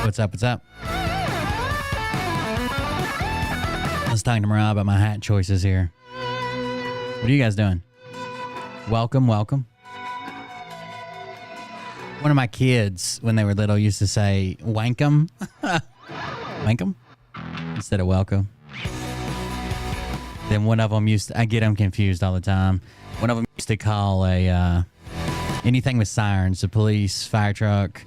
What's up? What's up? I was talking to Mariah about my hat choices here. What are you guys doing? Welcome, welcome. One of my kids, when they were little, used to say, wankum. Wankum? Instead of welcome. Then one of them I get them confused all the time. One of them used to call anything with sirens, the police, fire truck,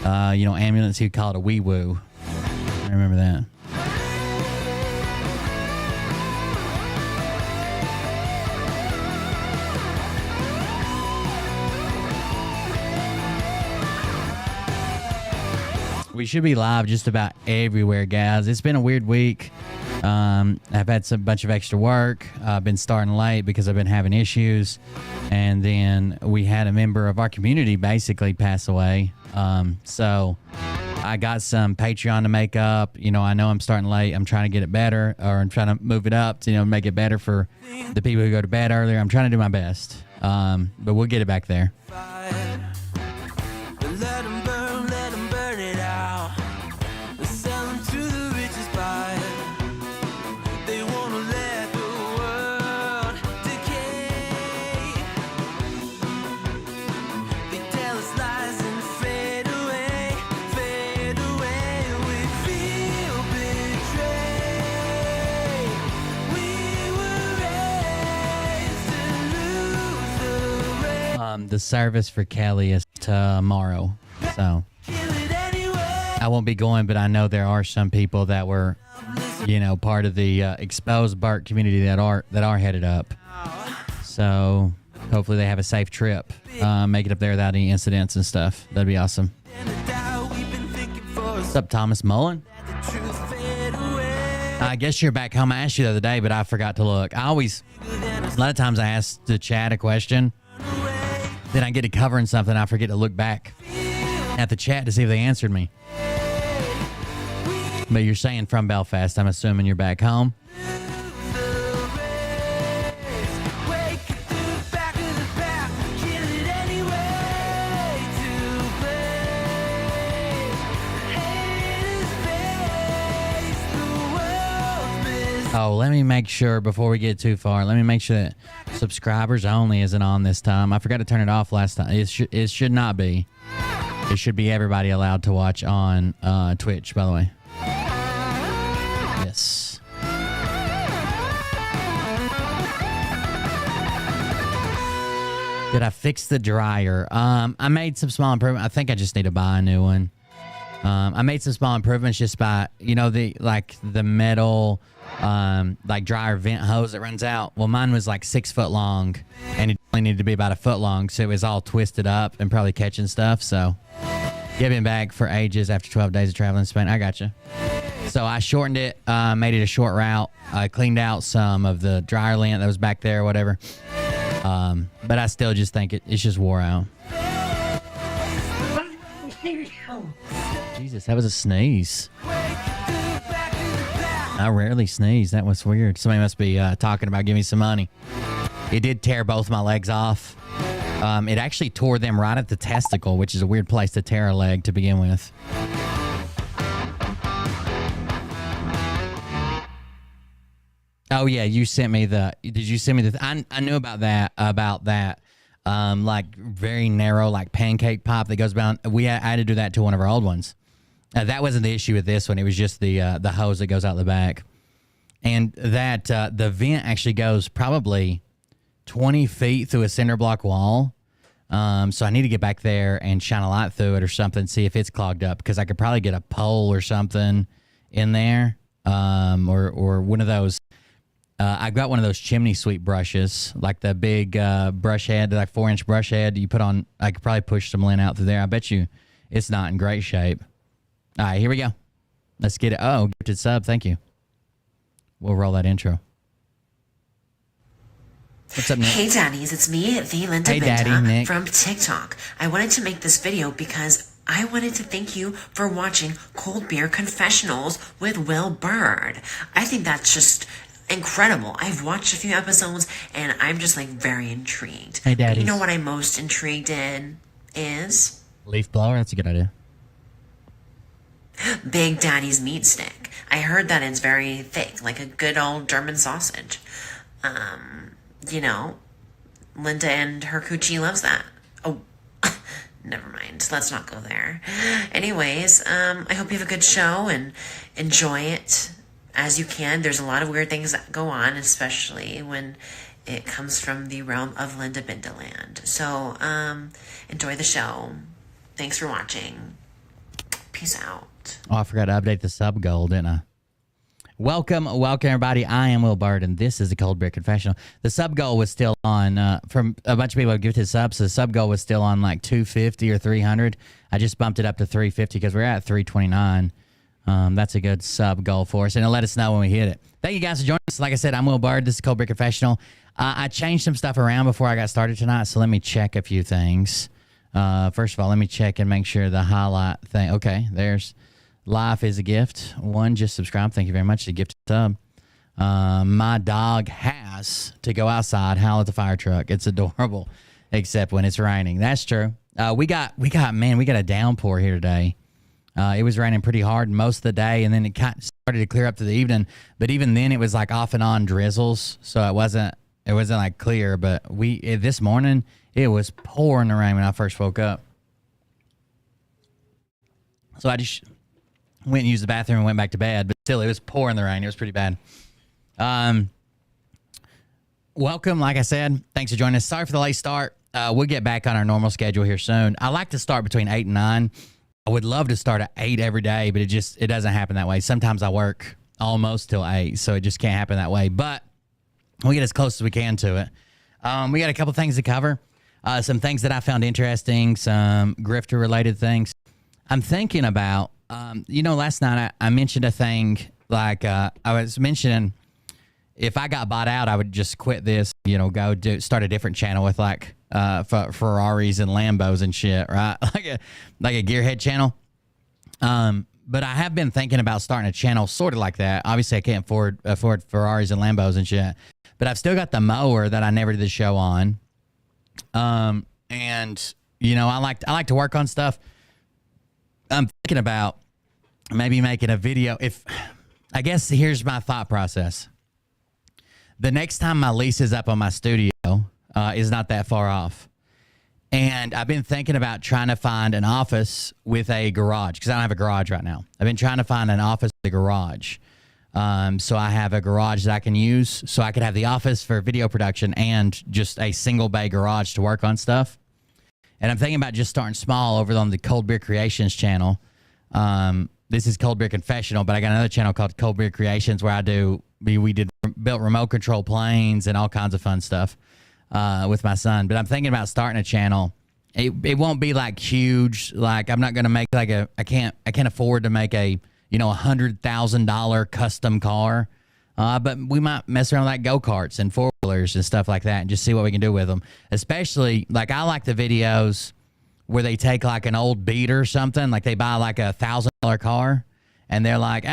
ambulance, he'd call it a wee woo. I remember that. We should be live just about everywhere, guys. It's been a weird week. I've had a bunch of extra work. I've been starting late because I've been having issues. And then we had a member of our community basically pass away. So I got some Patreon to make up. I know I'm starting late. I'm trying to get it better, or I'm trying to move it up to, make it better for the people who go to bed earlier. I'm trying to do my best. But we'll get it back there. The service for Kelly is tomorrow, so I won't be going, but I know there are some people that were, part of the exposed Burt community that are headed up. So hopefully they have a safe trip, make it up there without any incidents and stuff. That'd be awesome. What's up, Thomas Mullen? I guess you're back home. I asked you the other day, but I forgot to look. A lot of times I ask the chat a question, then I get to covering something, I forget to look back at the chat to see if they answered me. But you're saying from Belfast, I'm assuming you're back home. Oh, let me make sure before we get too far. Let me make sure that subscribers only isn't on this time. I forgot to turn it off last time. It should not be. It should be everybody allowed to watch on Twitch, by the way. Yes. Did I fix the dryer? I made some small improvements. I think I just need to buy a new one. I made some small improvements just by, the metal, dryer vent hose that runs out. Well, mine was like 6 foot long, and it only needed to be about a foot long, so it was all twisted up and probably catching stuff. So, you've been back for ages after 12 days of traveling in Spain. I got you. So I shortened it, made it a short route. I cleaned out some of the dryer lint that was back there or whatever. But I still just think it's just wore out. Jesus, that was a sneeze. I rarely sneeze. That was weird. Somebody must be talking about giving me some money. It did tear both my legs off. It actually tore them right at the testicle, which is a weird place to tear a leg to begin with. Oh yeah, you sent me the. Did you send me the? I knew about that. Like very narrow, like pancake pipe that goes down. I had to do that to one of our old ones. That wasn't the issue with this one. It was just the hose that goes out the back, and that the vent actually goes probably 20 feet through a cinder block wall. So I need to get back there and shine a light through it or something, see if it's clogged up, because I could probably get a pole or something in there, or one of those. I've got one of those chimney sweep brushes, like the big brush head, like 4-inch brush head you put on. I could probably push some lint out through there. I bet you it's not in great shape. All right, here we go. Let's get it. Oh, gifted sub. Thank you. We'll roll that intro. What's up, Nick? Hey, Daddies. It's me, the Linda Hey, Daddy, Nick. from TikTok. I wanted to make this video because I wanted to thank you for watching Cold Beer Confessionals with Will Bird. I think that's just incredible. I've watched a few episodes and I'm just like very intrigued. Hey, Daddy. You know what I'm most intrigued in is Leaf blower. That's a good idea. Big Daddy's meat stick. I heard that it's very thick, like a good old German sausage. You know, Linda and her coochie loves that. Oh, never mind. Let's not go there. Anyways, I hope you have a good show and enjoy it as you can. There's a lot of weird things that go on, especially when it comes from the realm of Linda Bindaland. So, enjoy the show. Thanks for watching. Peace out. Oh, I forgot to update the sub goal, didn't I? Welcome, everybody. I am Will Bird, and this is the Cold Beer Confessional. The sub goal was still on, from a bunch of people who gifted subs, so the sub goal was still on like 250 or 300. I just bumped it up to 350 because we're at 329. That's a good sub goal for us, and it'll let us know when we hit it. Thank you guys for joining us. Like I said, I'm Will Bird. This is Cold Beer Confessional. I changed some stuff around before I got started tonight, so let me check a few things. First of all, let me check and make sure the highlight thing. Okay, there's life is a gift. One, just subscribe. Thank you very much. The gift sub. My dog has to go outside, howl at the fire truck. It's adorable, except when it's raining. That's true. We got a downpour here today. It was raining pretty hard most of the day, and then it kind of started to clear up to the evening. But even then, it was like off and on drizzles, so it wasn't like clear. But this morning it was pouring the rain when I first woke up. So I just went and used the bathroom and went back to bed. But still, it was pouring the rain. It was pretty bad. Welcome, like I said. Thanks for joining us. Sorry for the late start. We'll get back on our normal schedule here soon. I like to start between 8 and 9. I would love to start at 8 every day, but it doesn't happen that way. Sometimes I work almost till 8, so it just can't happen that way. But we get as close as we can to it. We got a couple things to cover. Some things that I found interesting, some grifter-related things. I'm thinking about, last night I mentioned a thing, like I was mentioning if I got bought out, I would just quit this, start a different channel with like Ferraris and Lambos and shit, right? like a gearhead channel. But I have been thinking about starting a channel sort of like that. Obviously, I can't afford Ferraris and Lambos and shit. But I've still got the mower that I never did the show on. I like to work on stuff. I'm thinking about maybe making a video. I guess here's my thought process. The next time my lease is up on my studio is not that far off. And I've been thinking about trying to find an office with a garage because I don't have a garage right now. I've been trying to find an office with a garage. So I have a garage that I can use so I could have the office for video production and just a single bay garage to work on stuff. And I'm thinking about just starting small over on the Cold Beer Creations channel. This is Cold Beer Confessional, but I got another channel called Cold Beer Creations where we built remote control planes and all kinds of fun stuff with my son. But I'm thinking about starting a channel. It won't be like huge. Like I'm not going to make like I can't afford to make a $100,000 custom car. But we might mess around with like go-karts and four-wheelers and stuff like that and just see what we can do with them. Especially, like, I like the videos where they take like an old Beat or something, like they buy like $1,000 car and they're like,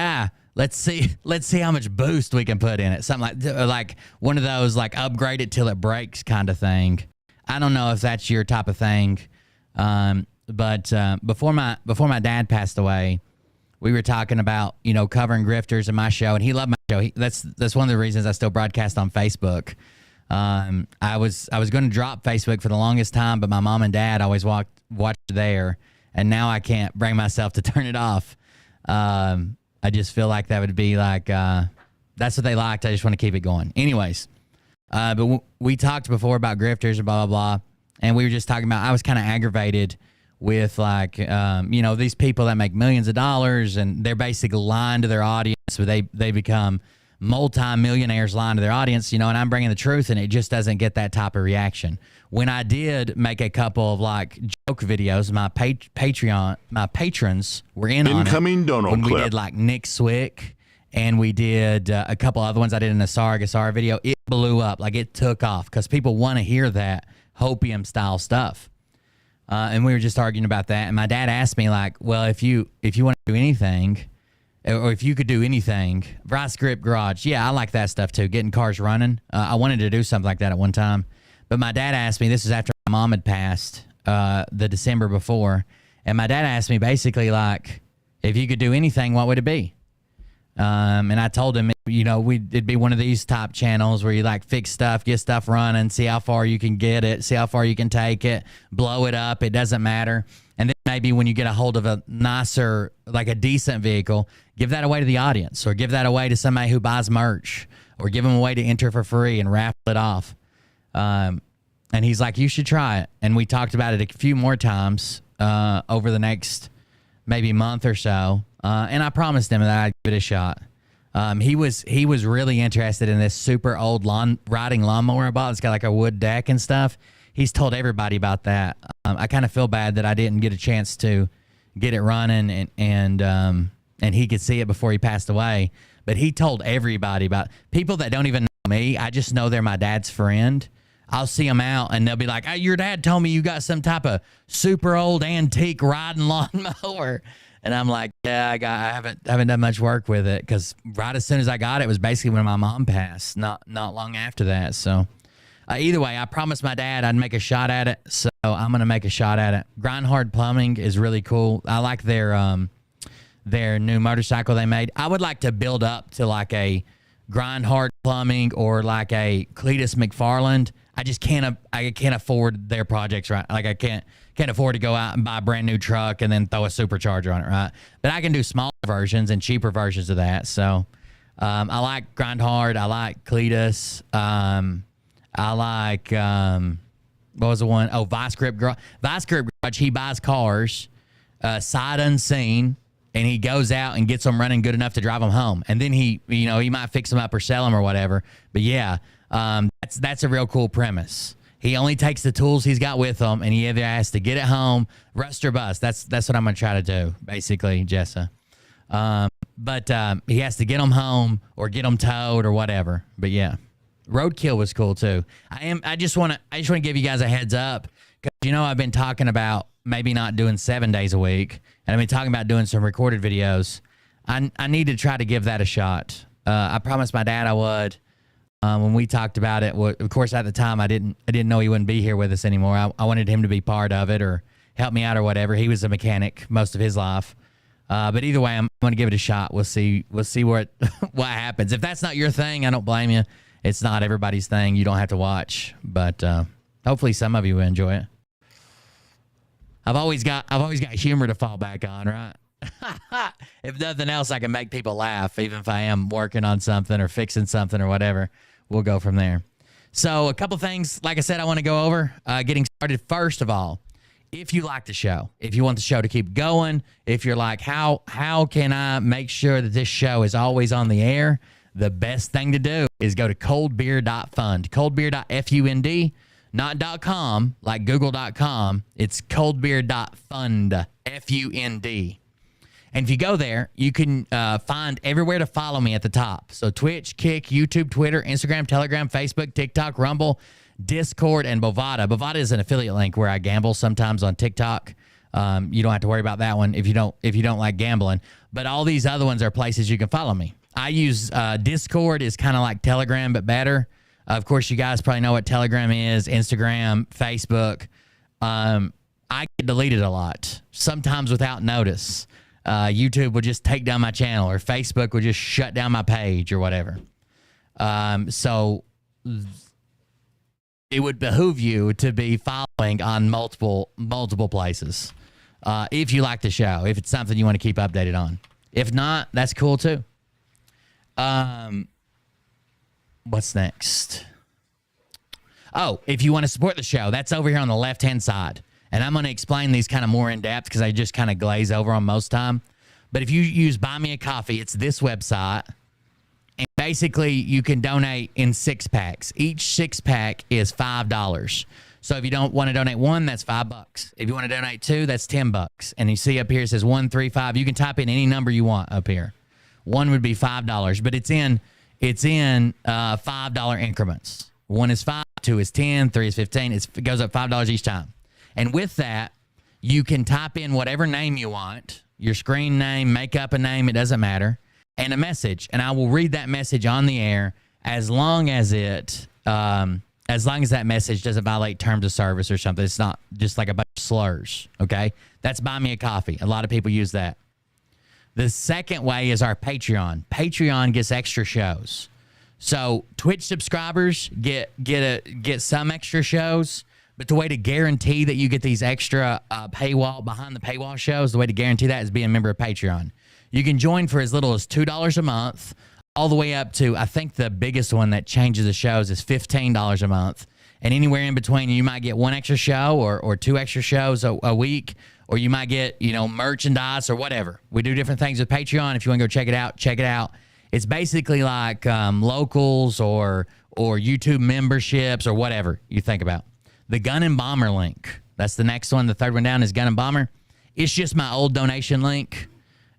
let's see how much boost we can put in it. Something like one of those like upgrade it till it breaks kind of thing. I don't know if that's your type of thing. But before my dad passed away, we were talking about, covering grifters in my show, and he loved my show. That's one of the reasons I still broadcast on Facebook. I was going to drop Facebook for the longest time, but my mom and dad always watched there, and now I can't bring myself to turn it off. I just feel like that would be like that's what they liked. I just want to keep it going. Anyways, but we talked before about grifters and blah blah blah, and we were just talking about I was kind of aggravated with like these people that make millions of dollars and they're basically lying to their audience, but they become multi-millionaires lying to their audience, and I'm bringing the truth, and it just doesn't get that type of reaction. When I did make a couple of like joke videos, my patrons were in on it. Incoming Donald when clip. We did like Nick Swick, and we did a couple other ones. I did an Asar Gassar video. It blew up, like it took off because people want to hear that hopium style stuff. And we were just arguing about that. And my dad asked me like, well, if you want to do anything, or if you could do anything, Vice Grip Garage, yeah, I like that stuff too, getting cars running. I wanted to do something like that at one time. But my dad asked me, this is after my mom had passed the December before, and my dad asked me basically like, if you could do anything, what would it be? And I told him, it'd be one of these top channels where you like fix stuff, get stuff running, see how far you can get it, see how far you can take it, blow it up, it doesn't matter. And then maybe when you get a hold of a nicer, like a decent vehicle, give that away to the audience, or give that away to somebody who buys merch, or give them a way to enter for free and raffle it off. And he's like, you should try it. And we talked about it a few more times over the next maybe month or so. And I promised him that I'd give it a shot. He was really interested in this super old riding lawnmower I bought. It's got like a wood deck and stuff. He's told everybody about that. I kind of feel bad that I didn't get a chance to get it running and he could see it before he passed away. But he told everybody about people that don't even know me. I just know they're my dad's friend. I'll see them out and they'll be like, your dad told me you got some type of super old antique riding lawnmower. And I'm like, yeah, I haven't done much work with it, because right as soon as I got it was basically when my mom passed, not long after that. So either way, I promised my dad I'd make a shot at it, so I'm gonna make a shot at it. Grind Hard Plumbing is really cool. I like their new motorcycle they made. I would like to build up to like a Grind Hard Plumbing or like a Cletus McFarland. I just can't afford their projects, right? Like I can't afford to go out and buy a brand new truck and then throw a supercharger on it, right? But I can do smaller versions and cheaper versions of that. So I like Grind Hard. I like Cletus. I like what was the one? Oh, Vice Grip Garage. Vice Grip Garage. He buys cars sight unseen, and he goes out and gets them running good enough to drive them home. And then he might fix them up or sell them or whatever. But yeah, that's a real cool premise. He only takes the tools he's got with him, and he either has to get it home, rust or bust. That's what I'm going to try to do, basically, Jessa. But he has to get them home or get them towed or whatever. But yeah, Roadkill was cool too. I just want to give you guys a heads up, because I've been talking about maybe not doing 7 days a week, and I've been talking about doing some recorded videos. I need to try to give that a shot. I promised my dad I would. When we talked about it, well, of course, at the time I didn't know he wouldn't be here with us anymore. I wanted him to be part of it or help me out or whatever. He was a mechanic most of his life. But either way, I'm going to give it a shot. We'll see what what happens. If that's not your thing, I don't blame you. It's not everybody's thing. You don't have to watch, but hopefully some of you will enjoy it. I've always got humor to fall back on, right? If nothing else, I can make people laugh, even if I am working on something or fixing something or whatever. We'll go from there. So a couple things, like I said, I want to go over. Getting started, first of all, if you like the show, if you want the show to keep going, if you're like, how can I make sure that this show is always on the air? The best thing to do is go to coldbeer.fund, coldbeer.fund, not .com, like google.com. It's coldbeer.fund, FUND. And if you go there, you can find everywhere to follow me at the top. So Twitch, Kick, YouTube, Twitter, Instagram, Telegram, Facebook, TikTok, Rumble, Discord, and Bovada. Bovada is an affiliate link where I gamble sometimes on TikTok. You don't have to worry about that one if you don't like gambling. But all these other ones are places you can follow me. I use Discord is kind of like Telegram but better. Of course, you guys probably know what Telegram is, Instagram, Facebook. I get deleted a lot, sometimes without notice. YouTube will just take down my channel, or Facebook will just shut down my page or whatever. So it would behoove you to be following on multiple places if you like the show, if it's something you want to keep updated on. If not, that's cool too. What's next? Oh, if you want to support the show, that's over here on the left-hand side. And I'm going to explain these kind of more in depth because I just kind of glaze over on most time. But if you use Buy Me a Coffee, it's this website. And basically, you can donate in 6-packs. Each 6-pack is $5. So if you don't want to donate one, that's $5. If you want to donate two, that's $10. And you see up here, it says 135. You can type in any number you want up here. One would be $5, but it's in $5 increments. One is 5, 2 is 10, 3 is 15. It goes up $5 each time. And with that, you can type in whatever name you want, your screen name, make up a name, it doesn't matter, and a message. And I will read that message on the air as long as that message doesn't violate terms of service or something. It's not just like a bunch of slurs, okay? That's Buy Me a Coffee. A lot of people use that. The second way is our Patreon. Patreon gets extra shows. So Twitch subscribers get some extra shows. But the way to guarantee that you get these extra behind the paywall shows, the way to guarantee that is being a member of Patreon. You can join for as little as $2 a month, all the way up to, I think the biggest one that changes the shows is $15 a month. And anywhere in between, you might get one extra show or two extra shows a week, or you might get, merchandise or whatever. We do different things with Patreon. If you want to go check it out, check it out. It's basically like locals or YouTube memberships or whatever you think about. The Gun and Bomber link. That's the next one. The third one down is Gun and Bomber. It's just my old donation link.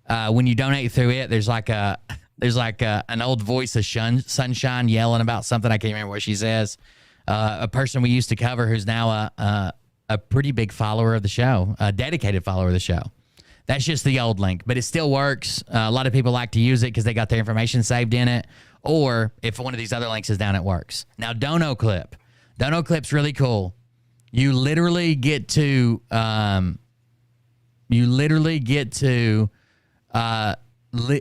When you donate through it, there's like an old voice of Sunshine yelling about something. I can't remember what she says. A person we used to cover who's now a pretty big follower of the show, a dedicated follower of the show. That's just the old link, but it still works. A lot of people like to use it because they got their information saved in it. Or if one of these other links is down, it works. Now, Dono Clip. Dono Clip's really cool. You literally get to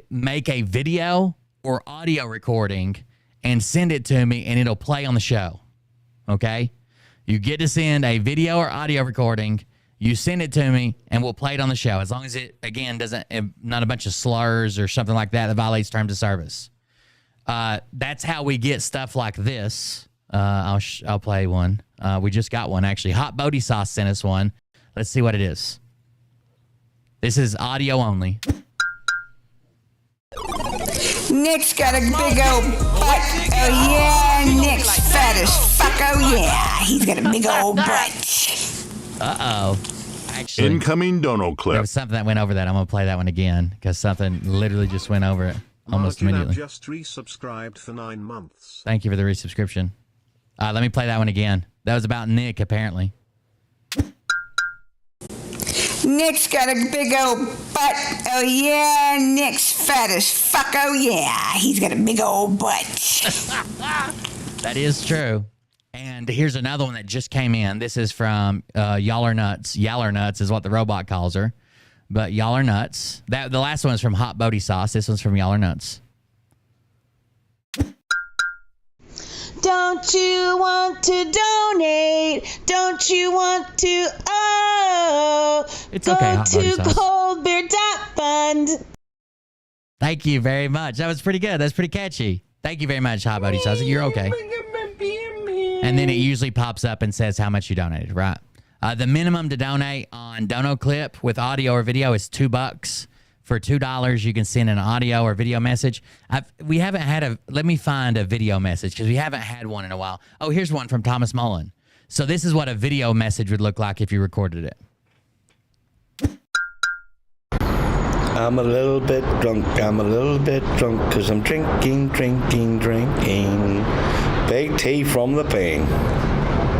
make a video or audio recording and send it to me, and it'll play on the show. Okay? You get to send a video or audio recording. You send it to me, and we'll play it on the show, as long as it, again, not a bunch of slurs or something like that violates terms of service. That's how we get stuff like this. I'll play one. We just got one, actually. Hot Bodie Sauce sent us one. Let's see what it is. This is audio only. Nick's got a big old butt. Oh, yeah. Nick's fat as fuck. Oh, yeah. He's got a big old butt. Uh-oh. Actually, incoming Dono clip. There was something that went over that. I'm going to play that one again because something literally just went over it almost immediately. Just resubscribed for 9 months. Thank you for the resubscription. Let me play that one again. That was about Nick, apparently. Nick's got a big old butt. Oh, yeah. Nick's fat as fuck. Oh, yeah. He's got a big old butt. That is true. And here's another one that just came in. This is from Y'all Are Nuts. Y'all Are Nuts is what the robot calls her. But Y'all Are Nuts. The last one is from Hot Bodie Sauce. This one's from Y'all Are Nuts. Don't you want to donate? Don't you want to? Oh, it's okay. Hot Bodie Sauce. Go to coldbeer.fund. Thank you very much. That was pretty good. That's pretty catchy. Thank you very much, Hot Bodie Sauce. You're okay. And then it usually pops up and says how much you donated, right? The minimum to donate on Dono Clip with audio or video is $2. For $2, you can send an audio or video message. We haven't had let me find a video message because we haven't had one in a while. Oh, here's one from Thomas Mullen. So this is what a video message would look like if you recorded it. I'm a little bit drunk, cause I'm drinking. Big T from the pain.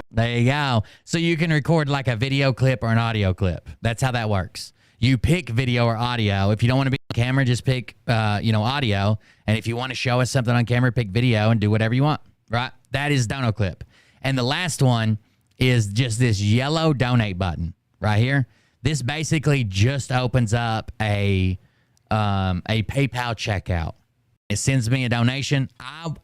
There you go. So you can record like a video clip or an audio clip. That's how that works. You pick video or audio. If you don't want to be on camera, just pick, audio. And if you want to show us something on camera, pick video and do whatever you want, right? That is Dono Clip. And the last one is just this yellow donate button right here. This basically just opens up a PayPal checkout. It sends me a donation.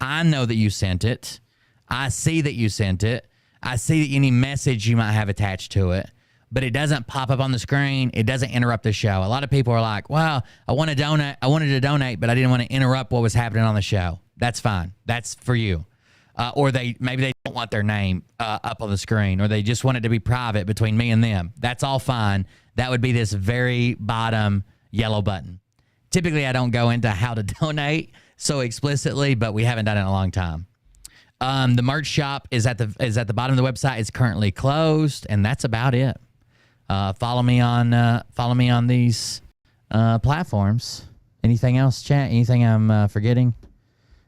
I know that you sent it. I see that you sent it. I see that any message you might have attached to it, but it doesn't pop up on the screen. It doesn't interrupt the show. A lot of people are like, well, I wanted to donate, but I didn't want to interrupt what was happening on the show. That's fine. That's for you. Or maybe they don't want their name up on the screen, or they just want it to be private between me and them. That's all fine. That would be this very bottom yellow button. Typically, I don't go into how to donate so explicitly, but we haven't done it in a long time. The merch shop is at the bottom of the website. It's currently closed, and that's about it. Follow me on these platforms. Anything else, chat? Anything I'm forgetting?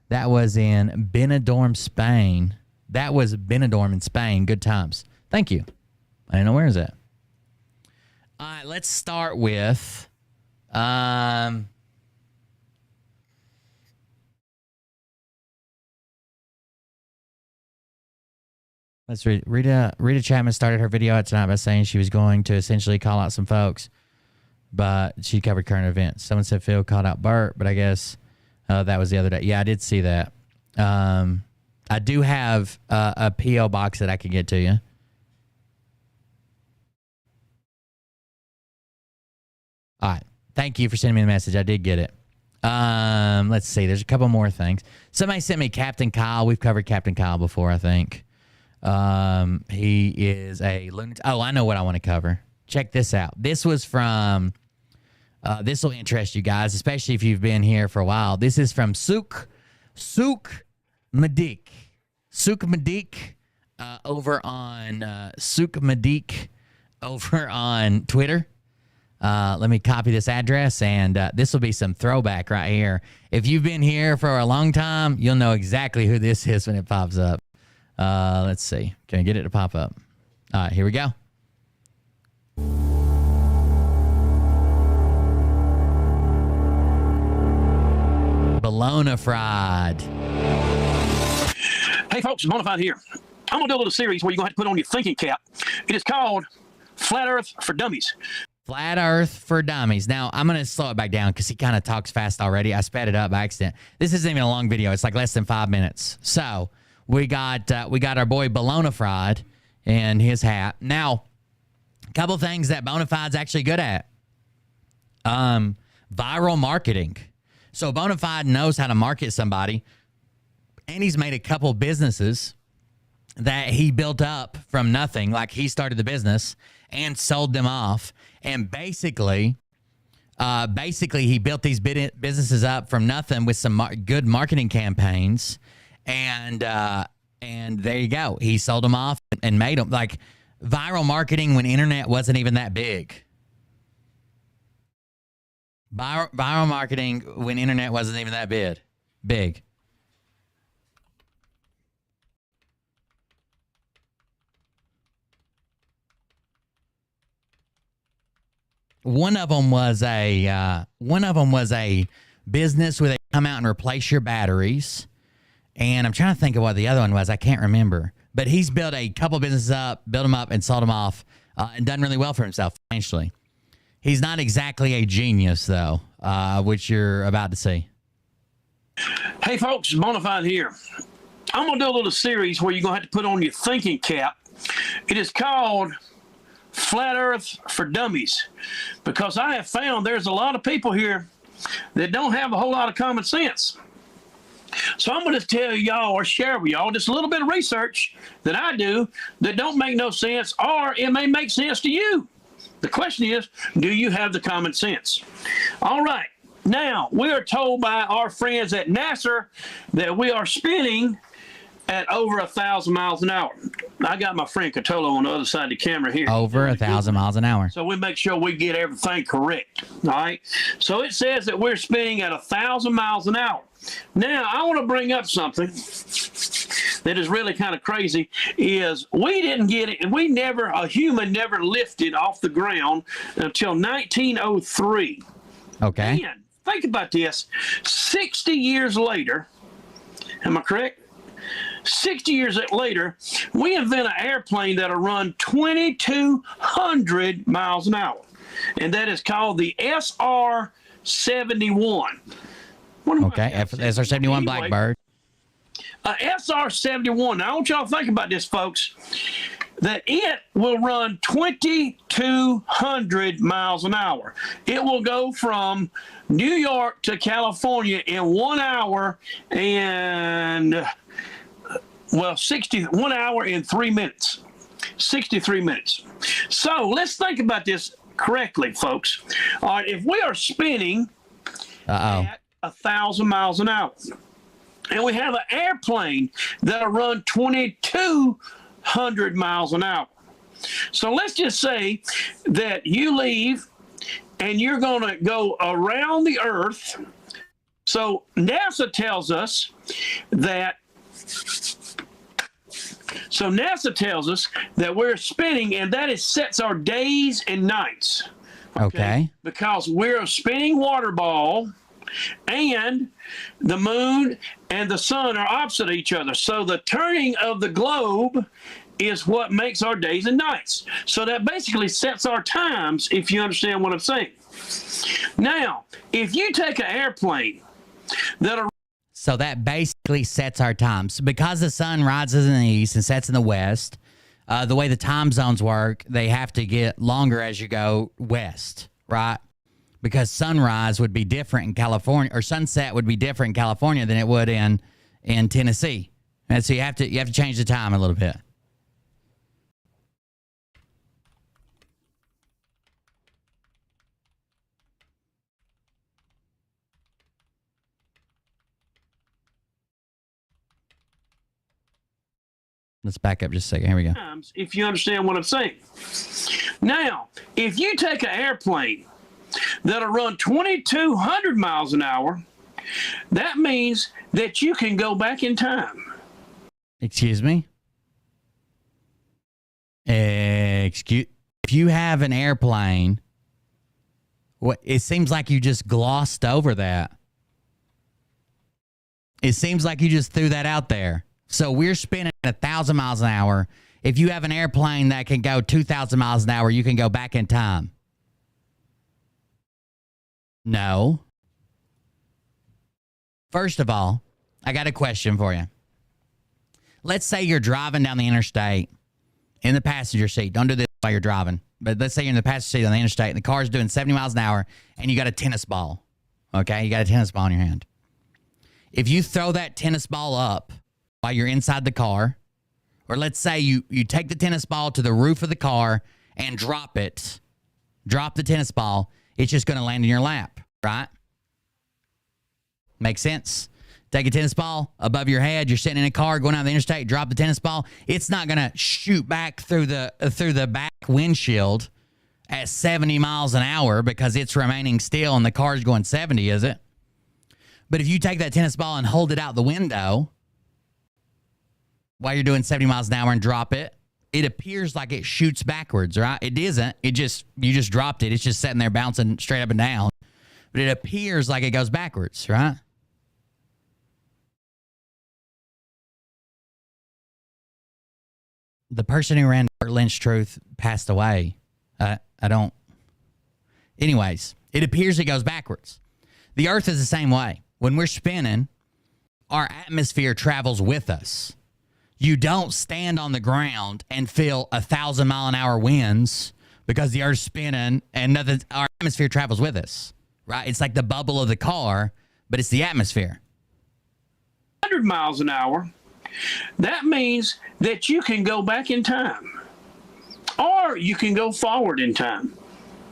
That was in Benidorm, Spain. That was Benidorm in Spain. Good times. Thank you. I don't know where is that. All right, let's start with let's read. Rita Chapman started her video out tonight by saying she was going to essentially call out some folks, but she covered current events. Someone said Phil called out Bert, but I guess that was the other day. Yeah, I did see that. I do have a P.O. box that I can get to you. All right. Thank you for sending me the message. I did get it. Let's see. There's a couple more things. Somebody sent me Captain Kyle. We've covered Captain Kyle before, I think. He is a lunatic. Oh, I know what I want to cover. Check this out. This was from, this will interest you guys, especially if you've been here for a while. This is from Souk Madik. Souk Madik over on Souk Madik over on Twitter. Let me copy this address, and this will be some throwback right here. If you've been here for a long time, you'll know exactly who this is when it pops up. Let's see. Can I get it to pop up? All right, here we go. Bologna fried. Hey folks, it's Bonafide here. I'm going to do a little series where you're going to have to put on your thinking cap. It is called Flat Earth for Dummies. Flat Earth for Dummies. Now, I'm going to slow it back down because he kind of talks fast already. I sped it up by accident. This isn't even a long video. It's like less than 5 minutes. So we got our boy Bologna Fried in his hat. Now, a couple things that Bonafide's actually good at. Viral marketing. So Bonafide knows how to market somebody, and he's made a couple businesses that he built up from nothing. Like, he started the business and sold them off. And basically he built these businesses up from nothing with some good marketing campaigns. And there you go. He sold them off and made them. Like, viral marketing when internet wasn't even that big. Viral marketing when internet wasn't even that big. One of them was a business where they come out and replace your batteries. And I'm trying to think of what the other one was. I can't remember. But he's built a couple businesses up, built them up, and sold them off, and done really well for himself financially. He's not exactly a genius, though, which you're about to see. Hey, folks, it's Bonafide here. I'm going to do a little series where you're going to have to put on your thinking cap. It is called Flat Earth for Dummies, because I have found there's a lot of people here that don't have a whole lot of common sense. So I'm going to tell y'all or share with y'all just a little bit of research that I do that don't make no sense, or it may make sense to you. The question is, do you have the common sense? All right. Now, we are told by our friends at NASA that we are spinning at over 1,000 miles an hour. I got my friend Catolo on the other side of the camera here. Over 1,000 miles an hour. So we make sure we get everything correct. All right. So it says that we're spinning at 1,000 miles an hour. Now, I want to bring up something that is really kind of crazy, is we didn't get it, and a human never lifted off the ground until 1903. Okay. And think about this, 60 years later, am I correct? 60 years later, we invent an airplane that'll run 2,200 miles an hour, and that is called the SR-71. Okay, SR-71 Blackbird. SR-71. Now, I want y'all to think about this, folks, that it will run 2,200 miles an hour. It will go from New York to California in 1 hour and, 1 hour and 3 minutes. 63 minutes. So let's think about this correctly, folks. All right, if we are spinning at 1,000 miles an hour, and we have an airplane that'll run 2,200 miles an hour. So let's just say that you leave and you're going to go around the Earth. So NASA tells us that we're spinning, and that sets our days and nights. Okay. Because we're a spinning water ball, and the moon and the sun are opposite each other. So the turning of the globe is what makes our days and nights. So that basically sets our times, if you understand what I'm saying. Now, if you take an airplane So that basically sets our times. Because the sun rises in the east and sets in the west, the way the time zones work, they have to get longer as you go west, right? Because sunrise would be different in California, or sunset would be different in California than it would in Tennessee. And so you have to change the time a little bit. Let's back up just a second. Here we go. If you understand what I'm saying. Now, if you take an airplane that'll run 2,200 miles an hour, that means that you can go back in time. Excuse me? If you have an airplane, it seems like you just glossed over that. It seems like you just threw that out there. So we're spinning at 1,000 miles an hour. If you have an airplane that can go 2,000 miles an hour, you can go back in time. No. First of all, I got a question for you. Let's say you're driving down the interstate in the passenger seat. Don't do this while you're driving. But let's say you're in the passenger seat on the interstate and the car's doing 70 miles an hour and you got a tennis ball. Okay? You got a tennis ball in your hand. If you throw that tennis ball up while you're inside the car, or let's say you take the tennis ball to the roof of the car and drop the tennis ball, it's just going to land in your lap, right? Makes sense? Take a tennis ball above your head, you're sitting in a car going down the interstate, drop the tennis ball, it's not going to shoot back through the back windshield at 70 miles an hour because it's remaining still and the car's going 70, is it? But if you take that tennis ball and hold it out the window while you're doing 70 miles an hour and drop it, it appears like it shoots backwards, right? It isn't. You just dropped it. It's just sitting there bouncing straight up and down. But it appears like it goes backwards, right? The person who ran Lynch Truth passed away. Anyways, it appears it goes backwards. The Earth is the same way. When we're spinning, our atmosphere travels with us. You don't stand on the ground and feel 1,000-mile-an-hour winds because the Earth's spinning and our atmosphere travels with us, right? It's like the bubble of the car, but it's the atmosphere. 100 miles an hour, that means that you can go back in time, or you can go forward in time.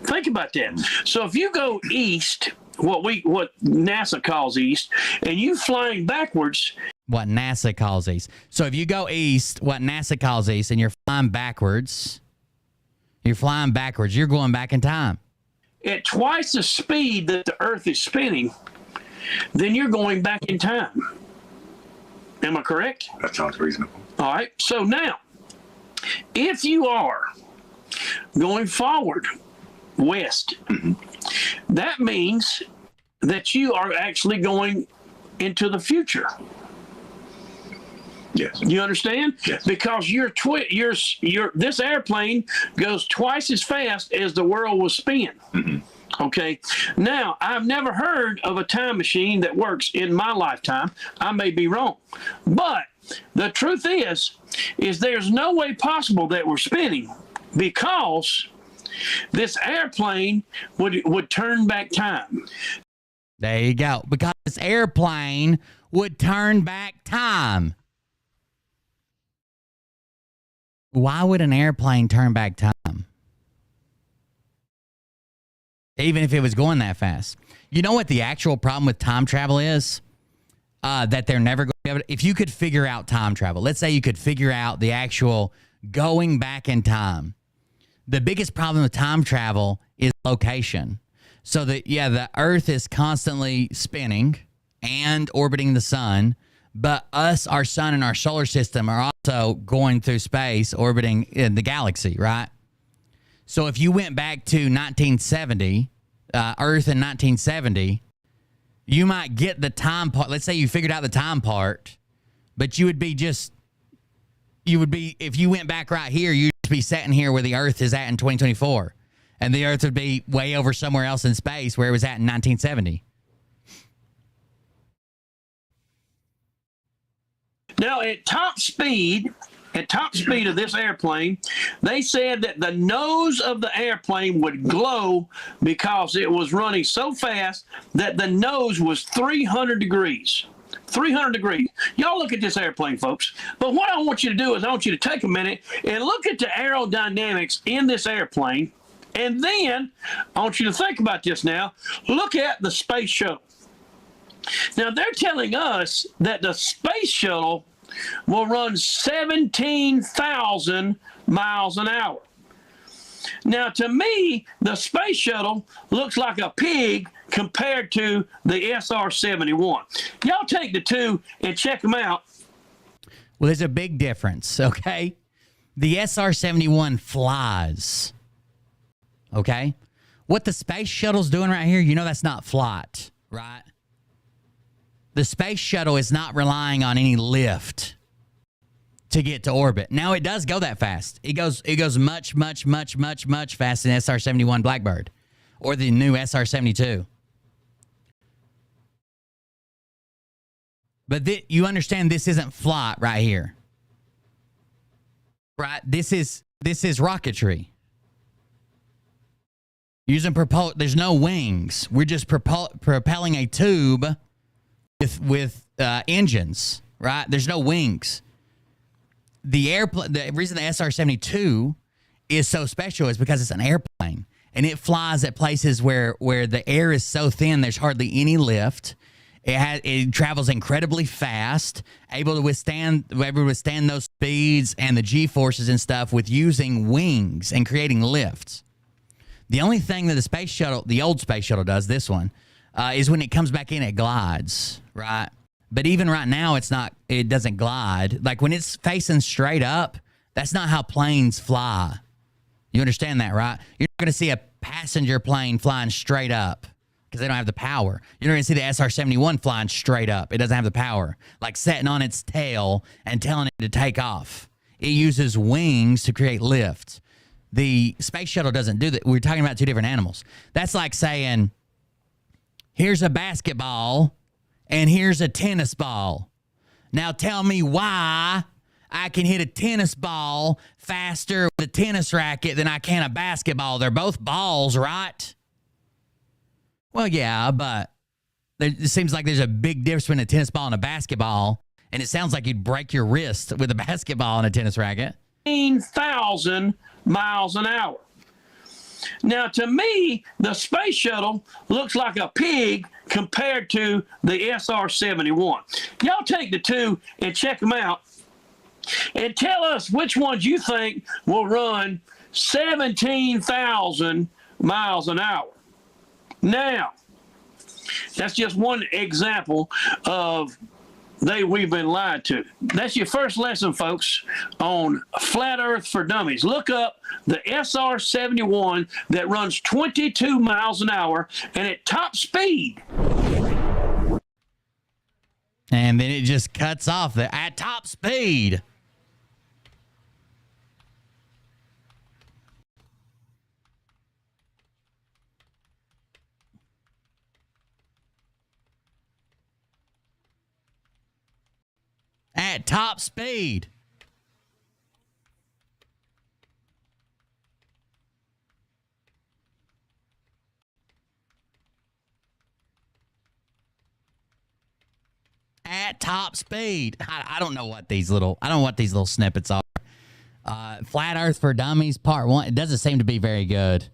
Think about that. So if you go east, what NASA calls east, and you flying backwards, what NASA calls these. So if you go east, what NASA calls these, and you're flying backwards, you're going back in time. At twice the speed that the Earth is spinning, then you're going back in time. Am I correct? That sounds reasonable. All right. So now, if you are going forward west, that means that you are actually going into the future. Yes. You understand? Yes. Because this airplane goes twice as fast as the world will spin. Okay. Now, I've never heard of a time machine that works in my lifetime. I may be wrong, but the truth is there's no way possible that we're spinning, because this airplane would turn back time. There you go. Because this airplane would turn back time. Why would an airplane turn back time? Even if it was going that fast. You know what the actual problem with time travel is? That they're never going to be able to, if you could figure out time travel, let's say you could figure out the actual going back in time. The biggest problem with time travel is location. So the Earth is constantly spinning and orbiting the sun, but our sun and our solar system are also going through space, orbiting in the galaxy, right? So if you went back to 1970, Earth in 1970, you might get the time part. Let's say you figured out the time part, but if you went back right here, you'd be sitting here where the Earth is at in 2024. And the Earth would be way over somewhere else in space where it was at in 1970. Now, at top speed of this airplane, they said that the nose of the airplane would glow because it was running so fast that the nose was 300 degrees. 300 degrees. Y'all look at this airplane, folks. But what I want you to do is I want you to take a minute and look at the aerodynamics in this airplane. And then I want you to think about this now. Look at the space shuttle. Now, they're telling us that the space shuttle will run 17,000 miles an hour. Now, to me, the space shuttle looks like a pig compared to the SR-71. Y'all take the two and check them out. Well, there's a big difference, okay? The SR-71 flies, okay? What the space shuttle's doing right here, you know that's not flight, right? The space shuttle is not relying on any lift to get to orbit. Now, it does go that fast. It goes much, much, much, much, much faster than SR-71 Blackbird or the new SR-72. But you understand this isn't flight right here. Right? This is rocketry. Using there's no wings. We're just propelling a tube with engines, right? There's no wings. The reason the SR-72 is so special is because it's an airplane, and it flies at places where the air is so thin there's hardly any lift. It travels incredibly fast, able to withstand those speeds and the G-forces and stuff with using wings and creating lifts. The only thing that the old space shuttle does, this one, is when it comes back in, it glides, right? But even right now, it doesn't glide. Like when it's facing straight up, that's not how planes fly. You understand that, right? You're not going to see a passenger plane flying straight up because they don't have the power. You're not going to see the SR-71 flying straight up. It doesn't have the power. Like setting on its tail and telling it to take off. It uses wings to create lift. The space shuttle doesn't do that. We're talking about two different animals. That's like saying, here's a basketball and here's a tennis ball. Now tell me why I can hit a tennis ball faster with a tennis racket than I can a basketball. They're both balls, right? Well, yeah, but it seems like there's a big difference between a tennis ball and a basketball, and it sounds like you'd break your wrist with a basketball and a tennis racket. 15,000 miles an hour. Now, to me, the space shuttle looks like a pig compared to the SR-71. Y'all take the two and check them out and tell us which ones you think will run 17,000 miles an hour. Now, that's just one example of we've been lied to. That's your first lesson, folks, on Flat Earth for Dummies. Look up the SR-71 that runs 22 miles an hour and at top speed. And then it just cuts off at top speed. At top speed. At top speed. I don't know what these little snippets are. Flat Earth for Dummies Part 1. It doesn't seem to be very good.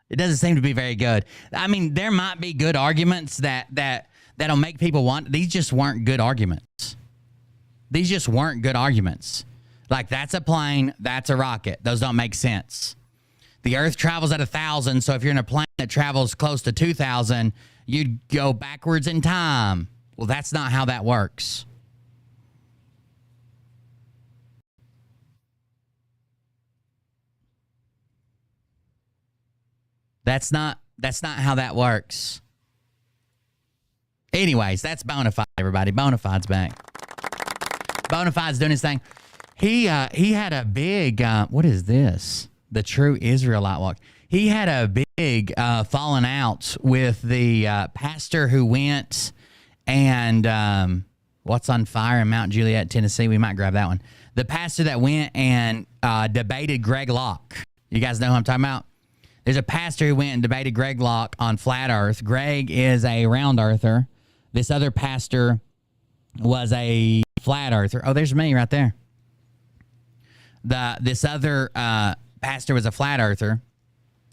It doesn't seem to be very good. I mean, there might be good arguments that'll make people want. These just weren't good arguments. These just weren't good arguments. Like, that's a plane, that's a rocket. Those don't make sense. The Earth travels at 1,000, so if you're in a plane that travels close to 2,000, you'd go backwards in time. Well, that's not how that works. That's not how that works. Anyways, that's Bonafide, everybody. Bonafide's back. Bonafide's doing his thing. He had a big what is this? The True Israelite Walk. He had a big falling out with the pastor who went and what's on fire in Mount Juliet, Tennessee. We might grab that one. The pastor that went and debated Greg Locke. You guys know who I'm talking about? There's a pastor who went and debated Greg Locke on Flat Earth. Greg is a round earther. This other pastor was a flat earther. Oh, there's me right there. This other pastor was a flat earther,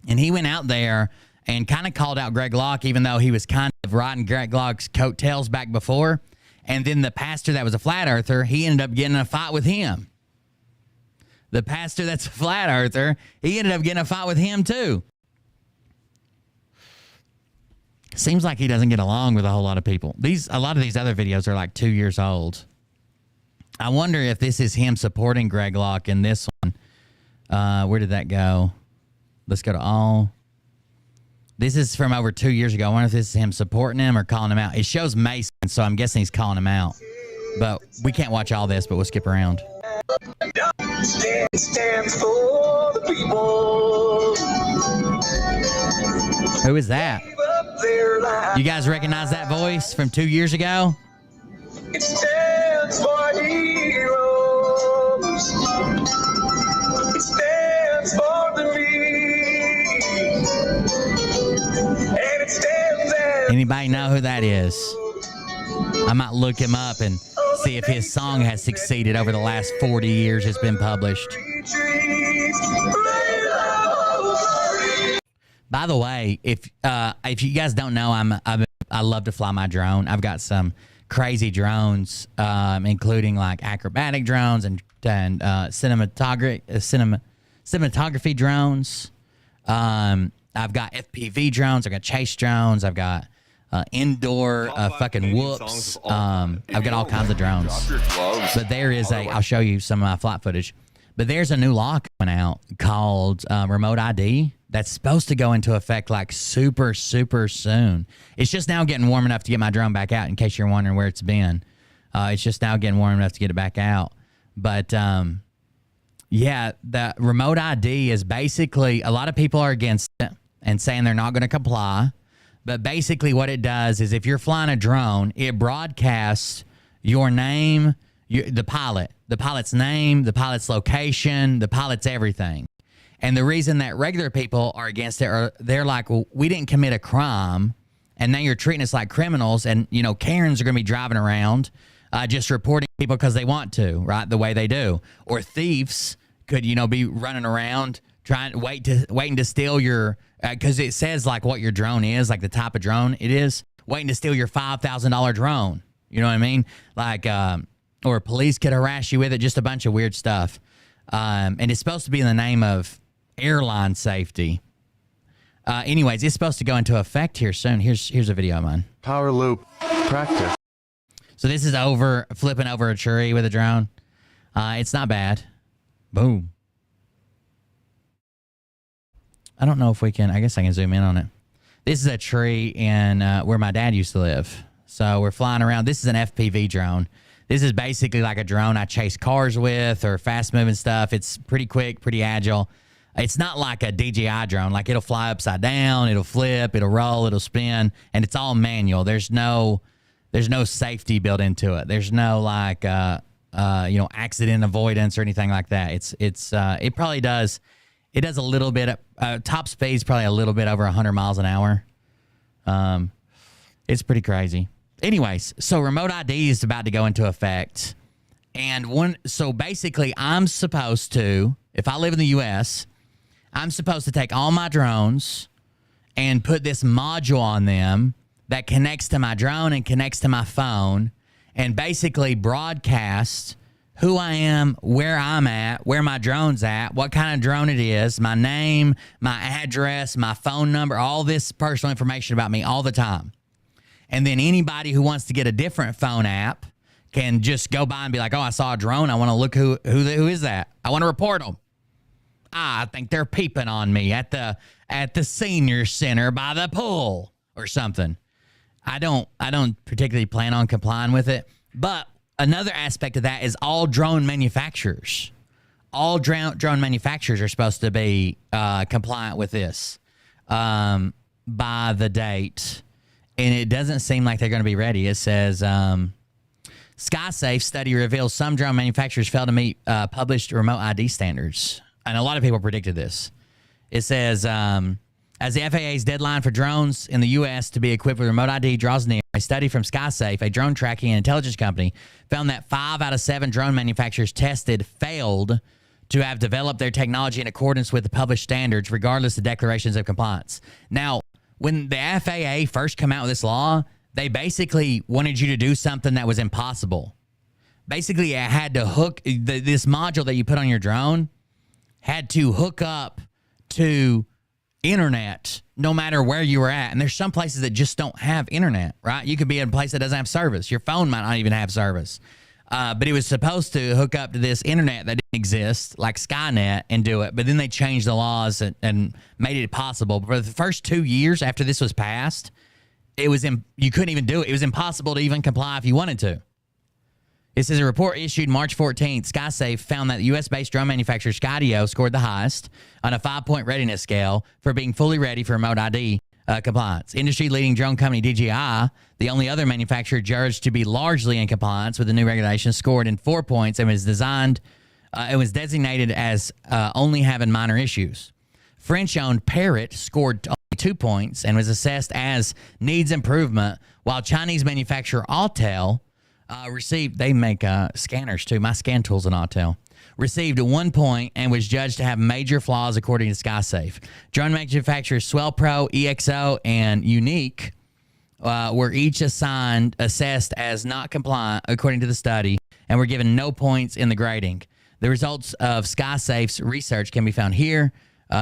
and he went out there and kind of called out Greg Locke, even though he was kind of riding Greg Locke's coattails back before. And then the pastor that was a flat earther, he ended up getting in a fight with him. The pastor that's a flat earther, he ended up getting a fight with him too. Seems like he doesn't get along with a whole lot of people. A lot of these other videos are like 2 years old. I wonder if this is him supporting Greg Locke in this one. Where did that go? Let's go to all. This is from over 2 years ago. I wonder if this is him supporting him or calling him out. It shows Mason, so I'm guessing he's calling him out. But we can't watch all this, but we'll skip around. Stands for the people. Who is that? You guys recognize that voice from 2 years ago? It stands for heroes. It stands for the meek. And it stands as... Anybody know who that is? I might look him up and see if his song has succeeded over the last 40 years it's been published. By the way, if you guys don't know, I love to fly my drone. I've got some crazy drones, including like acrobatic drones and cinematography drones. I've got FPV drones. I've got chase drones. I've got indoor fucking whoops. I've got all kinds of drones. But there is I'll show you some of my flight footage. But there's a new law coming out called Remote ID that's supposed to go into effect like super, super soon. It's just now getting warm enough to get my drone back out, in case you're wondering where it's been. It's just now getting warm enough to get it back out. But yeah, the Remote ID is basically, a lot of people are against it and saying they're not going to comply. But basically what it does is if you're flying a drone, it broadcasts your name, the pilot's name, the pilot's location, the pilot's everything. And the reason that regular people are against it, they're like, well, we didn't commit a crime, and now you're treating us like criminals, and, you know, Karens are going to be driving around just reporting people because they want to, right? The way they do. Or thieves could, be running around waiting to steal your, because it says like what your drone is, like the type of drone it is, waiting to steal your $5,000 drone. You know what I mean? Like, or police could harass you with it, just a bunch of weird stuff. And it's supposed to be in the name of airline safety. Anyways, it's supposed to go into effect here soon. Here's a video of mine. Power loop practice. So this is flipping over a tree with a drone. It's not bad. Boom. I don't know if we can, I guess I can zoom in on it. This is a tree in where my dad used to live. So we're flying around. This is an FPV drone. This is basically like a drone I chase cars with or fast moving stuff. It's pretty quick, pretty agile. It's not like a DJI drone. Like it'll fly upside down, it'll flip, it'll roll, it'll spin, and it's all manual. There's no safety built into it. There's no like accident avoidance or anything like that. It probably does. It does a little bit. Top speed's probably a little bit over 100 miles an hour. It's pretty crazy. Anyways, so remote ID is about to go into effect, so basically, I'm supposed to, if I live in the U.S., I'm supposed to take all my drones and put this module on them that connects to my drone and connects to my phone, and basically broadcast who I am, where I'm at, where my drone's at, what kind of drone it is, my name, my address, my phone number, all this personal information about me all the time. And then anybody who wants to get a different phone app can just go by and be like, oh, I saw a drone. I want to look who is that? I want to report them. I think they're peeping on me at the senior center by the pool or something. I don't particularly plan on complying with it, but another aspect of that is all drone manufacturers. All drone manufacturers are supposed to be compliant with this by the date, and it doesn't seem like they're going to be ready. It says SkySafe study reveals some drone manufacturers fail to meet published remote ID standards, and a lot of people predicted this. It says, as the FAA's deadline for drones in the U.S. to be equipped with remote ID draws near, a study from SkySafe, a drone tracking and intelligence company, found that 5 out of 7 drone manufacturers tested failed to have developed their technology in accordance with the published standards, regardless of declarations of compliance. Now, when the FAA first came out with this law, they basically wanted you to do something that was impossible. Basically, it had to hook, this module that you put on your drone had to hook up to internet no matter where you were at. And there's some places that just don't have internet, right? You could be in a place that doesn't have service. Your phone might not even have service. But it was supposed to hook up to this internet that didn't exist, like Skynet, and do it. But then they changed the laws and made it possible. But for the first 2 years after this was passed, you couldn't even do it. It was impossible to even comply if you wanted to. It says a report issued March 14th, SkySafe found that the U.S.-based drone manufacturer Skydio scored the highest on a 5-point readiness scale for being fully ready for remote ID compliance. Industry-leading drone company DJI, the only other manufacturer judged to be largely in compliance with the new regulations, scored in 4 points and was designated as only having minor issues. French-owned Parrot scored only 2 points and was assessed as needs improvement, while Chinese manufacturer Autel they make scanners too. My scan tool's an Autel. Received 1 point and was judged to have major flaws according to SkySafe. Drone manufacturers Swell Pro, EXO, and Unique were each assessed as not compliant according to the study and were given no points in the grading. The results of SkySafe's research can be found here.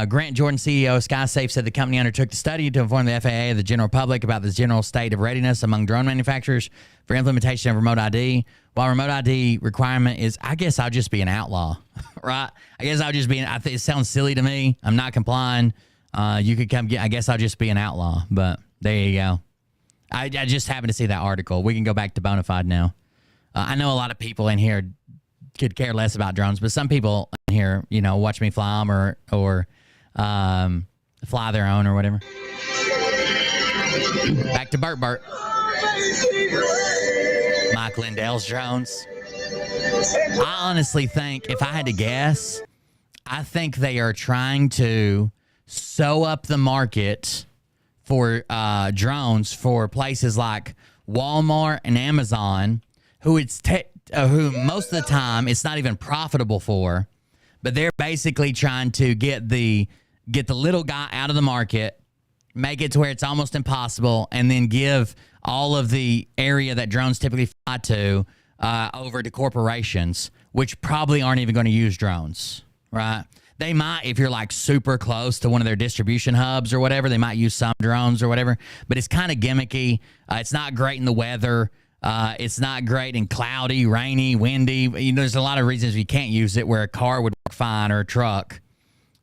Grant Jordan, CEO of SkySafe, said the company undertook the study to inform the FAA and the general public about the general state of readiness among drone manufacturers for implementation of remote ID. While remote ID requirement is, I guess I'll just be an outlaw, right? I guess I'll just be, it sounds silly to me. I'm not complying. You could come get, I guess I'll just be an outlaw, but there you go. I just happened to see that article. We can go back to Bonafide now. I know a lot of people in here could care less about drones, but some people in here, watch me fly them or fly their own or whatever. Back to Bert. Mike Lindell's drones. I honestly think, if I had to guess, I think they are trying to sew up the market for drones for places like Walmart and Amazon, who who most of the time it's not even profitable for, but they're basically trying to get the little guy out of the market, make it to where it's almost impossible, and then give all of the area that drones typically fly to over to corporations, which probably aren't even going to use drones, right? They might, if you're like super close to one of their distribution hubs or whatever, they might use some drones or whatever, but it's kind of gimmicky. It's not great in the weather. It's not great in cloudy, rainy, windy. You know, there's a lot of reasons you can't use it where a car would work fine or a truck.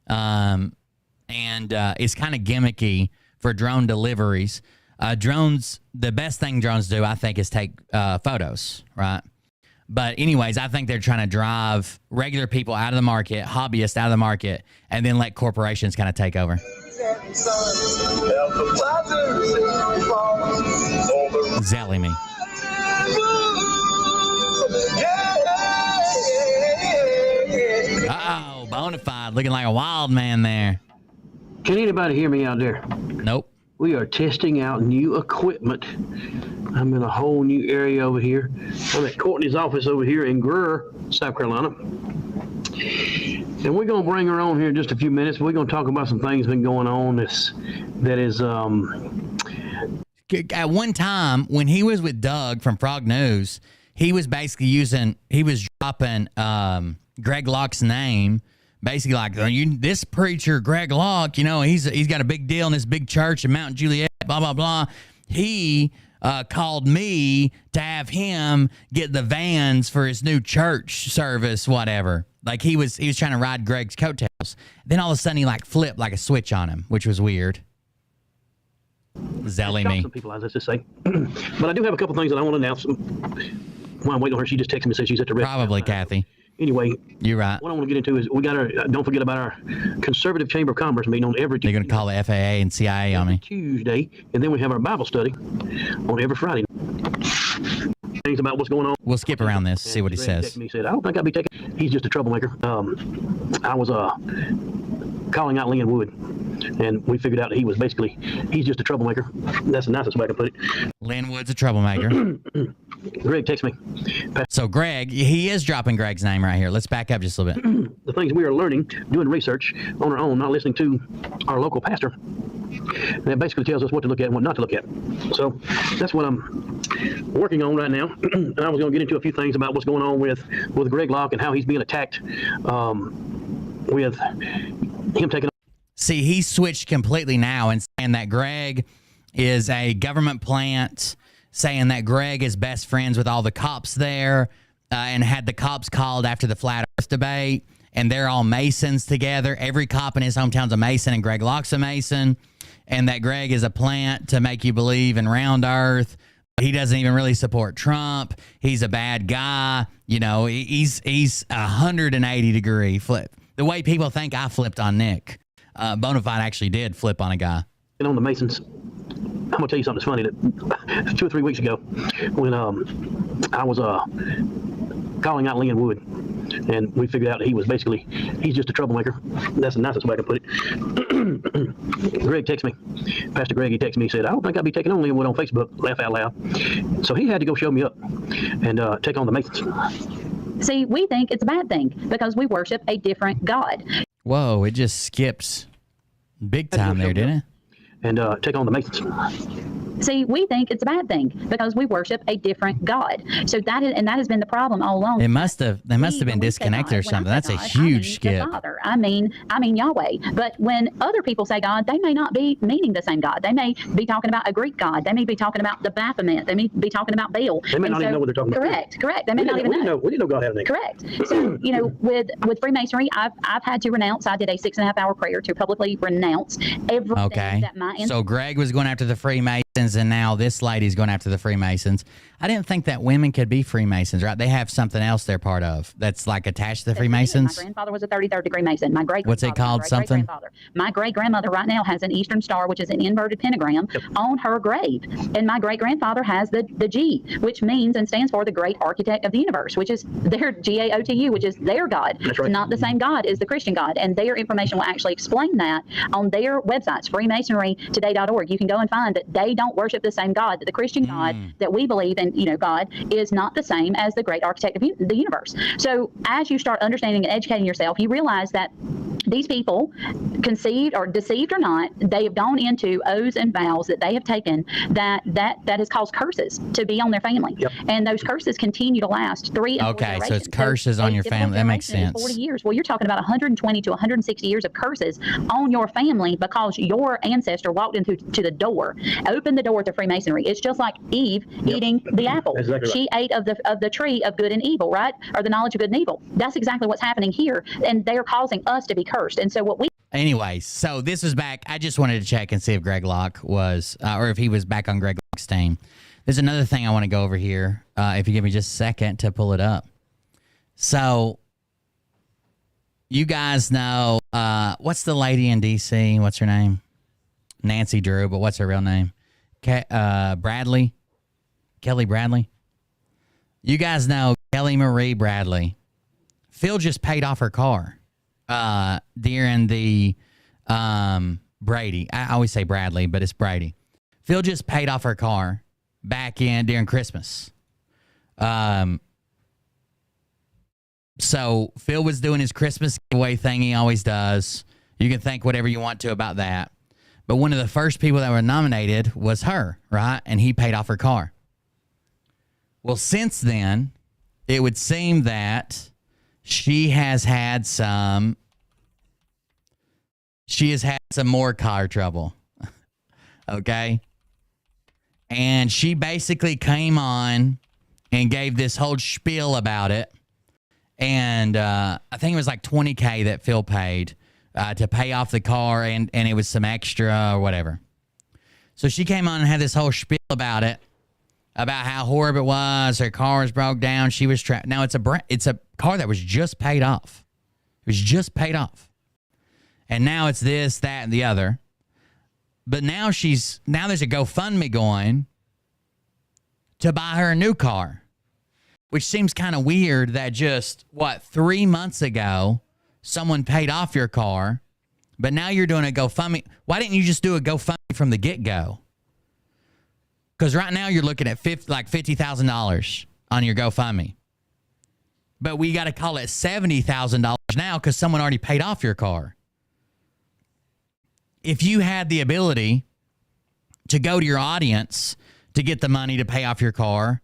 And it's kind of gimmicky for drone deliveries. Drones, the best thing drones do, I think, is take photos, right? But anyways, I think they're trying to drive regular people out of the market, hobbyists out of the market, and then let corporations kind of take over. Zelly me. Uh-oh, Bonafide looking like a wild man there. Can anybody hear me out there? Nope. We are testing out new equipment. I'm in a whole new area over here. I'm at Courtney's office over here in Greer, South Carolina. And we're going to bring her on here in just a few minutes. We're going to talk about some things been going on that is at one time when he was with Doug from Frog News, he was basically dropping Greg Locke's name. Basically, like, this preacher, Greg Locke, you know, he's got a big deal in this big church in Mount Juliet, blah, blah, blah. He called me to have him get the vans for his new church service, whatever. Like, he was trying to ride Greg's coattails. Then all of a sudden, he, like, flipped like a switch on him, which was weird. Zelly me. Some people, as I just say. But I do have a couple things that I want to announce. While I'm waiting on her, she just texted me and said she's at the rest. Probably Kathy. Anyway, you're right. What I want to get into is we got our. Don't forget about our Conservative Chamber of Commerce meeting on every Tuesday. They're going to call the FAA and CIA on me. Tuesday, and then we have our Bible study on every Friday. Things about what's going on. We'll skip around this, see what he says. He said, I don't think I'll be taking. He's just a troublemaker. I was calling out Lynn Wood, and we figured out that he's just a troublemaker. That's the nicest way to put it. Lynn Wood's a troublemaker. Greg texts me. So Greg, he is dropping Greg's name right here. Let's back up just a little bit. The things we are learning, doing research on our own, not listening to our local pastor. And that basically tells us what to look at and what not to look at. So that's what I'm working on right now. And I was going to get into a few things about what's going on with Greg Locke and how he's being attacked with him taking. See, he switched completely now and saying that Greg is a government plant, saying that Greg is best friends with all the cops there, and had the cops called after the Flat Earth debate, and they're all Masons together. Every cop in his hometown's a Mason, and Greg Locke's a Mason, and that Greg is a plant to make you believe in round Earth. He doesn't even really support Trump. He's a bad guy. You know, he's 180-degree flip. The way people think I flipped on Nick. Bonafide actually did flip on a guy. And on the Masons, I'm going to tell you something that's funny. That 2 or 3 weeks ago, when I was calling out Lynn Wood, and we figured out that he's just a troublemaker. That's the nicest way to put it. Greg texts me. Pastor Greg, he texts me, he said, I don't think I'll be taking on Lynn Wood on Facebook. Laugh out loud. So he had to go show me up and take on the Masons. See, we think it's a bad thing because we worship a different God. Whoa, it just skips big time there, didn't it? And take on the Masons. See, we think it's a bad thing because we worship a different God. So that has been the problem all along. They must have been disconnected or something. That's a huge skip. Father. I mean Yahweh. But when other people say God, they may not be meaning the same God. They may be talking about a Greek God. They may be talking about the Baphomet. They may be talking about Baal. They may not even know what they're talking about. Correct. They may not even know. We didn't know God had a name. Correct. So, you know, with Freemasonry, I've had to renounce. I did a 6.5-hour prayer to publicly renounce everything that my So Greg was going after the Freemasons, and now this lady's going after the Freemasons. I didn't think that women could be Freemasons, right? They have something else they're part of that's like attached to the Freemasons. My grandfather was a 33rd degree Mason. My great What's it called? Something? My great grandmother right now has an Eastern Star, which is an inverted pentagram, on her grave. And my great grandfather has the G, which means and stands for the Great Architect of the Universe, which is their GAOTU, which is their God. That's right. It's not the same God as the Christian God. And their information will actually explain that on their websites, freemasonrytoday.org. You can go and find that they don't don't worship the same God, that the Christian God that we believe in, God is not the same as the great architect of the universe. So as you start understanding and educating yourself, you realize that these people, conceived or deceived or not, they have gone into oaths and vows that they have taken that has caused curses to be on their family. Yep. And those curses continue to last 3 and 4 Okay, generations. so it's curses on your family. That makes sense. 40 years. Well, you're talking about 120 to 160 years of curses on your family because your ancestor walked into the door, opened the door to Freemasonry. It's just like Eve eating the apple. Exactly She ate of the tree of good and evil, right? Or the knowledge of good and evil. That's exactly what's happening here. And they are causing us to be cursed. And so what we Anyways, so this is back. I just wanted to check and see if Greg Locke was, or if he was back on Greg Locke's team. There's another thing I want to go over here, if you give me just a second to pull it up. So, you guys know, what's the lady in D.C.? What's her name? Nancy Drew, but what's her real name? Bradley? Kelly Bradley? You guys know Kelly Marie Bradley. Phil just paid off her car during the Brady. I always say Bradley, but it's Brady. Phil just paid off her car back in during Christmas. So Phil was doing his Christmas giveaway thing he always does. You can think whatever you want to about that. But one of the first people that were nominated was her, right? And he paid off her car. Well, since then, it would seem that she has had some more car trouble. Okay? And she basically came on and gave this whole spiel about it. And I think it was like $20K that Phil paid to pay off the car, and it was some extra or whatever. So she came on and had this whole spiel about it, about how horrible it was. Her car was broke down. She was trapped. Now it's a car that was just paid off. It was just paid off. And now it's this, that, and the other. But now there's a GoFundMe going to buy her a new car, which seems kind of weird that just, 3 months ago, someone paid off your car, but now you're doing a GoFundMe. Why didn't you just do a GoFundMe from the get-go? Because right now you're looking at $50,000 on your GoFundMe. But we got to call it $70,000 now because someone already paid off your car. If you had the ability to go to your audience to get the money to pay off your car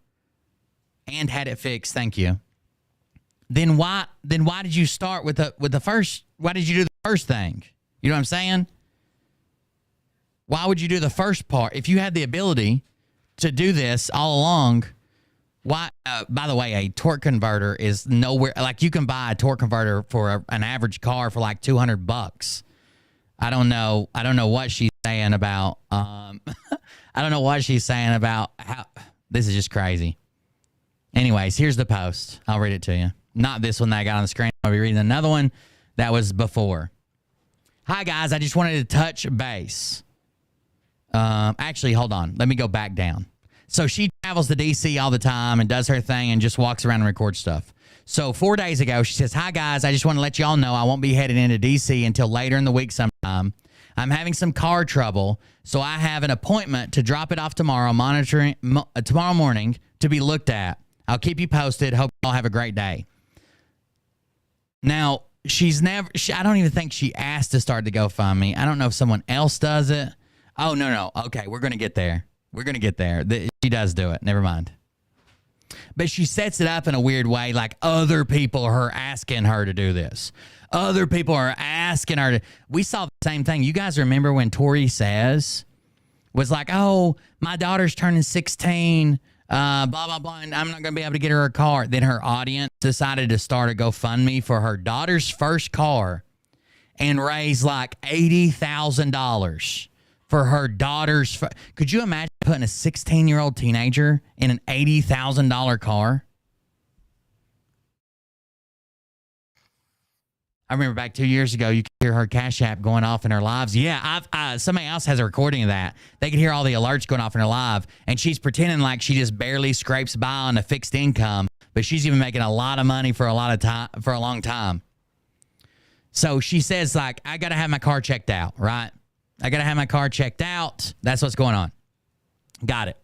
and had it fixed, thank you, then why did you start with the first? Why did you do the first thing? You know what I'm saying? Why would you do the first part if you had the ability to do this all along? Why? By the way, a torque converter is nowhere. Like, you can buy a torque converter for an average car for like $200. I don't know what she's saying about. I don't know what she's saying about how. This is just crazy. Anyways, here's the post. I'll read it to you. Not this one that I got on the screen. I'll be reading another one that was before. Hi, guys. I just wanted to touch base. Actually, hold on. Let me go back down. So she travels to D.C. all the time and does her thing and just walks around and records stuff. So 4 days ago, she says, hi, guys. I just want to let y'all know I won't be headed into D.C. until later in the week sometime. I'm having some car trouble, so I have an appointment to drop it off tomorrow morning to be looked at. I'll keep you posted. Hope y'all have a great day. Now, I don't even think she asked to start the GoFundMe. I don't know if someone else does it. Oh, no. Okay, we're going to get there. She does do it. Never mind. But she sets it up in a weird way, like other people are asking her to do this. Other people are asking her to. We saw the same thing. You guys remember when Tori Says was like, oh, my daughter's turning 16, blah, blah, blah, and I'm not going to be able to get her a car. Then her audience decided to start a GoFundMe for her daughter's first car and raise like $80,000 for her daughter's. Could you imagine putting a 16-year-old teenager in an $80,000 car? I remember back 2 years ago, you could hear her Cash App going off in her lives. Yeah, somebody else has a recording of that. They could hear all the alerts going off in her live, and she's pretending like she just barely scrapes by on a fixed income, but she's even making a lot of money for a long time. So she says, like, I got to have my car checked out, right? I got to have my car checked out. That's what's going on. Got it.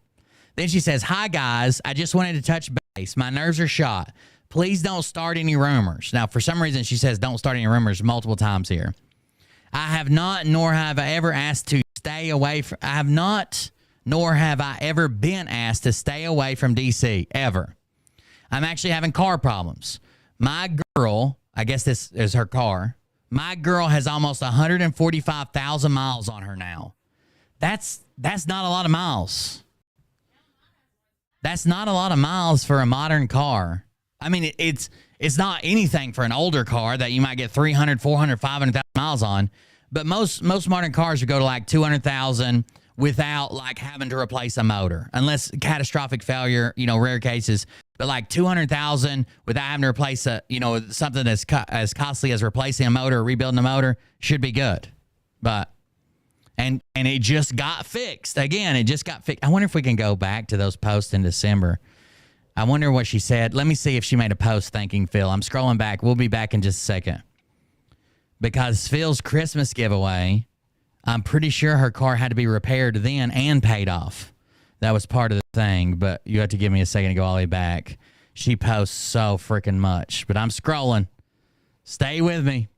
Then she says, hi, guys. I just wanted to touch base. My nerves are shot. Please don't start any rumors. Now, for some reason, she says don't start any rumors multiple times here. I have not, nor have I ever asked to stay away from, I have not, nor have I ever been asked to stay away from D.C., ever. I'm actually having car problems. My girl, I guess this is her car, my girl has almost 145,000 miles on her now. That's not a lot of miles. That's not a lot of miles for a modern car. I mean, it's not anything for an older car that you might get 300, 400, 500,000 miles on. But most modern cars would go to like 200,000 without like having to replace a motor, unless catastrophic failure, rare cases. But like 200,000 without having to replace something as costly as replacing a motor or rebuilding a motor should be good. But and it just got fixed. Again, it just got fixed. I wonder if we can go back to those posts in December. I wonder what she said. Let me see if she made a post thanking Phil. I'm scrolling back. We'll be back in just a second. Because Phil's Christmas giveaway, I'm pretty sure her car had to be repaired then and paid off. That was part of the thing, but you have to give me a second to go all the way back. She posts so freaking much, but I'm scrolling. Stay with me.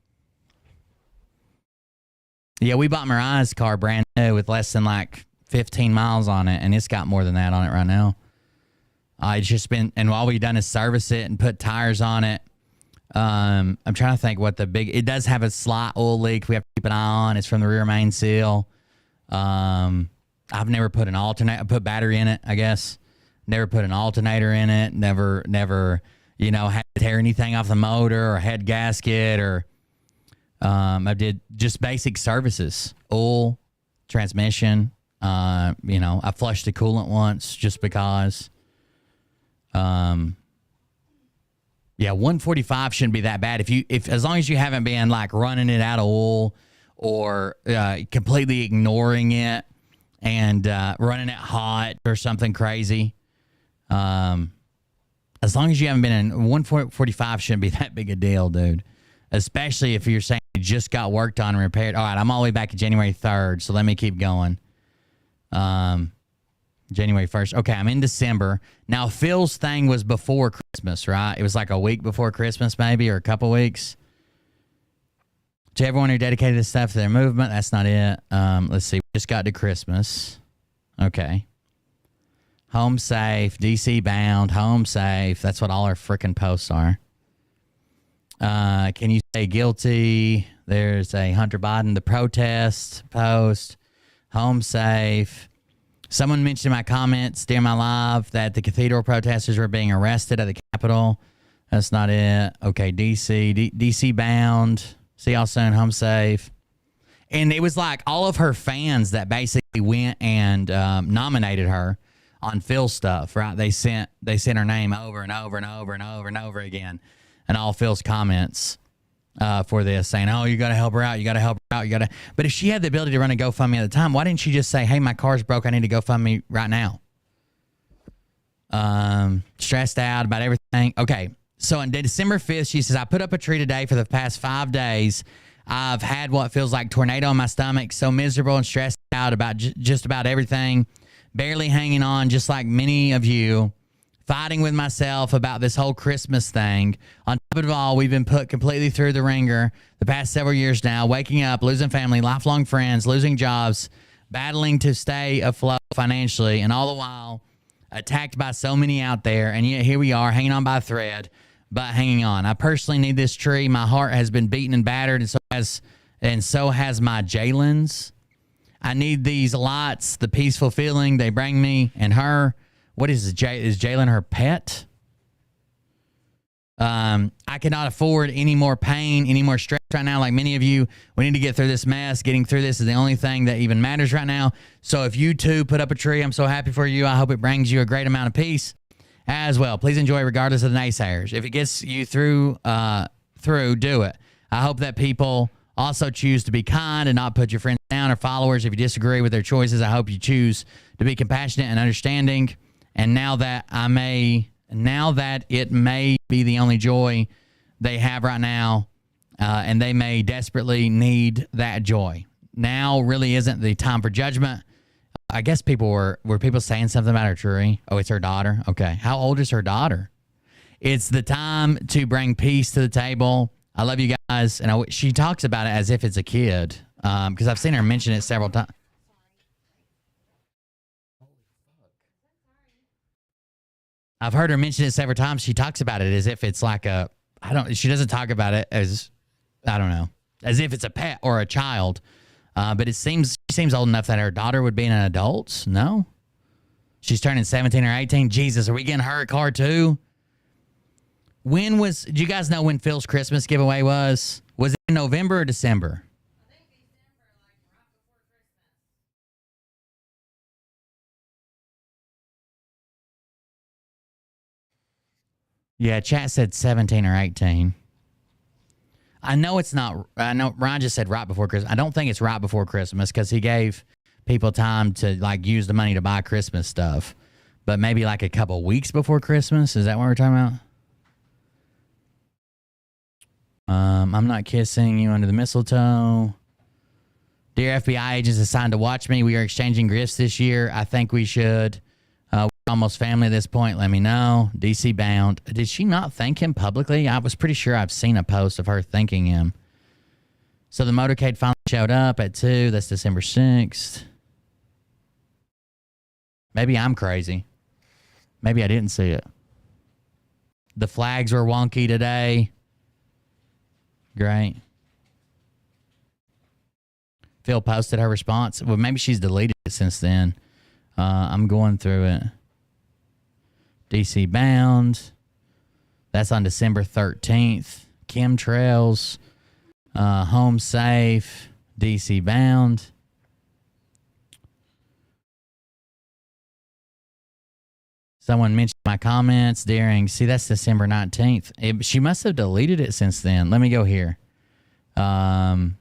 Yeah, we bought Mariah's car brand new with less than like 15 miles on it, and it's got more than that on it right now. It's just been, and all we've done is service it and put tires on it. I'm trying to think what it does have a slight oil leak we have to keep an eye on. It's from the rear main seal. I've never put an alternator, put battery in it, I guess. Never put an alternator in it. Never, had to tear anything off the motor or head gasket or, I did just basic services, oil, transmission. I flushed the coolant once just because. Yeah, 145 shouldn't be that bad. If as long as you haven't been like running it out of oil or completely ignoring it and running it hot or something crazy. As long as you haven't been in 145 shouldn't be that big a deal, dude. Especially if you're saying you just got worked on and repaired. All right, I'm all the way back to January 3rd, so let me keep going. January 1st. Okay, I'm in December. Now, Phil's thing was before Christmas, right? It was like a week before Christmas, maybe, or a couple weeks. To everyone who dedicated this stuff to their movement, that's not it. Let's see. We just got to Christmas. Okay. Home safe, DC bound, home safe. That's what all our freaking posts are. Can you say guilty? There's a Hunter Biden, the protest post, home safe. Someone mentioned in my comments during my live that the cathedral protesters were being arrested at the Capitol. That's not it. Okay, DC bound. See y'all soon. Home safe. And it was like all of her fans that basically went and nominated her on Phil's stuff, right? They sent her name over and over and over and over and over again, and all Phil's comments for this, saying, "Oh, you got to help her out. You got to help her out. You got to." But if she had the ability to run a GoFundMe at the time, why didn't she just say, "Hey, my car's broke. I need to GoFundMe right now"? Stressed out about everything. Okay, so on December 5th, she says, "I put up a tree today for the past 5 days. I've had what feels like tornado in my stomach. So miserable and stressed out about just about everything. Barely hanging on, just like many of you." Fighting with myself about this whole Christmas thing. On top of it all, we've been put completely through the ringer the past several years now. Waking up, losing family, lifelong friends, losing jobs, battling to stay afloat financially, and all the while attacked by so many out there. And yet here we are, hanging on by a thread, but hanging on. I personally need this tree. My heart has been beaten and battered, and so has my Jalen's. I need these lights, the peaceful feeling they bring me and her. What is Jalen her pet? I cannot afford any more pain, any more stress right now. Like many of you, we need to get through this mess. Getting through this is the only thing that even matters right now. So if you too put up a tree, I'm so happy for you. I hope it brings you a great amount of peace as well. Please enjoy regardless of the naysayers. If it gets you through, do it. I hope that people also choose to be kind and not put your friends down or followers if you disagree with their choices. I hope you choose to be compassionate and understanding. And now that it may be the only joy they have right now, and they may desperately need that joy. Now really isn't the time for judgment. I guess people were people saying something about her tree? Oh, it's her daughter. Okay. How old is her daughter? It's the time to bring peace to the table. I love you guys. And she talks about it as if it's a kid. Because I've seen her mention it several times. I've heard her mention it several times. She talks about it as if it's like she doesn't talk about it as, I don't know, as if it's a pet or a child. But she seems old enough that her daughter would be an adult. No? She's turning 17 or 18. Jesus, are we getting her a car too? Do you guys know when Phil's Christmas giveaway was? Was it in November or December? I think December, like right before Christmas. Yeah, chat said 17 or 18. I know it's not. I know Ryan just said right before Christmas. I don't think it's right before Christmas because he gave people time to like use the money to buy Christmas stuff. But maybe like a couple weeks before Christmas. Is that what we're talking about? I'm not kissing you under the mistletoe. Dear FBI agents assigned to watch me, we are exchanging gifts this year. I think we should. We're almost family at this point. Let me know. DC bound. Did she not thank him publicly? I was pretty sure I've seen a post of her thanking him. So the motorcade finally showed up at 2. That's December 6th. Maybe I'm crazy. Maybe I didn't see it. The flags were wonky today. Great. Phil posted her response. Well, maybe she's deleted it since then. I'm going through it. DC bound. That's on December 13th. Chemtrails. Home safe. DC bound. Someone mentioned my comments during. See, that's December 19th. She must have deleted it since then. Let me go here. Sorry,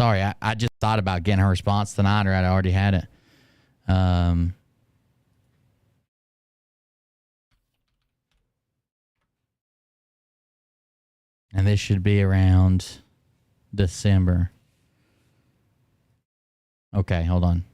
I just thought about getting her response tonight, or I'd already had it. And this should be around December. Okay, hold on.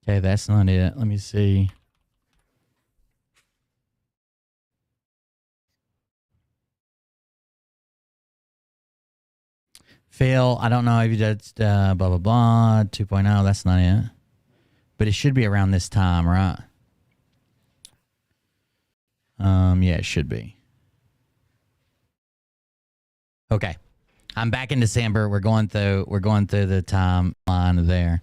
Okay, that's not it. Let me see. Phil, I don't know if you did blah, blah, blah, 2.0. That's not it. But it should be around this time, right? Yeah, it should be. Okay. I'm back in December. We're going through the timeline there.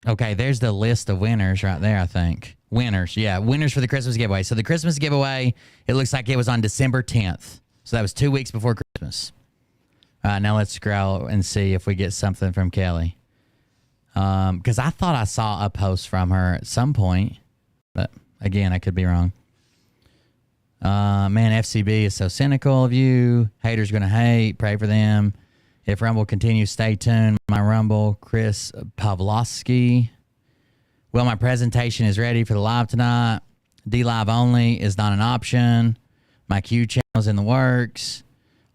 Okay, there's the list of winners right there, I think. Winners, yeah. Winners for the Christmas giveaway. So the Christmas giveaway, it looks like it was on December 10th. So that was 2 weeks before Christmas. Now let's scroll and see if we get something from Kelly. Because I thought I saw a post from her at some point. But, again, I could be wrong. Man, FCB is so cynical of you. Haters going to hate. Pray for them. If Rumble continues, stay tuned. My Rumble, Chris Pavlovsky. Well, my presentation is ready for the live tonight. D-Live only is not an option. My Q channel's in the works.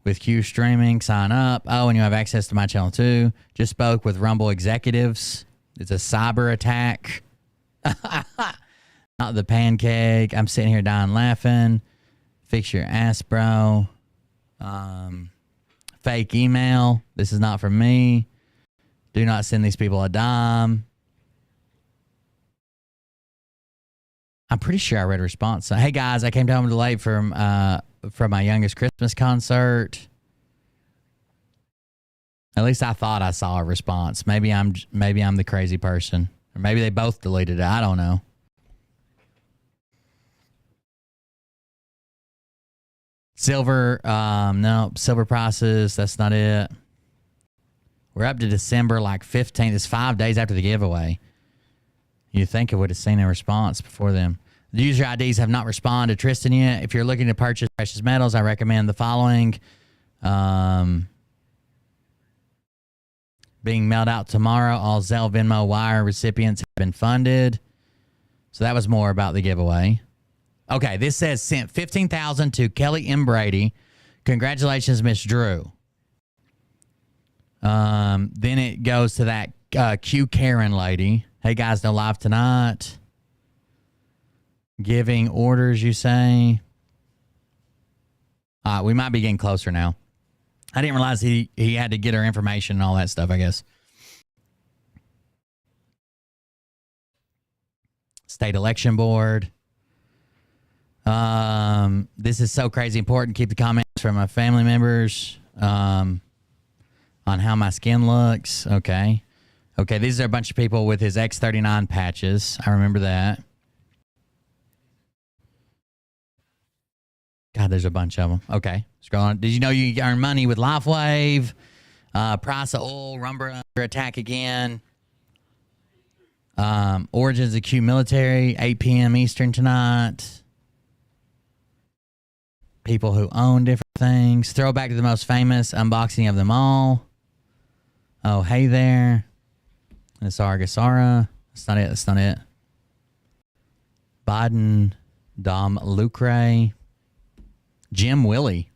With Q streaming, sign up. Oh, and you have access to my channel too. Just spoke with Rumble executives. It's a cyber attack. Not the pancake. I'm sitting here dying laughing. Fix your ass, bro. Fake email. This is not from me. Do not send these people a dime. I'm pretty sure I read a response. Hey guys, I came home late from my youngest Christmas concert. At least I thought I saw a response. Maybe I'm the crazy person, or maybe they both deleted it. I don't know. Silver, no, silver prices, that's not it. We're up to December like 15th. It's 5 days after the giveaway. You think I would have seen a response before them. The user IDs have not responded to Tristan yet. If you're looking to purchase precious metals, I recommend the following. being mailed out tomorrow. All Zelle, Venmo, Wire recipients have been funded. So that was more about the giveaway. Okay, this says sent $15,000 to Kelly M. Brady. Congratulations, Miss Drew. Then it goes to that Q Karen lady. Hey guys, no live tonight. Giving orders, you say? We might be getting closer now. I didn't realize he had to get her information and all that stuff, I guess. State Election Board. This is so crazy important. Keep the comments from my family members on how my skin looks. Okay. Okay, these are a bunch of people with his X39 patches. I remember that. God, there's a bunch of them. Okay, scroll on. Did you know you earn money with LifeWave? Price of oil, Rumber under attack again. Origins of Q Military, 8 p.m. Eastern tonight. People who own different things. Throwback to the most famous, unboxing of them all. Oh, hey there. Nasara Gasara. That's not it. That's not it. Biden, Dom Lucre. Jim Willie.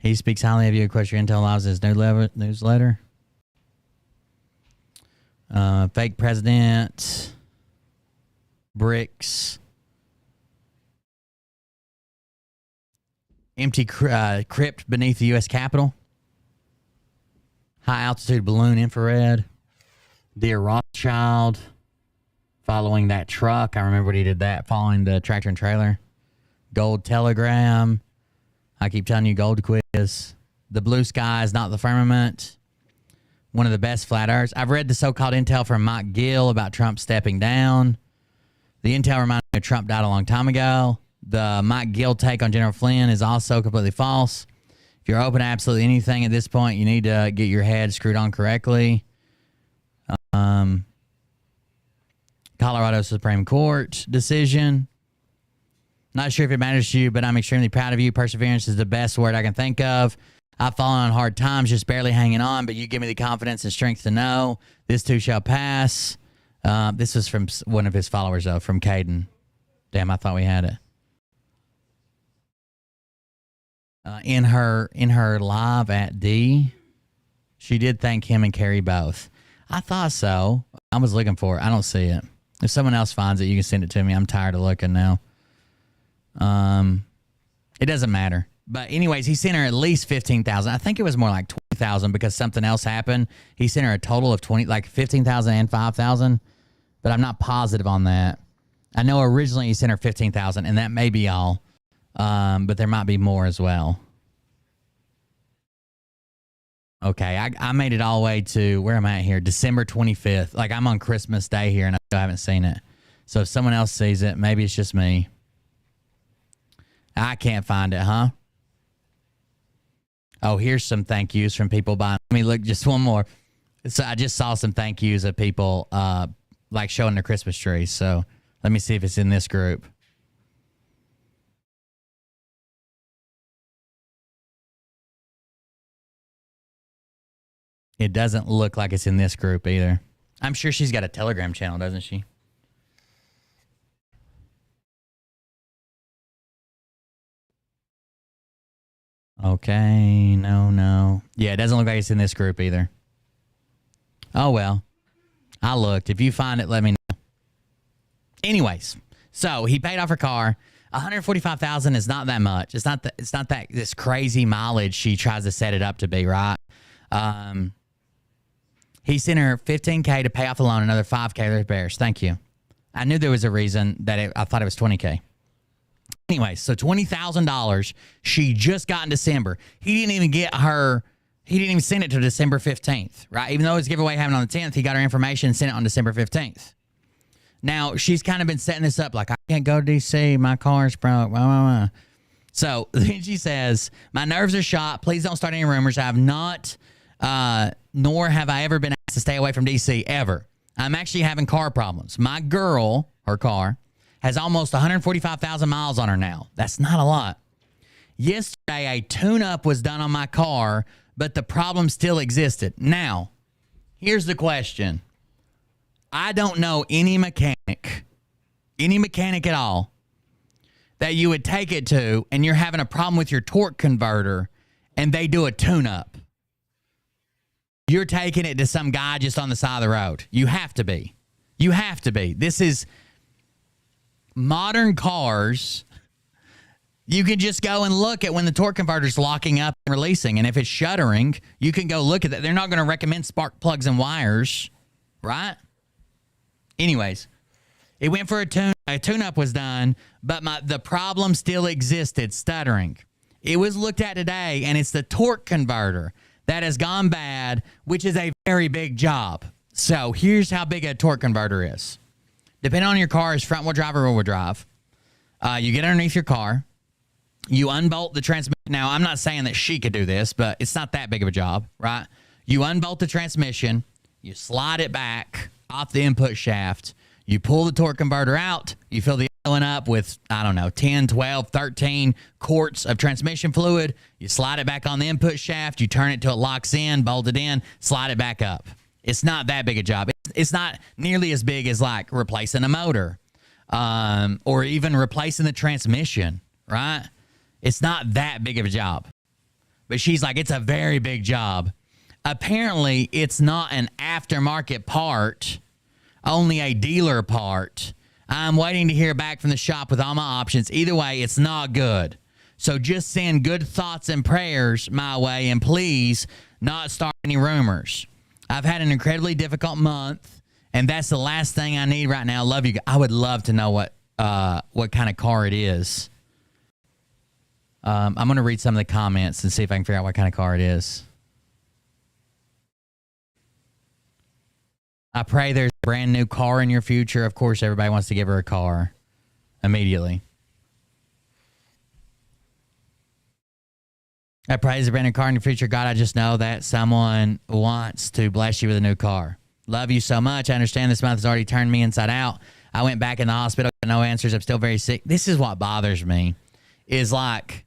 He speaks highly of you. Of course, your intel lives in his newsletter. Fake president. Bricks. Empty crypt beneath the U.S. Capitol. High altitude balloon infrared. Dear Rothschild. Following that truck. I remember when he did that. Following the tractor and trailer. Gold telegram. I keep telling you, gold quiz. The blue sky is not the firmament. One of the best flat earths. I've read the so-called intel from Mike Gill about Trump stepping down. The intel reminds me of Trump died a long time ago. The Mike Gill take on General Flynn is also completely false. If you're open to absolutely anything at this point, you need to get your head screwed on correctly. Colorado Supreme Court decision. Not sure if it matters to you, but I'm extremely proud of you. Perseverance is the best word I can think of. I've fallen on hard times, just barely hanging on, but you give me the confidence and strength to know this too shall pass. This was from one of his followers, though, from Caden. Damn, I thought we had it. In her live at D, she did thank him and Carrie both. I thought so. I was looking for it. I don't see it. If someone else finds it, you can send it to me. I'm tired of looking now. It doesn't matter. But anyways, he sent her at least 15,000. I think it was more like 20,000 because something else happened. He sent her a total of 15,000 and 5,000, but I'm not positive on that. I know originally he sent her 15,000, and that may be all. But there might be more as well. Okay, I made it all the way to, where am I at here? December 25th. Like, I'm on Christmas Day here, and I still haven't seen it. So if someone else sees it, maybe it's just me. I can't find it, huh? Oh, here's some thank yous from people buying. Let me look, just one more. So I just saw some thank yous of people like showing their Christmas trees. So let me see if it's in this group. It doesn't look like it's in this group either. I'm sure she's got a Telegram channel, doesn't she? Okay, no. Yeah, it doesn't look like it's in this group either. Oh, well. I looked. If you find it, let me know. Anyways, so he paid off her car. $145,000 is not that much. It's not that this crazy mileage she tries to set it up to be, right? He sent her $15K to pay off the loan, another $5K to repairs. Thank you. I knew there was a reason that I thought it was $20K. Anyway, so $20,000 she just got in December. He didn't even send it to December 15th, right? Even though his giveaway happened on the 10th, he got her information and sent it on December 15th. Now, she's kind of been setting this up like, I can't go to D.C., my car's broke, blah, blah, blah. So then she says, my nerves are shot. Please don't start any rumors. I have not, nor have I ever been asked to stay away from D.C. ever. I'm actually having car problems. My girl, her car, has almost 145,000 miles on her now. That's not a lot. Yesterday, a tune-up was done on my car, but the problem still existed. Now, Here's the question. I don't know any mechanic at all, that you would take it to and you're having a problem with your torque converter and they do a tune-up. You're taking it to some guy just on the side of the road. You have to be. You have to be. This is modern cars. You can just go and look at when the torque converter's locking up and releasing. And if it's shuttering, you can go look at that. They're not going to recommend spark plugs and wires, right? Anyways, it went for a tune. A tune-up was done, but the problem still existed, stuttering. It was looked at today, and it's the torque converter that has gone bad, which is a very big job. So here's how big a torque converter is. Depending on your car's front-wheel drive or rear-wheel drive, you get underneath your car. You unbolt the transmission. Now, I'm not saying that she could do this, but it's not that big of a job, right? You unbolt the transmission. You slide it back off the input shaft. You pull the torque converter out. You fill the other one up with, 10, 12, 13 quarts of transmission fluid. You slide it back on the input shaft. You turn it till it locks in, bolt it in, slide it back up. It's not that big a job. It's not nearly as big as like replacing a motor or even replacing the transmission, right? It's not that big of a job. But she's like, it's a very big job. Apparently, it's not an aftermarket part, only a dealer part. I'm waiting to hear back from the shop with all my options. Either way, it's not good. So just send good thoughts and prayers my way, and please not start any rumors. I've had an incredibly difficult month, and that's the last thing I need right now. Love you. I would love to know what kind of car it is. I'm going to read some of the comments and see if I can figure out what kind of car it is. I pray there's a brand new car in your future. Of course, everybody wants to give her a car immediately. I pray there's a brand new car in your future. God, I just know that someone wants to bless you with a new car. Love you so much. I understand this month has already turned me inside out. I went back in the hospital, got no answers. I'm still very sick. This is what bothers me, is like,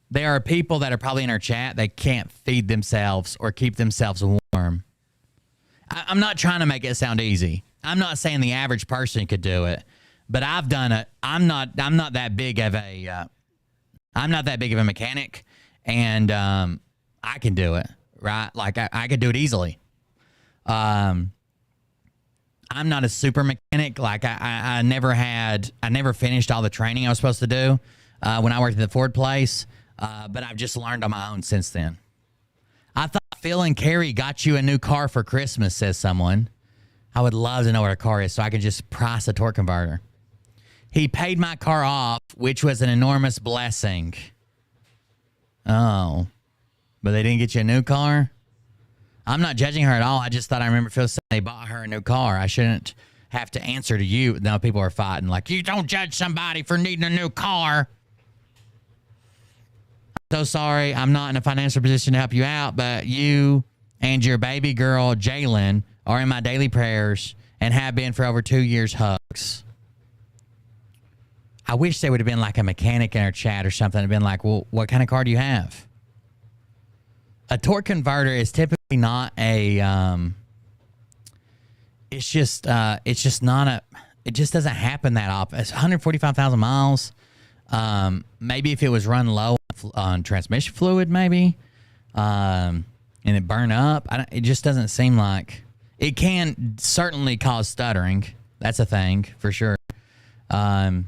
there are people that are probably in our chat that can't feed themselves or keep themselves warm. I'm not trying to make it sound easy. I'm not saying the average person could do it, but I've done it. I'm not that big of a mechanic, and I can do it, right? Like I could do it easily. I'm not a super mechanic. Like I never finished all the training I was supposed to do when I worked at the Ford place. But I've just learned on my own since then. I thought Phil and Carrie got you a new car for Christmas, says someone. I would love to know what a car is so I can just price a torque converter. He paid my car off, which was an enormous blessing. Oh, but they didn't get you a new car? I'm not judging her at all. I just thought I remember Phil saying they bought her a new car. I shouldn't have to answer to you. Now people are fighting like, you don't judge somebody for needing a new car. So sorry, I'm not in a financial position to help you out, but you and your baby girl, Jalen, are in my daily prayers and have been for over 2 years. Hugs. I wish there would have been like a mechanic in our chat or something and been like, well, what kind of car do you have? A torque converter is typically not a, it just doesn't happen that often. It's 145,000 miles. Maybe if it was run low on transmission fluid, maybe, and it burn up. It just doesn't seem like it can certainly cause stuttering. That's a thing for sure. I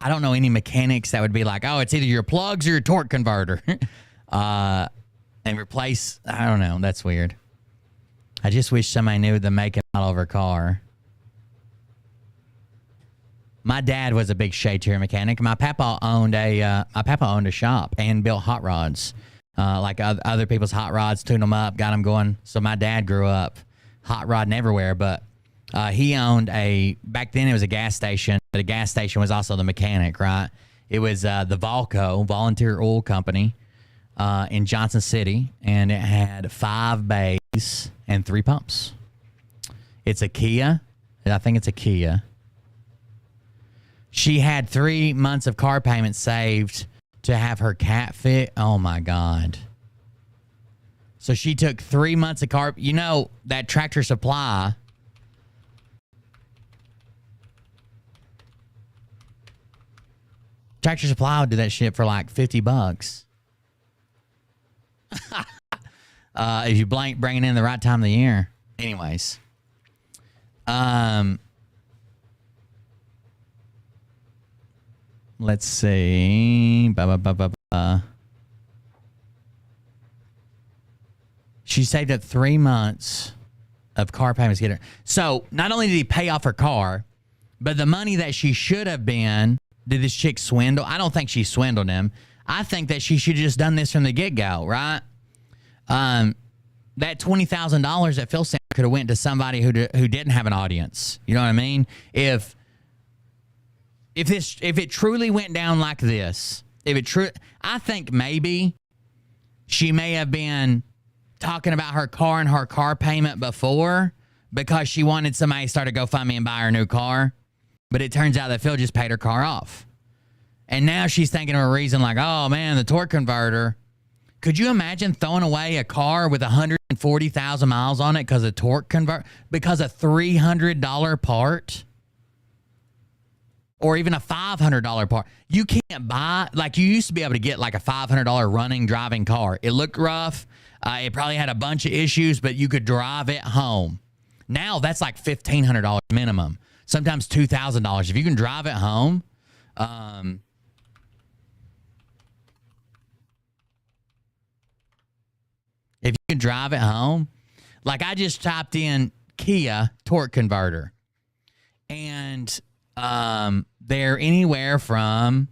don't know any mechanics that would be like, oh, it's either your plugs or your torque converter, and replace. I don't know. That's weird. I just wish somebody knew the make and model of her car. My dad was a big shade tier mechanic. My papa owned a shop and built hot rods, like other people's hot rods, tuned them up, got them going. So my dad grew up hot rodding everywhere. But he owned back then it was a gas station, but a gas station was also the mechanic, right? It was the Volco, Volunteer Oil Company, in Johnson City, and it had 5 bays and 3 pumps. It's a Kia. I think it's a Kia. She had 3 months of car payments saved to have her cat fit. Oh, my God. So she took 3 months of car. You know, that Tractor Supply. Tractor Supply would do that shit for like $50. If you bring it in the right time of the year. Anyways. Let's see. She saved up 3 months of car payments to get her. So not only did he pay off her car, but the money that she should have been, did this chick swindle? I don't think she swindled him. I think that she should have just done this from the get-go, right? That $20,000 that Phil sent could have went to somebody who didn't have an audience. You know what I mean? If it truly went down like this, I think maybe she may have been talking about her car and her car payment before because she wanted somebody to start a GoFundMe and buy her a new car. But it turns out that Phil just paid her car off. And now she's thinking of a reason like, oh, man, the torque converter. Could you imagine throwing away a car with 140,000 miles on it because of torque convert, because a $300 part? Or even a $500 part. You can't buy, like you used to be able to get like a $500 running driving car. It looked rough. It probably had a bunch of issues, but you could drive it home. Now that's like $1,500 minimum. Sometimes $2,000. If you can drive it home, if you can drive it home, like I just typed in Kia torque converter, and they're anywhere from,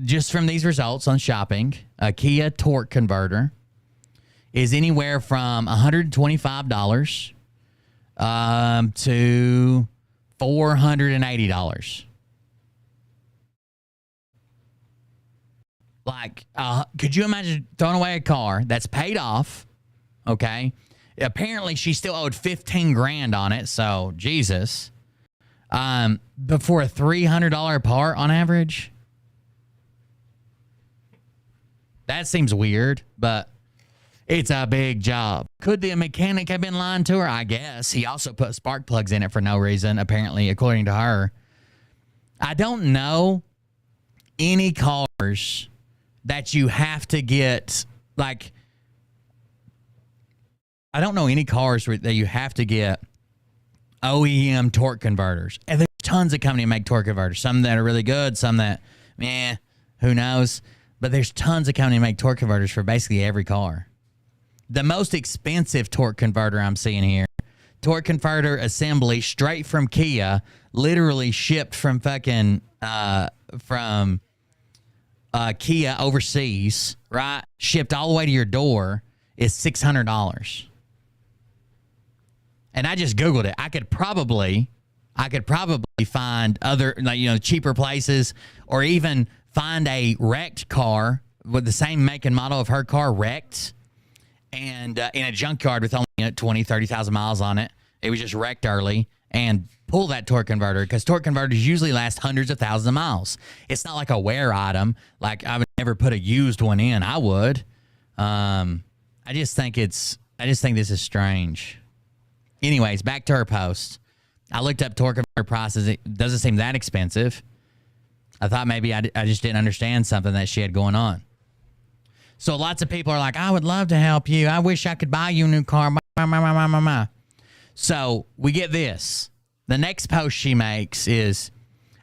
just from these results on shopping, a Kia torque converter is anywhere from $125 to $480. Like, could you imagine throwing away a car that's paid off? Okay. Apparently she still owed 15 grand on it. So Jesus, before a $300 part on average, that seems weird, but it's a big job. Could the mechanic have been lying to her? I guess. He also put spark plugs in it for no reason, apparently, according to her. I don't know any cars that you have to get, like, I don't know any cars that you have to get OEM torque converters. And there's tons of companies that make torque converters. Some that are really good, some that, who knows. But there's tons of companies that make torque converters for basically every car. The most expensive torque converter I'm seeing here, torque converter assembly straight from Kia, literally shipped from fucking Kia overseas, right? Shipped all the way to your door, is $600. And I just Googled it. I could probably find other, like, cheaper places, or even find a wrecked car with the same make and model of her car wrecked, and in a junkyard with only 20, 30,000 miles on it. It was just wrecked early, and pull that torque converter, because torque converters usually last hundreds of thousands of miles. It's not like a wear item. Like, I would never put a used one in. I would. I just think this is strange. Anyways, back to her post. I looked up torque converter prices. It doesn't seem that expensive. I thought maybe I just didn't understand something that she had going on. So lots of people are like, I would love to help you. I wish I could buy you a new car. So we get this. The next post she makes is,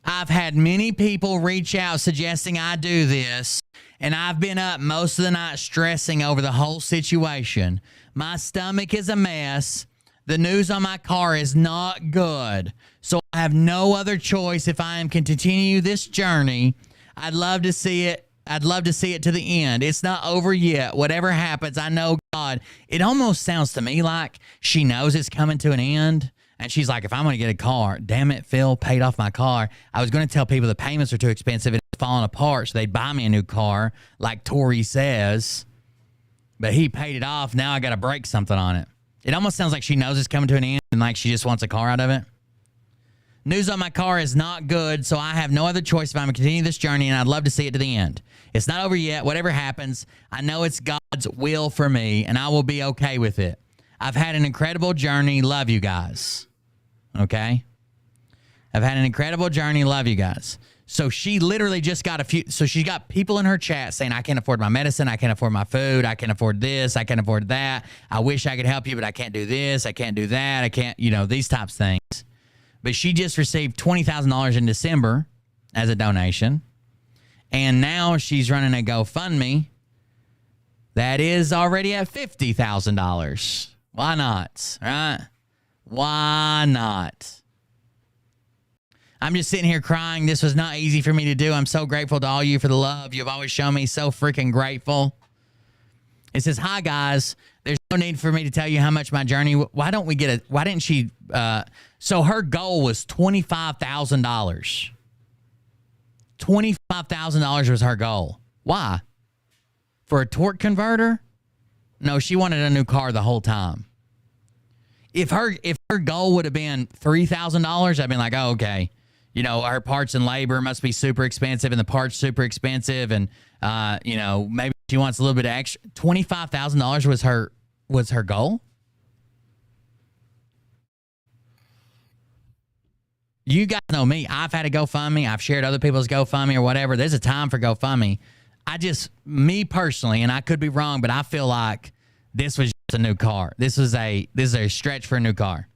I've had many people reach out suggesting I do this, and I've been up most of the night stressing over the whole situation. My stomach is a mess. The news on my car is not good. So I have no other choice if I am to continue this journey. I'd love to see it to the end. It's not over yet. Whatever happens, I know God. It almost sounds to me like she knows it's coming to an end. And she's like, if I'm going to get a car, damn it, Phil paid off my car. I was going to tell people the payments are too expensive and it's falling apart, so they'd buy me a new car, like Tori says. But he paid it off. Now I got to break something on it. It almost sounds like she knows it's coming to an end and like she just wants a car out of it. News on my car is not good, so I have no other choice if I'm going to continue this journey, and I'd love to see it to the end. It's not over yet. Whatever happens, I know it's God. God's will for me, and I will be okay with it. I've had an incredible journey. Love you guys. Okay? I've had an incredible journey. Love you guys. So she literally just got a few. So she's got people in her chat saying, I can't afford my medicine. I can't afford my food. I can't afford this. I can't afford that. I wish I could help you, but I can't do this. I can't do that. I can't, these types of things. But she just received $20,000 in December as a donation. And now she's running a GoFundMe that is already at $50,000. Why not? Right? Why not? I'm just sitting here crying. This was not easy for me to do. I'm so grateful to all you for the love. You've always shown me. So freaking grateful. It says, hi, guys. There's no need for me to tell you how much my journey. Why didn't she? So her goal was $25,000. $25,000 was her goal. Why? For a torque converter? No, she wanted a new car the whole time. If her goal would have been $3,000, I'd been like, oh, okay. Her parts and labor must be super expensive, and the parts super expensive, and maybe she wants a little bit of extra. $25,000 was her goal. You guys know me. I've had a GoFundMe. I've shared other people's GoFundMe or whatever. There's a time for GoFundMe. Me personally, and I could be wrong, but I feel like this was just a new car. This is a stretch for a new car.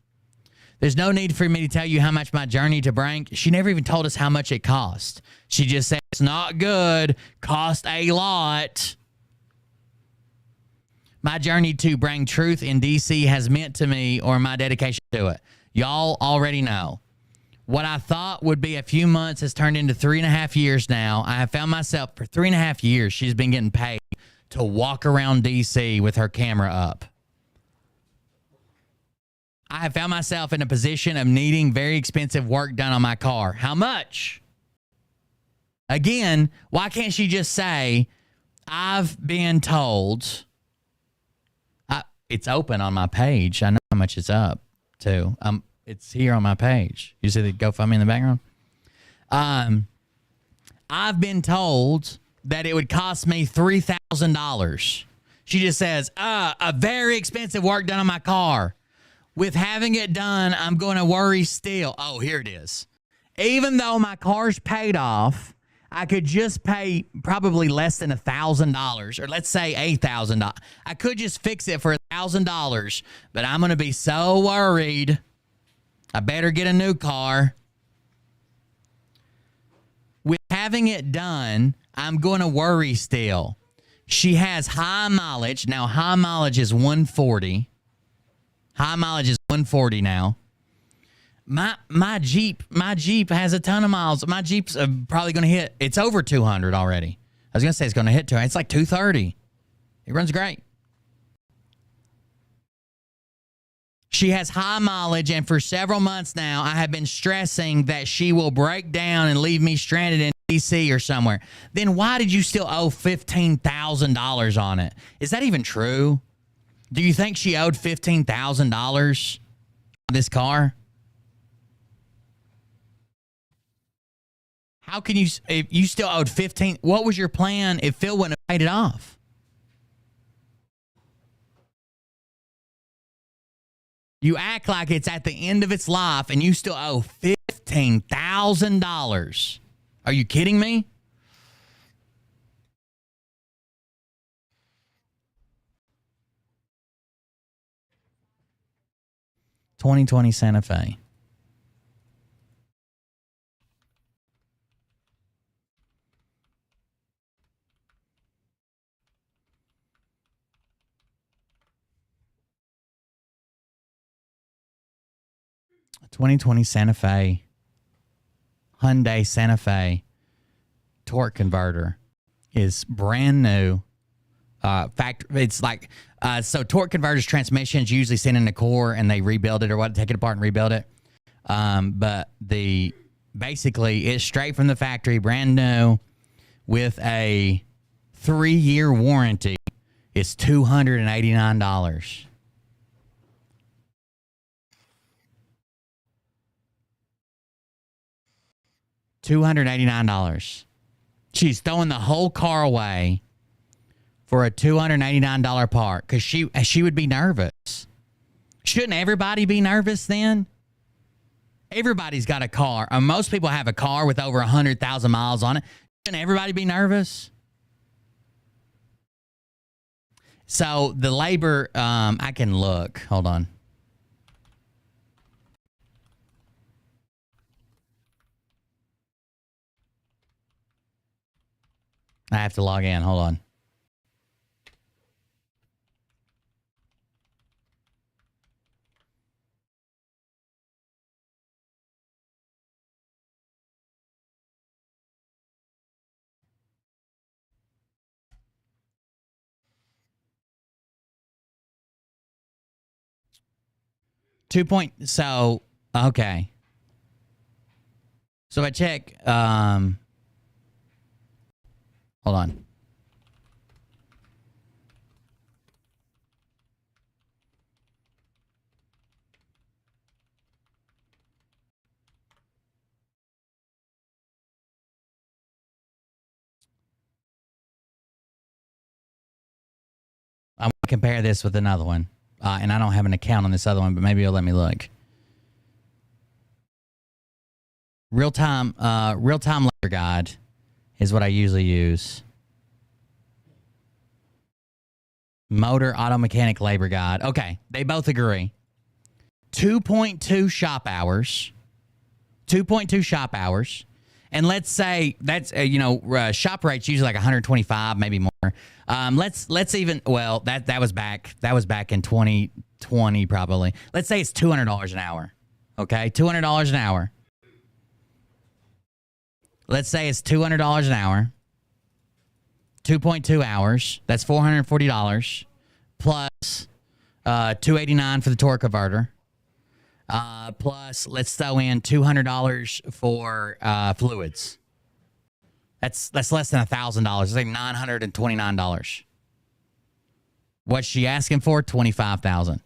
There's no need for me to tell you how much my journey to bring. She never even told us how much it cost. She just said it's not good, cost a lot. My journey to bring truth in DC has meant to me, or my dedication to it. Y'all already know. What I thought would be a few months has turned into 3.5 years now. I have found myself for 3.5 years. She's been getting paid to walk around DC with her camera up. I have found myself in a position of needing very expensive work done on my car. How much? Again, why can't she just say, I've been told. It's open on my page. I know how much it's up to. It's here on my page. You see the GoFundMe in the background? I've been told that it would cost me $3,000. She just says, a very expensive work done on my car. With having it done, I'm going to worry still. Oh, here it is. Even though my car's paid off, I could just pay probably less than $1,000, or let's say $8,000. I could just fix it for $1,000, but I'm going to be so worried. I better get a new car. With having it done, I'm going to worry still. She has high mileage. Now, high mileage is 140. High mileage is 140 now. My Jeep has a ton of miles. My Jeep's probably going to hit. It's over 200 already. I was going to say it's going to hit 200. It's like 230. It runs great. She has high mileage, and for several months now, I have been stressing that she will break down and leave me stranded in DC or somewhere. Then why did you still owe $15,000 on it? Is that even true? Do you think she owed $15,000 on this car? How can you, if you still owed 15, what was your plan if Phil wouldn't have paid it off? You act like it's at the end of its life and you still owe $15,000. Are you kidding me? ...2020 Santa Fe. ...2020 Santa Fe... ...Hyundai Santa Fe... ...torque converter... ...is brand new... it's like so torque converters transmissions usually send in the core and they rebuild it or what, take it apart and rebuild it. But basically it's straight from the factory, brand new, with a 3-year warranty. It's $289. $289. She's throwing the whole car away for a $289 part because she would be nervous. Shouldn't everybody be nervous then? Everybody's got a car. Or most people have a car with over 100,000 miles on it. Shouldn't everybody be nervous? So the labor, I can look. Hold on. I have to log in. Hold on. So okay. So if I check, hold on. I'm going to compare this with another one. And I don't have an account on this other one, but maybe you'll let me look. Real-time labor guide is what I usually use. Motor auto mechanic labor guide. Okay, they both agree. 2.2 shop hours. 2.2 shop hours. And let's say that's shop rate's usually like 125, maybe more. Let's even that was back in 2020 probably. Let's say it's $200 an hour. Okay, $200 an hour. Let's say it's $200 an hour. 2.2 hours. That's $440 plus $289 for the torque converter. Plus, let's throw in $200 for fluids. That's less than $1,000. It's like $929. What's she asking for? $25,000.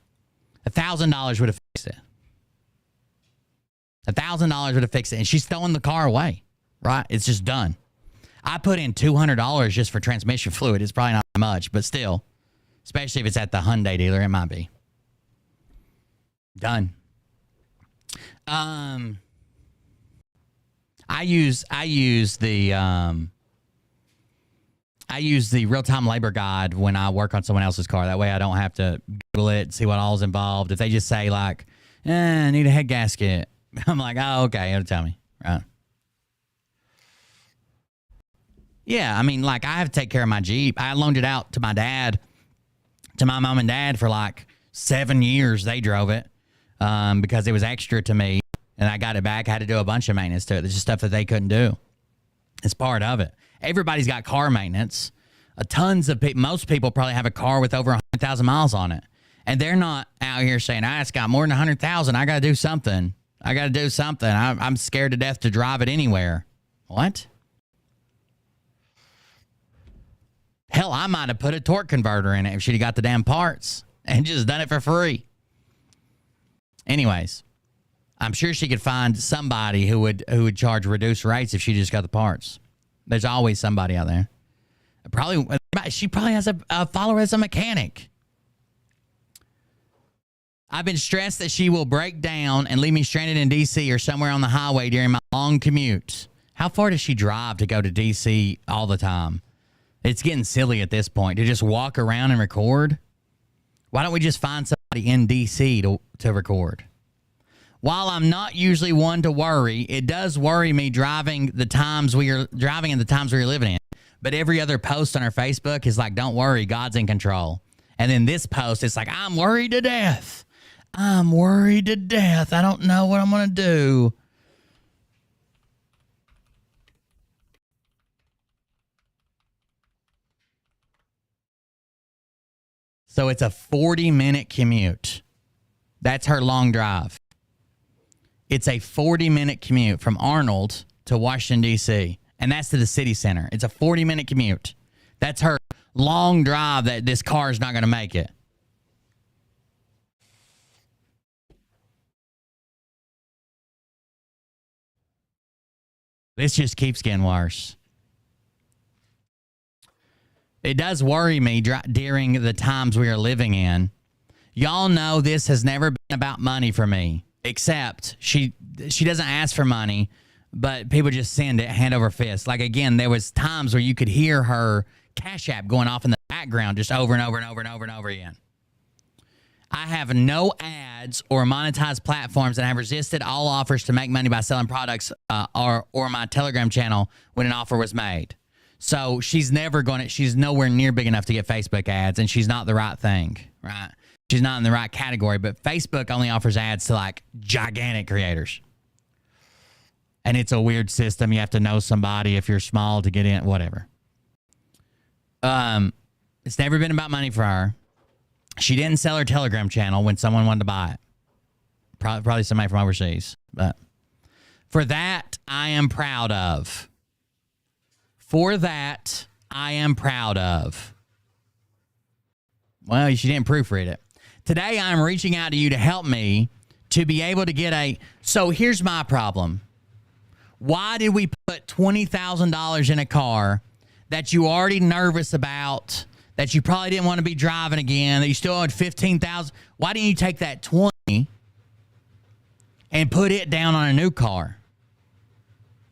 $1,000 would have fixed it. $1,000 would have fixed it, and she's throwing the car away. Right? It's just done. I put in $200 just for transmission fluid. It's probably not much, but still, especially if it's at the Hyundai dealer, it might be. Done. I use the real-time labor guide when I work on someone else's car. That way I don't have to Google it, see what all's involved. If they just say like, I need a head gasket, I'm like, oh, okay, it'll tell me. Right. Yeah, I mean, like, I have to take care of my Jeep. I loaned it out to my dad, to my mom and dad for like 7 years. They drove it because it was extra to me, and I got it back. I had to do a bunch of maintenance to it. There's just stuff that they couldn't do. It's part of it. Everybody's got car maintenance. Tons of people, most people probably have a car with over 100,000 miles on it, and they're not out here saying, it's got more than 100,000. I got to do something. I'm scared to death to drive it anywhere. What? Hell, I might have put a torque converter in it if she'd have got the damn parts and just done it for free. Anyways, I'm sure she could find somebody who would charge reduced rates if she just got the parts. There's always somebody out there. She probably has a follower as a mechanic. I've been stressed that she will break down and leave me stranded in D.C. or somewhere on the highway during my long commute. How far does she drive to go to D.C. all the time? It's getting silly at this point to just walk around and record. Why don't we just find somebody in D.C. to record? While I'm not usually one to worry, it does worry me driving in the times we are living in. But every other post on our Facebook is like, don't worry, God's in control. And then this post, it's like, I'm worried to death. I don't know what I'm going to do. So it's a 40-minute commute. That's her long drive. It's a 40-minute commute from Arnold to Washington, D.C., and that's to the city center. It's a 40-minute commute. That's her long drive that this car is not going to make it. This just keeps getting worse. It does worry me during the times we are living in. Y'all know this has never been about money for me, except she doesn't ask for money, but people just send it hand over fist. Like, again, there was times where you could hear her Cash App going off in the background just over and over and over and over and over again. I have no ads or monetized platforms, and I have resisted all offers to make money by selling products or my Telegram channel when an offer was made. So she's nowhere near big enough to get Facebook ads, and she's not the right thing, right? She's not in the right category, but Facebook only offers ads to like gigantic creators. And it's a weird system. You have to know somebody if you're small to get in, whatever. It's never been about money for her. She didn't sell her Telegram channel when someone wanted to buy it. Probably somebody from overseas. But for that, I am proud of. For that, I am proud of. Well, she didn't proofread it. Today, I'm reaching out to you to help me to be able to get a... So here's my problem. Why did we put $20,000 in a car that you already nervous about, that you probably didn't want to be driving again, that you still owed $15,000? Why didn't you take that 20 and put it down on a new car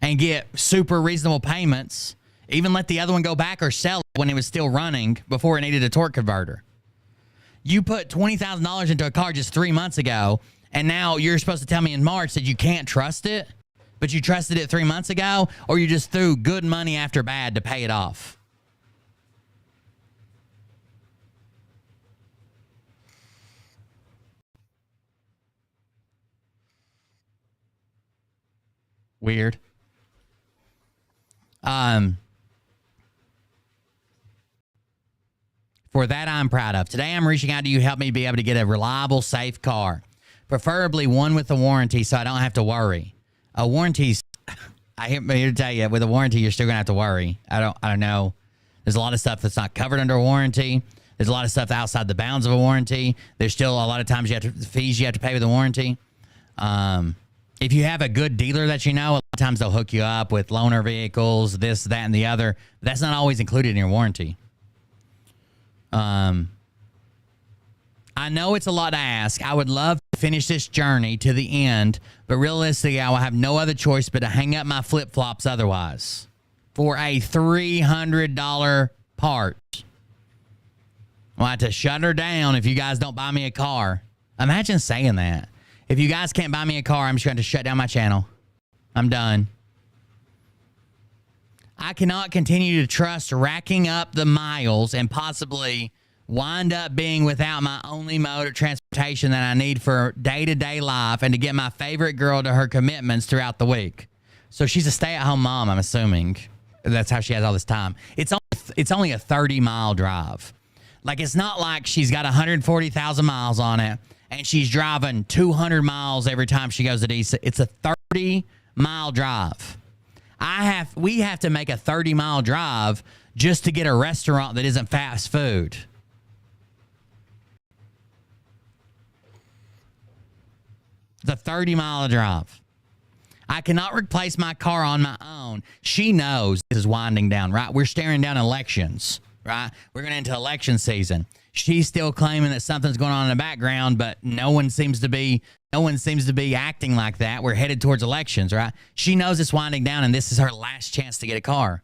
and get super reasonable payments? Even let the other one go back or sell it when it was still running before it needed a torque converter. You put $20,000 into a car just 3 months ago, and now you're supposed to tell me in March that you can't trust it, but you trusted it 3 months ago, or you just threw good money after bad to pay it off. Weird. For that, I'm proud of. Today, I'm reaching out to you to help me be able to get a reliable, safe car, preferably one with a warranty, so I don't have to worry. A warranty's, I'm here to tell you, with a warranty, you're still gonna have to worry. I don't know. There's a lot of stuff that's not covered under a warranty. There's a lot of stuff outside the bounds of a warranty. There's still a lot of times fees you have to pay with a warranty. If you have a good dealer that you know, a lot of times they'll hook you up with loaner vehicles, this, that, and the other. But that's not always included in your warranty. I know it's a lot to ask. I would love to finish this journey to the end, but realistically, I will have no other choice but to hang up my flip-flops otherwise for a $300 part. I'll have to shut her down if you guys don't buy me a car. Imagine saying that. If you guys can't buy me a car, I'm just going to shut down my channel. I'm done. I cannot continue to trust racking up the miles and possibly wind up being without my only mode of transportation that I need for day-to-day life and to get my favorite girl to her commitments throughout the week. So she's a stay-at-home mom, I'm assuming. That's how she has all this time. It's only a 30-mile drive. Like, it's not like she's got 140,000 miles on it and she's driving 200 miles every time she goes to DC. It's a 30-mile drive. We have to make a 30-mile drive just to get a restaurant that isn't fast food. It's a 30-mile drive. I cannot replace my car on my own. She knows this is winding down, right? We're staring down elections, right? We're going into election season. She's still claiming that something's going on in the background, but no one seems to be acting like that. We're headed towards elections, right? She knows it's winding down, and this is her last chance to get a car.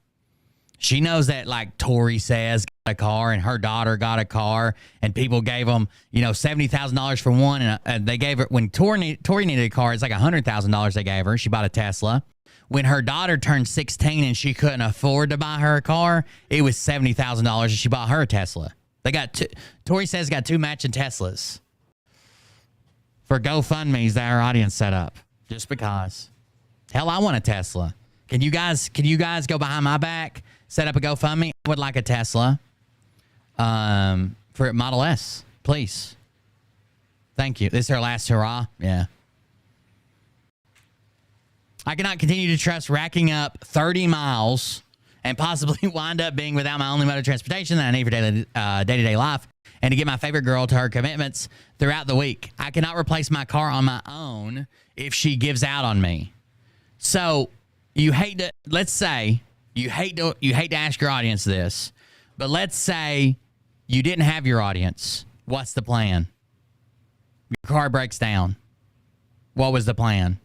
She knows that, like Tori says, got a car, and her daughter got a car, and people gave them, $70,000 for one, and they gave her, when Tori needed a car, it's like $100,000 they gave her. She bought a Tesla. When her daughter turned 16 and she couldn't afford to buy her a car, it was $70,000, and she bought her a Tesla. Tori says got 2 matching Teslas for GoFundMe's that our audience set up, just because. Hell, I want a Tesla. Can you guys go behind my back, set up a GoFundMe? I would like a Tesla for Model S, please. Thank you. This is our last hurrah. Yeah. I cannot continue to trust racking up 30 miles and possibly wind up being without my only mode of transportation that I need for day-to-day life and to get my favorite girl to her commitments throughout the week. I cannot replace my car on my own if she gives out on me. So let's say you hate to ask your audience this, But let's say you didn't have your audience. What's the plan? Your car breaks down. What was the plan?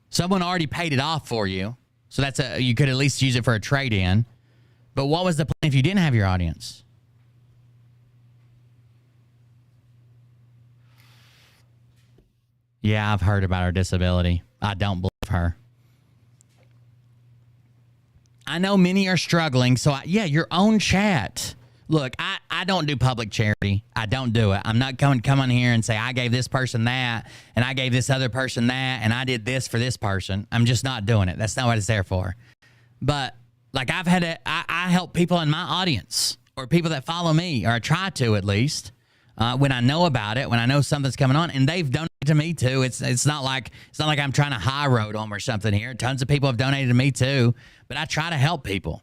Someone already paid it off for you. So you could at least use it for a trade-in. But what was the plan if you didn't have your audience? Yeah, I've heard about her disability. I don't believe her. I know many are struggling. So, your own chat. Look, I don't do public charity. I don't do it. I'm not come on here and say, I gave this person that, and I gave this other person that, and I did this for this person. I'm just not doing it. That's not what it's there for. But, like, I help people in my audience or people that follow me, or I try to at least, when I know about it, when I know something's coming on, and they've donated to me too. It's not like I'm trying to high road them or something here. Tons of people have donated to me too, but I try to help people,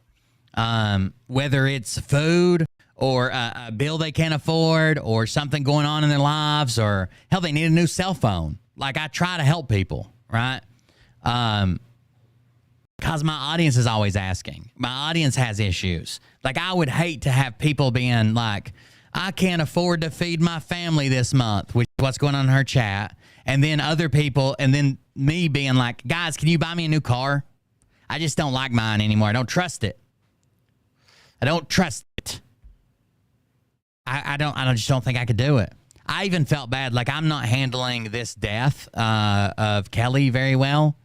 whether it's food or a bill they can't afford or something going on in their lives, or hell, they need a new cell phone. Like, I try to help people, right? Because my audience is always asking. My audience has issues. Like, I would hate to have people being like, I can't afford to feed my family this month, which is what's going on in her chat. And then other people, and then me being like, guys, can you buy me a new car? I just don't like mine anymore. I don't trust it. I don't trust it. I just don't think I could do it. I even felt bad. Like, I'm not handling this death of Kelly very well.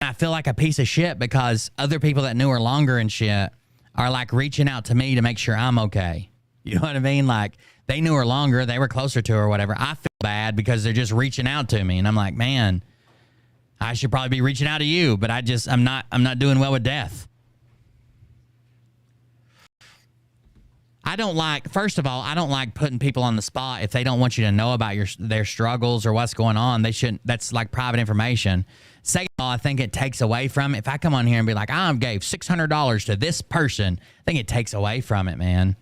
I feel like a piece of shit because other people that knew her longer and shit are like reaching out to me to make sure I'm okay. You know what I mean? Like, they knew her longer. They were closer to her or whatever. I feel bad because they're just reaching out to me. And I'm like, man, I should probably be reaching out to you, but I'm not doing well with death. First of all, I don't like putting people on the spot if they don't want you to know about their struggles or what's going on. They shouldn't. That's like private information. Second of all, I think it takes away from, if I come on here and be like, I gave $600 to this person, I think it takes away from it, man.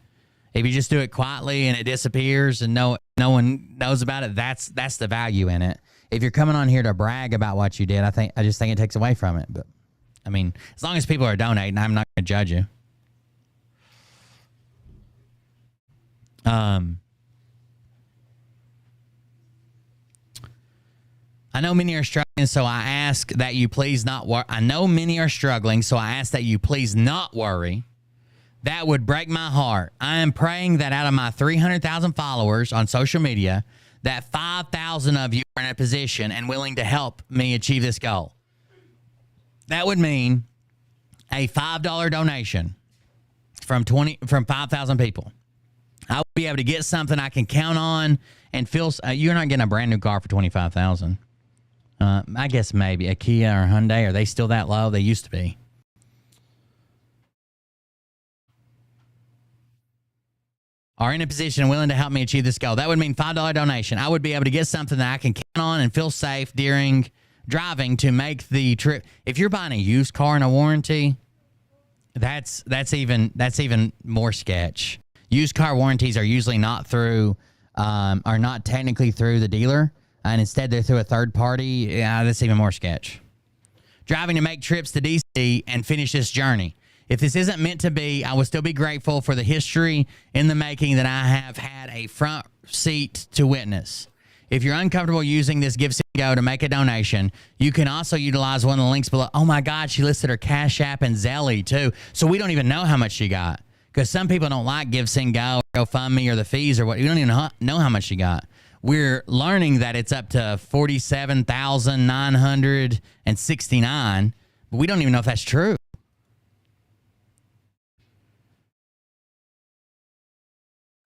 If you just do it quietly and it disappears and no one knows about it, that's the value in it. If you're coming on here to brag about what you did, I just think it takes away from it. But I mean, as long as people are donating, I'm not going to judge you. I know many are struggling, so I ask that you please not worry. I know many are struggling, so I ask that you please not worry. That would break my heart. I am praying that out of my 300,000 followers on social media, that 5,000 of you are in a position and willing to help me achieve this goal. That would mean a $5 donation from 5,000 people. I would be able to get something I can count on and feel. You're not getting a brand new car for $25,000. I guess maybe a Kia or Hyundai. Are they still that low? They used to be. Are in a position and willing to help me achieve this goal. That would mean $5 donation. I would be able to get something that I can count on and feel safe during driving to make the trip. If you're buying a used car in a warranty, that's even more sketch. Used car warranties are usually not technically through the dealer, and instead they're through a third party. Yeah, that's even more sketch. Driving to make trips to DC and finish this journey. If this isn't meant to be, I will still be grateful for the history in the making that I have had a front seat to witness. If you're uncomfortable using this Give, Send, Go to make a donation, you can also utilize one of the links below. Oh my God, she listed her Cash App and Zelle too. So we don't even know how much she got. Because some people don't like Give, Send, Go, or GoFundMe or the fees or what. You don't even know how much she got. We're learning that it's up to $47,969, but we don't even know if that's true.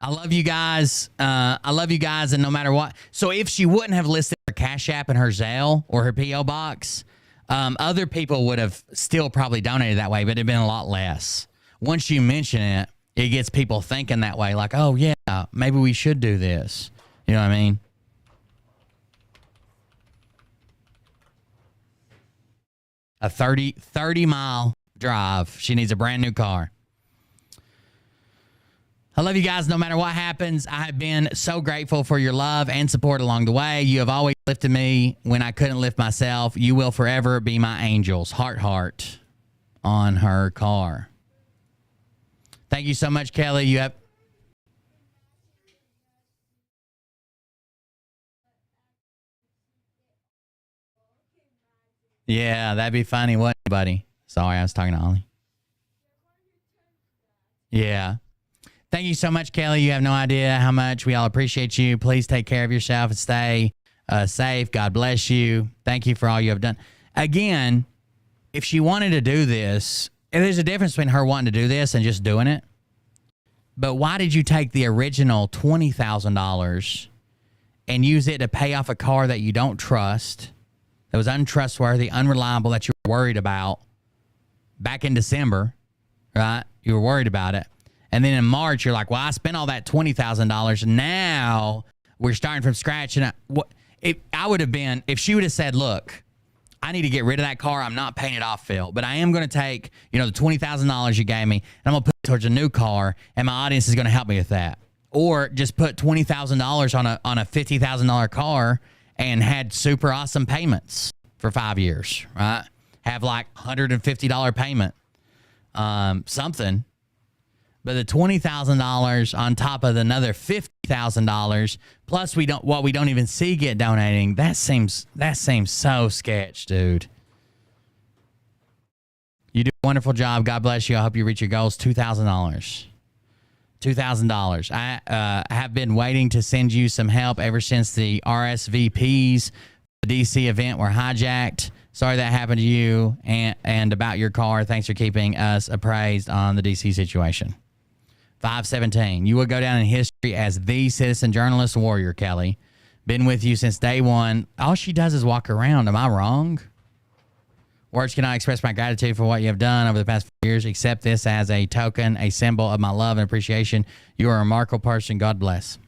I love you guys. And no matter what. So if she wouldn't have listed her Cash App and her Zelle or her P.O. box, other people would have still probably donated that way, but it'd been a lot less. Once you mention it, it gets people thinking that way, like, oh, yeah, maybe we should do this. You know what I mean? A 30-mile drive. She needs a brand new car. I love you guys no matter what happens. I have been so grateful for your love and support along the way. You have always lifted me when I couldn't lift myself. You will forever be my angels. Heart on her car. Thank you so much, Kelly. You have. Yeah, that'd be funny, wouldn't it, buddy? Sorry, I was talking to Ollie. Yeah. Thank you so much, Kelly. You have no idea how much we all appreciate you. Please take care of yourself and stay safe. God bless you. Thank you for all you have done. Again, if she wanted to do this, and there's a difference between her wanting to do this and just doing it. But why did you take the original $20,000 and use it to pay off a car that you don't trust, that was untrustworthy, unreliable, that you were worried about back in December, right? You were worried about it. And then in March, you're like, well, I spent all that $20,000. Now we're starting from scratch. And I would have been, if she would have said, look, I need to get rid of that car. I'm not paying it off, Phil. But I am going to take, the $20,000 you gave me, and I'm going to put it towards a new car, and my audience is going to help me with that. Or just put $20,000 on a $50,000 car and had super awesome payments for 5 years, right? Have like $150 payment, something. But the $20,000 on top of another $50,000, plus we don't even see get donating. That seems so sketch, dude. You do a wonderful job. God bless you. I hope you reach your goals. $2,000. $2,000. I have been waiting to send you some help ever since the RSVPs, the DC event were hijacked. Sorry that happened to you and about your car. Thanks for keeping us appraised on the DC situation. 517. You will go down in history as the citizen journalist warrior, Kelly. Been with you since day one. All she does is walk around. Am I wrong? Words cannot express my gratitude for what you have done over the past 4 years. Accept this as a token, a symbol of my love and appreciation. You are a remarkable person. God bless.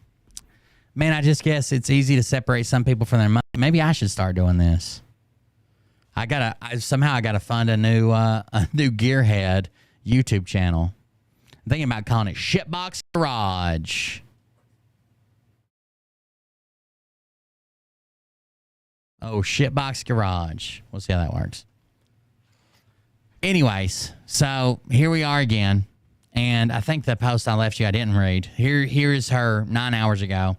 Man, I just guess it's easy to separate some people from their money. Maybe I should start doing this. I gotta fund a new Gearhead YouTube channel. I'm thinking about calling it Shitbox Garage. Oh, Shitbox Garage. We'll see how that works. Anyways, so here we are again. And I think the post I left you I didn't read. Here is her 9 hours ago.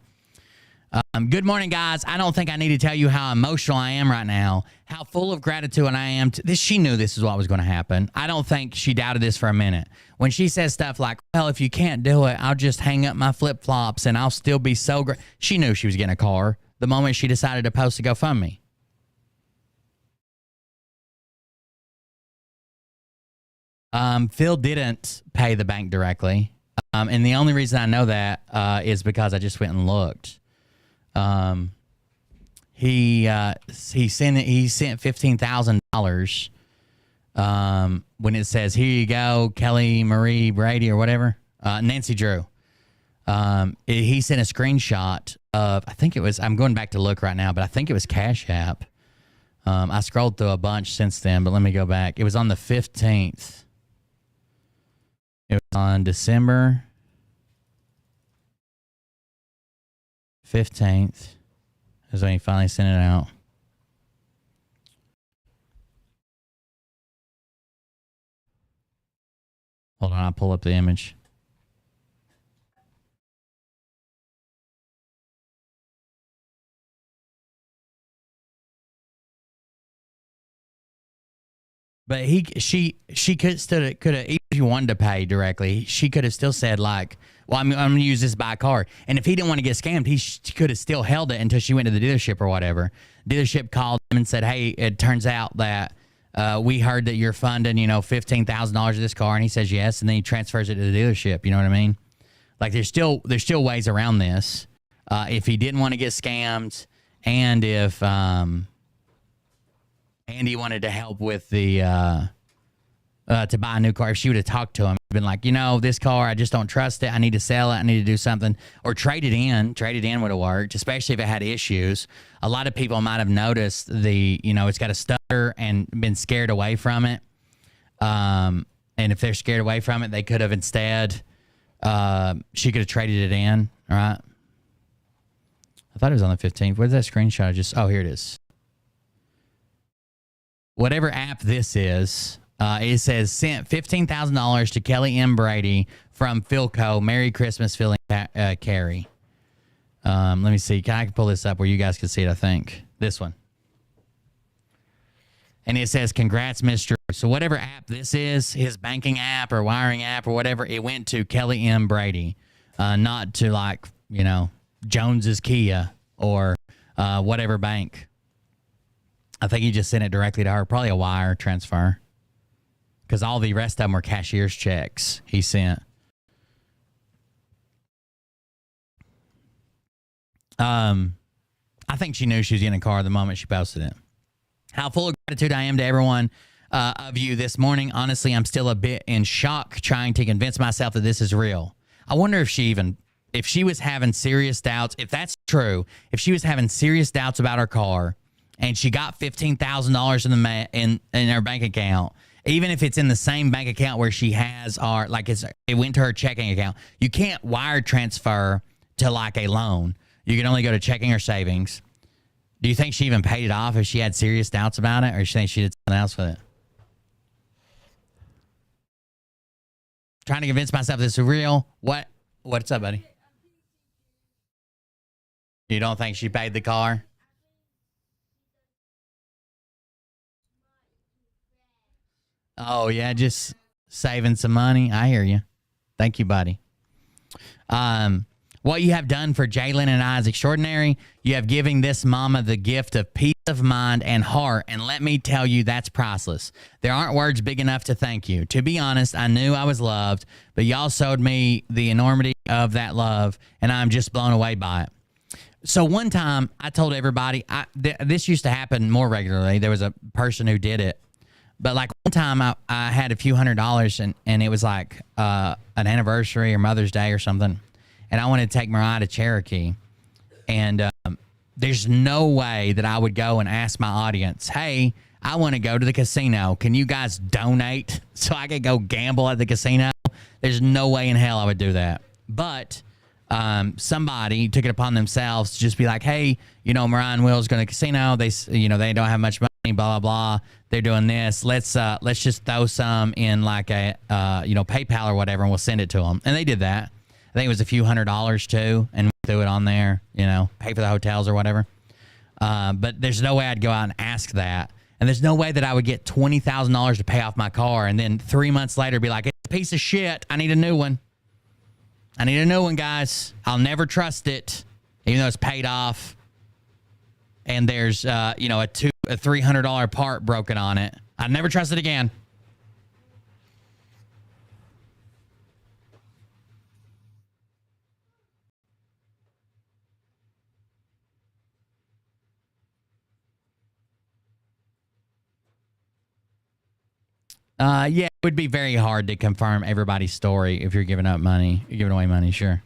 Good morning, guys. I don't think I need to tell you how emotional I am right now, how full of gratitude I am. She knew this is what was going to happen. I don't think she doubted this for a minute. When she says stuff like, well, if you can't do it, I'll just hang up my flip-flops and I'll still be so great. She knew she was getting a car the moment she decided to post a GoFundMe. Phil didn't pay the bank directly. And the only reason I know that is because I just went and looked. He sent $15,000 when it says, here you go, Kelly Marie Brady or whatever, Nancy Drew. He sent a screenshot of, I think it was, I'm going back to look right now, but I think it was Cash App. I scrolled through a bunch since then, but let me go back. It was on the 15th. It was on December 15th is when he finally sent it out. Hold on, I'll pull up the image. But she could have, even if you wanted to pay directly, she could have still said like, well, I'm going to use this to buy a car. And if he didn't want to get scammed, he could have still held it until she went to the dealership or whatever. Dealership called him and said, hey, it turns out that we heard that you're funding, $15,000 of this car. And he says yes. And then he transfers it to the dealership. You know what I mean? Like there's still ways around this. If he didn't want to get scammed and if Andy wanted to help with the to buy a new car, if she would have talked to him, been like, this car, I just don't trust it. I need to sell it. I need to do something. Or trade it in. Trade it in would have worked, especially if it had issues. A lot of people might have noticed it's got a stutter and been scared away from it. And if they're scared away from it, they could have instead, she could have traded it in, right? I thought it was on the 15th. Where's that screenshot? Oh, here it is. Whatever app this is, It says sent $15,000 to Kelly M. Brady from Philco. Merry Christmas, Philly Carey. Let me see. I can pull this up where you guys can see it, I think. This one. And it says, congrats, Mr. So whatever app this is, his banking app or wiring app or whatever, it went to Kelly M. Brady, not to like, you know, Jones's Kia or whatever bank. I think he just sent it directly to her, probably a wire transfer. Because all the rest of them were cashier's checks he sent. I think she knew she was in a car the moment she posted it. How full of gratitude I am to everyone of you this morning. Honestly, I'm still a bit in shock trying to convince myself that this is real. I wonder if she was having serious doubts, if that's true, if she was having serious doubts about her car and she got $15,000 in her bank account, even if it's in the same bank account where she has it went to her checking account. You can't wire transfer to like a loan. You can only go to checking or savings. Do you think she even paid it off if she had serious doubts about it, or do you think she did something else with it? Trying to convince myself this is real. What's up, buddy? You don't think she paid the car? Oh, yeah, just saving some money. I hear you. Thank you, buddy. What you have done for Jalen and I is extraordinary. You have given this mama the gift of peace of mind and heart, and let me tell you, that's priceless. There aren't words big enough to thank you. To be honest, I knew I was loved, but y'all showed me the enormity of that love, and I'm just blown away by it. So one time, I told everybody, this used to happen more regularly. There was a person who did it. But like one time, I had a few $100s, and it was like an anniversary or Mother's Day or something. And I wanted to take Mariah to Cherokee. And there's no way that I would go and ask my audience, hey, I want to go to the casino. Can you guys donate so I could go gamble at the casino? There's no way in hell I would do that. But somebody took it upon themselves to just be like, hey, you know, Mariah and Will's going to the casino. They don't have much money, blah, blah, blah. They're doing this. Let's just throw some in like a, PayPal or whatever, and we'll send it to them. And they did that. I think it was a few $100s too, and we threw it on there, pay for the hotels or whatever. But there's no way I'd go out and ask that. And there's no way that I would get $20,000 to pay off my car and then 3 months later be like, it's a piece of shit. I need a new one. I need a new one, guys. I'll never trust it, even though it's paid off. And there's, a $300 part broken on it. I'd never trust it again. It would be very hard to confirm everybody's story if you're giving up money. You're giving away money, sure.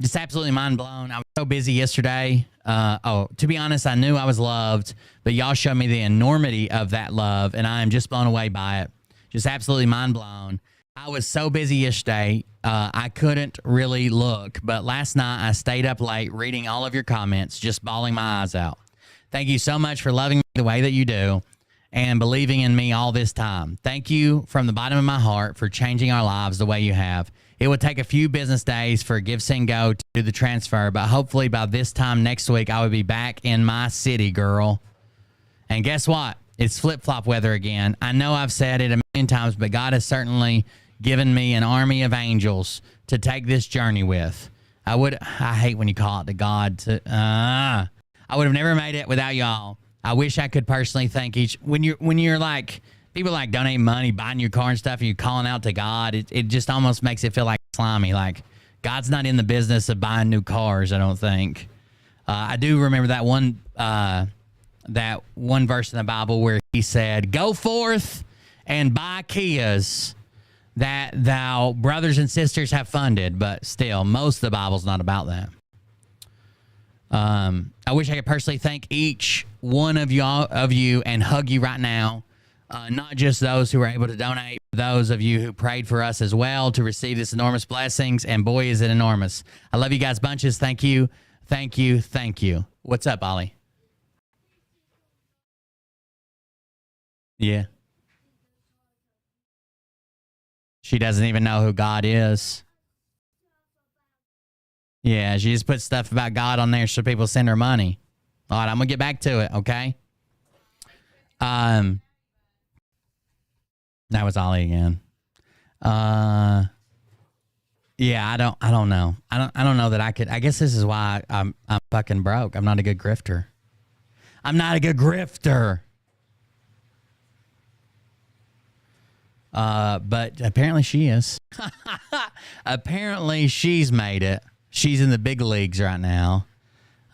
Just absolutely mind blown. I was so busy yesterday. To be honest, I knew I was loved, but y'all showed me the enormity of that love, and I am just blown away by it. Just absolutely mind blown. I was so busy yesterday, I couldn't really look, but last night I stayed up late reading all of your comments, just bawling my eyes out. Thank you so much for loving me the way that you do and believing in me all this time. Thank you from the bottom of my heart for changing our lives the way you have. It would take a few business days for Give Send Go to do the transfer, but hopefully by this time next week, I would be back in my city, girl. And guess what? It's flip-flop weather again. I know I've said it a million times, but God has certainly given me an army of angels to take this journey with. I hate when you call it to God. I would have never made it without y'all. I wish I could personally thank when you're like, people like donating money, buying your car and stuff, and you're calling out to God, it just almost makes it feel like slimy. Like God's not in the business of buying new cars, I don't think. I do remember that one verse in the Bible where he said, go forth and buy Kias that thou brothers and sisters have funded. But still, most of the Bible's not about that. I wish I could personally thank each one of you and hug you right now. Not just those who were able to donate, but those of you who prayed for us as well to receive this enormous blessings. And boy, is it enormous. I love you guys bunches. Thank you. Thank you. Thank you. What's up, Ollie? Yeah. She doesn't even know who God is. Yeah, she just put stuff about God on there so people send her money. All right, I'm gonna get back to it, okay? That was Ollie again. Yeah, I don't know. I don't know that I could. I guess this is why I'm fucking broke. I'm not a good grifter. I'm not a good grifter. But apparently she is. Apparently she's made it. She's in the big leagues right now.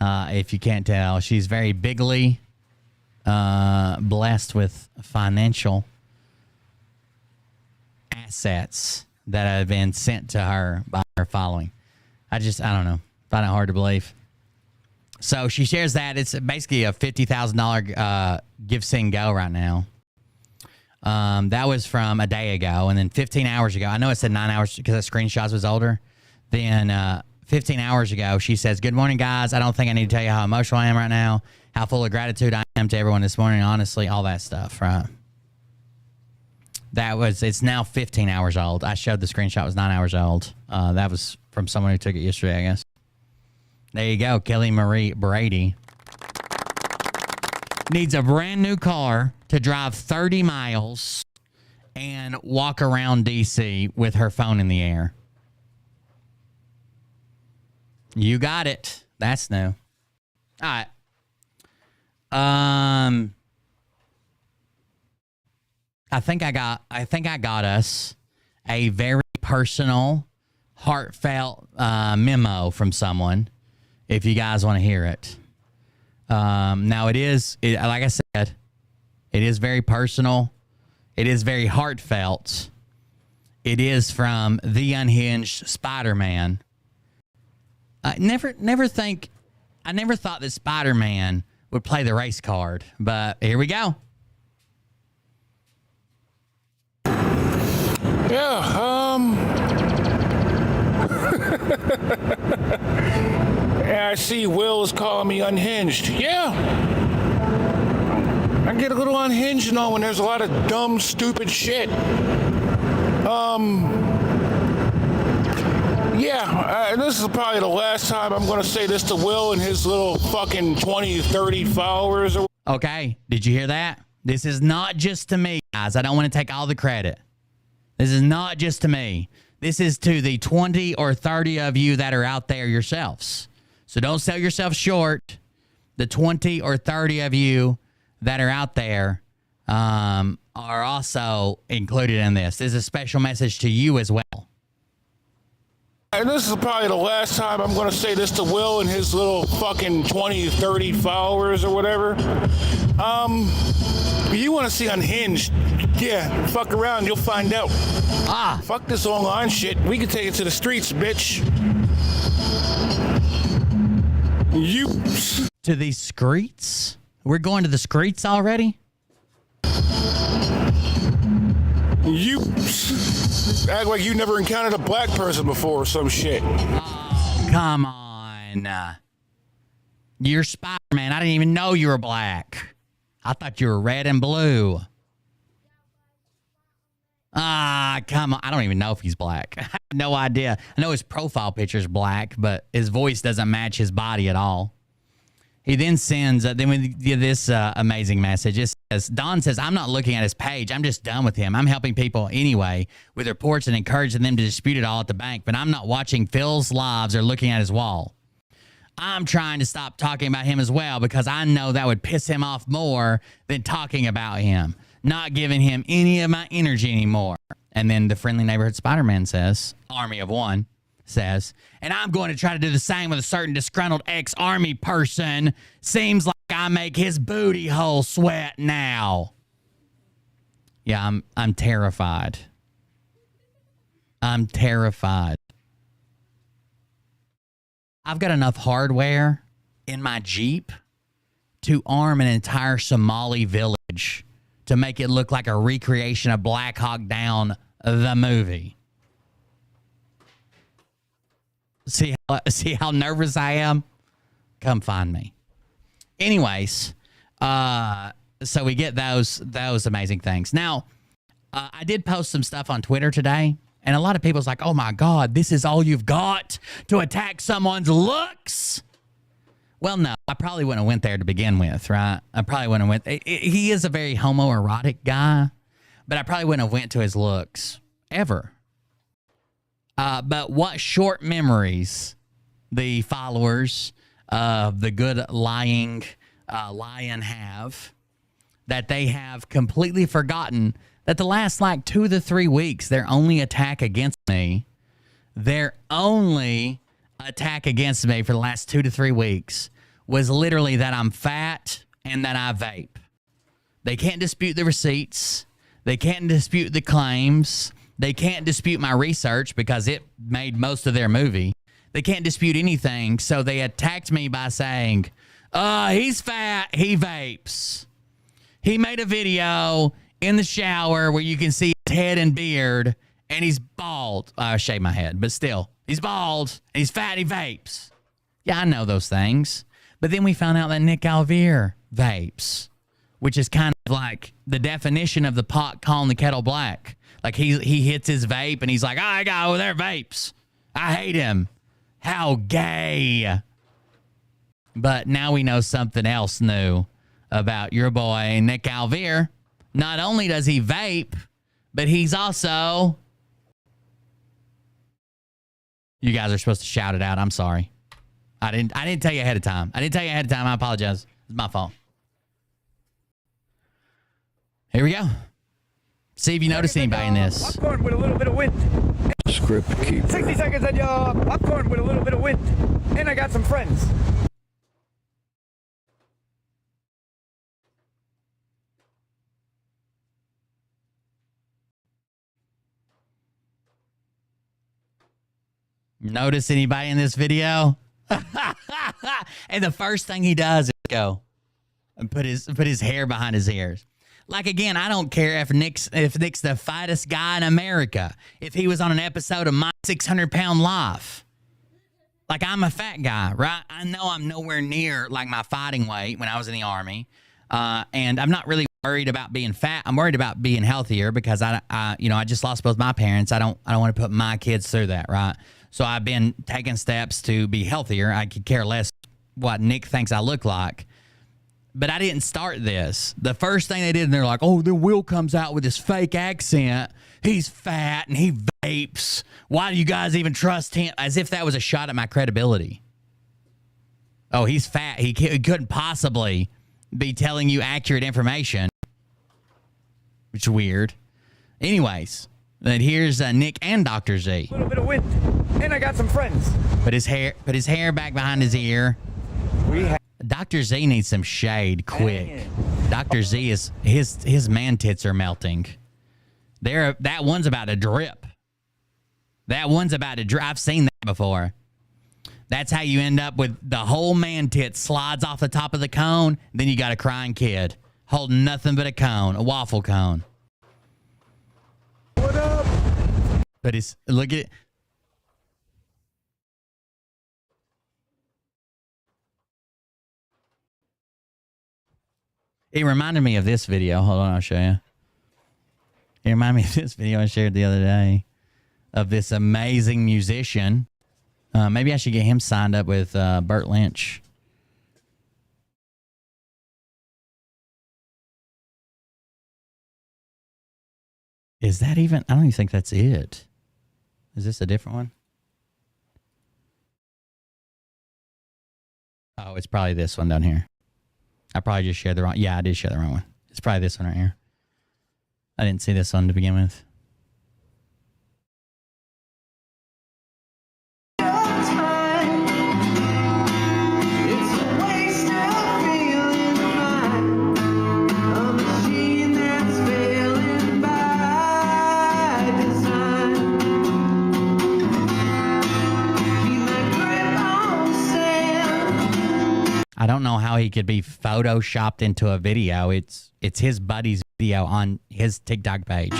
If you can't tell, she's very bigly blessed with financial assets that have been sent to her by her following. I don't know. Find it hard to believe. So she shares that. It's basically a $50,000 give, send, go right now. That was from a day ago. And then 15 hours ago, I know it said 9 hours because the screenshots was older. Then 15 hours ago, she says, "Good morning, guys. I don't think I need to tell you how emotional I am right now, how full of gratitude I am to everyone this morning. Honestly, all that stuff," right? It's now 15 hours old. I showed the screenshot was 9 hours old. That was from someone who took it yesterday, I guess. There you go. Kelly Marie Brady needs a brand new car to drive 30 miles and walk around DC with her phone in the air. You got it. That's new. All right. I think I got us a very personal, heartfelt memo from someone. If you guys want to hear it. Now like I said, it is very personal. It is very heartfelt. It is from the unhinged Spider-Man. I never thought that Spider-Man would play the race card, but here we go. Yeah, I see Will is calling me unhinged. Yeah. I get a little unhinged, when there's a lot of dumb, stupid shit. This is probably the last time I'm going to say this to Will and his little fucking 20, 30 followers. Okay, did you hear that? This is not just to me, guys. I don't want to take all the credit. This is not just to me. This is to the 20 or 30 of you that are out there yourselves. So don't sell yourself short. The 20 or 30 of you that are out there are also included in this. This is a special message to you as well. And this is probably the last time I'm going to say this to Will and his little fucking 20, 30 followers or whatever. You want to see unhinged? Yeah, fuck around, you'll find out. Fuck this online shit. We can take it to the streets, bitch. To the streets? We're going to the streets already? You act like you never encountered a black person before or some shit. Oh, come on. You're Spider-Man. I didn't even know you were black. I thought you were red and blue. Come on. I don't even know if he's black. I have no idea. I know his profile picture is black, but his voice doesn't match his body at all. He then sends, this amazing message. It says, Don says, "I'm not looking at his page. I'm just done with him. I'm helping people anyway with reports and encouraging them to dispute it all at the bank, but I'm not watching Phil's lives or looking at his wall. I'm trying to stop talking about him as well because I know that would piss him off more than talking about him, not giving him any of my energy anymore." And then the friendly neighborhood Spider-Man says, Army of One, says, "And I'm going to try to do the same with a certain disgruntled ex-army person. Seems like I make his booty hole sweat now." Yeah, I'm terrified. I'm terrified. I've got enough hardware in my Jeep to arm an entire Somali village to make it look like a recreation of Black Hawk Down, the movie. See how nervous I am? Come find me. Anyways, So we get those amazing things. Now, I did post some stuff on Twitter today, and a lot of people's like, "Oh my God, this is all you've got to attack someone's looks." Well, no, I probably wouldn't have went there to begin with, right? I probably wouldn't have went. He is a very homoerotic guy, but I probably wouldn't have went to his looks ever. But what short memories the followers of the good lying lion have, that they have completely forgotten that the last like 2 to 3 weeks, their only attack against me for the last 2 to 3 weeks was literally that I'm fat and that I vape. They can't dispute the receipts. They can't dispute the claims. They can't dispute my research because it made most of their movie. They can't dispute anything, so they attacked me by saying, he's fat, he vapes. He made a video in the shower where you can see his head and beard, and he's bald. I shaved my head, but still, he's bald, and he's fat, he vapes. Yeah, I know those things. But then we found out that Nick Alvear vapes, which is kind of like the definition of the pot calling the kettle black. Like he hits his vape, and he's like, I got over there vapes. I hate him. How gay. But now we know something else new about your boy, Nick Alvear. Not only does he vape, but he's also... You guys are supposed to shout it out. I'm sorry. I didn't tell you ahead of time. I apologize. It's my fault. Here we go. See if you notice anybody in this. Popcorn with a little bit of wind. Script keeper. 60 seconds on your popcorn with a little bit of wind. And I got some friends. Notice anybody in this video? And the first thing he does is go and put his hair behind his ears. Like, again, I don't care if Nick's the fattest guy in America. If he was on an episode of My 600-Pound Life. Like, I'm a fat guy, right? I know I'm nowhere near, like, my fighting weight when I was in the Army. And I'm not really worried about being fat. I'm worried about being healthier because I just lost both my parents. I don't want to put my kids through that, right? So I've been taking steps to be healthier. I could care less what Nick thinks I look like. But I didn't start this. The first thing they did, and they're like, oh, then Will comes out with his fake accent. He's fat and he vapes. Why do you guys even trust him? As if that was a shot at my credibility. Oh, he's fat. He couldn't possibly be telling you accurate information. Which is weird. Anyways, then here's Nick and Dr. Z. A little bit of wind. And I got some friends. Put his hair back behind his ear. Dr. Z needs some shade quick. Dr. Z is his man tits are melting. That one's about to drip. I've seen that before. That's how you end up with the whole man tit slides off the top of the cone. Then you got a crying kid holding nothing but a cone, a waffle cone. What up? But look at it. It reminded me of this video. Hold on, I'll show you. It reminded me of this video I shared the other day of this amazing musician. Maybe I should get him signed up with Burt Lynch. Is that even? I don't even think that's it. Is this a different one? Oh, it's probably this one down here. I probably just shared the wrong... Yeah, I did share the wrong one. It's probably this one right here. I didn't see this one to begin with. I don't know how he could be photoshopped into a video. It's his buddy's video on his TikTok page.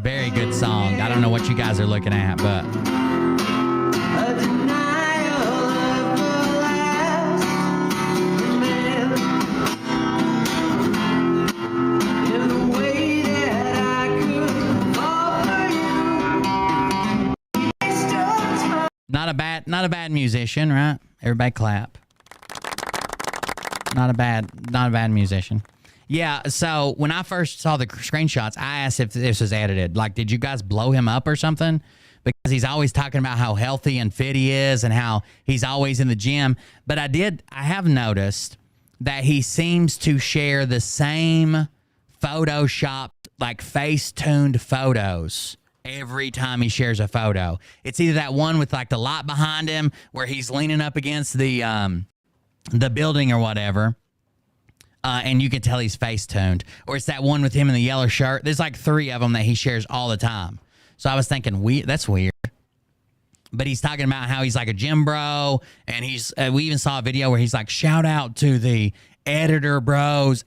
Very good song. I don't know what you guys are looking at, but Not a bad musician, right? Everybody clap. Not a bad musician. Yeah, so when I first saw the screenshots, I asked if this was edited. Like, did you guys blow him up or something? Because he's always talking about how healthy and fit he is and how he's always in the gym. But I have noticed that he seems to share the same Photoshopped, like face-tuned photos every time he shares a photo. It's either that one with like the light behind him where he's leaning up against the building or whatever, and you can tell he's face-tuned, or it's that one with him in the yellow shirt. There's like 3 of them that he shares all the time. So I was thinking, that's weird. But he's talking about how he's like a gym bro, and we even saw a video where he's like, shout out to the editor bros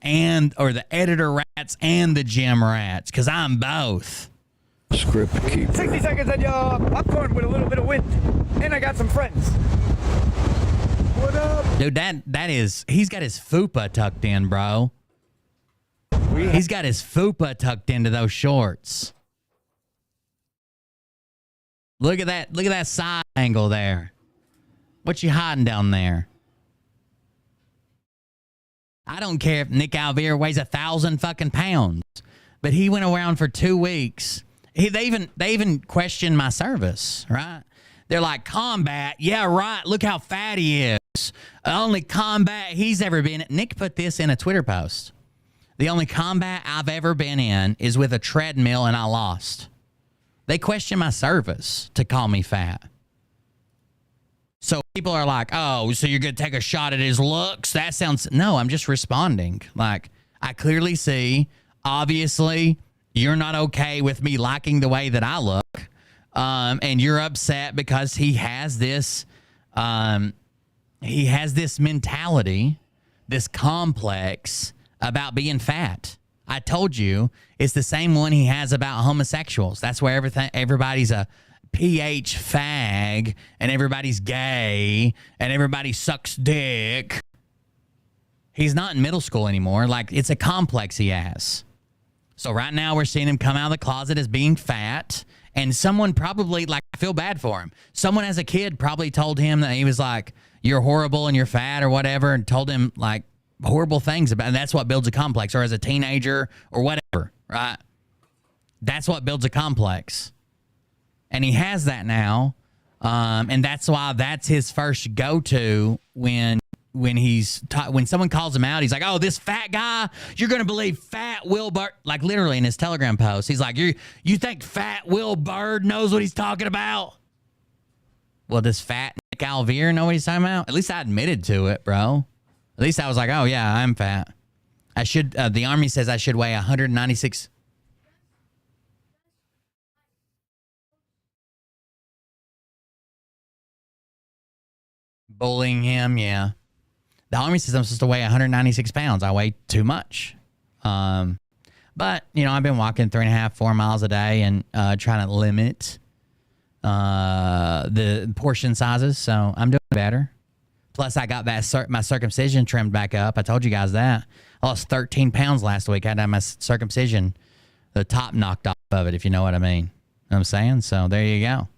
or the editor rats and the gym rats, because I'm both. Script keeper. 60 seconds on your popcorn with a little bit of wind. And I got some friends. What up? Dude, he's got his fupa tucked in, bro. He's got his fupa tucked into those shorts. Look at that side angle there. What you hiding down there? I don't care if Nick Alvear weighs 1,000 fucking pounds, but he went around for 2 weeks. They even questioned my service, right? They're like, combat, yeah, right. Look how fat he is. Only combat he's ever been in. Nick put this in a Twitter post. The only combat I've ever been in is with a treadmill, and I lost. They question my service to call me fat. So people are like, oh, so you're going to take a shot at his looks? That sounds... No, I'm just responding. Like, I clearly see, obviously, you're not okay with me liking the way that I look. And you're upset because he has this mentality, this complex about being fat. I told you it's the same one he has about homosexuals. That's where everybody's a PH fag and everybody's gay and everybody sucks dick. He's not in middle school anymore. Like, it's a complex he has. So right now we're seeing him come out of the closet as being fat, and someone probably, like, I feel bad for him. Someone as a kid probably told him that he was like, you're horrible and you're fat or whatever, and told him like horrible things about, and that's what builds a complex, or as a teenager or whatever, right? That's what builds a complex. And he has that now. And that's why that's his first go-to when someone calls him out. He's like, oh, this fat guy, you're going to believe fat Will Bird. Like, literally in his Telegram post, he's like, you think fat Will Bird knows what he's talking about? Well, does fat Nick Alvear know what he's talking about? At least I admitted to it, bro. At least I was like, oh, yeah, I'm fat. I should, the Army says I should weigh 196. Bullying him, yeah. The Army says I'm supposed to weigh 196 pounds. I weigh too much. But, you know, I've been walking 3.5, 4 miles a day and trying to limit the portion sizes. So I'm doing better. Plus, I got my circumcision trimmed back up. I told you guys that. I lost 13 pounds last week. I had to have my circumcision, the top knocked off of it, if you know what I mean. You know what I'm saying? So there you go.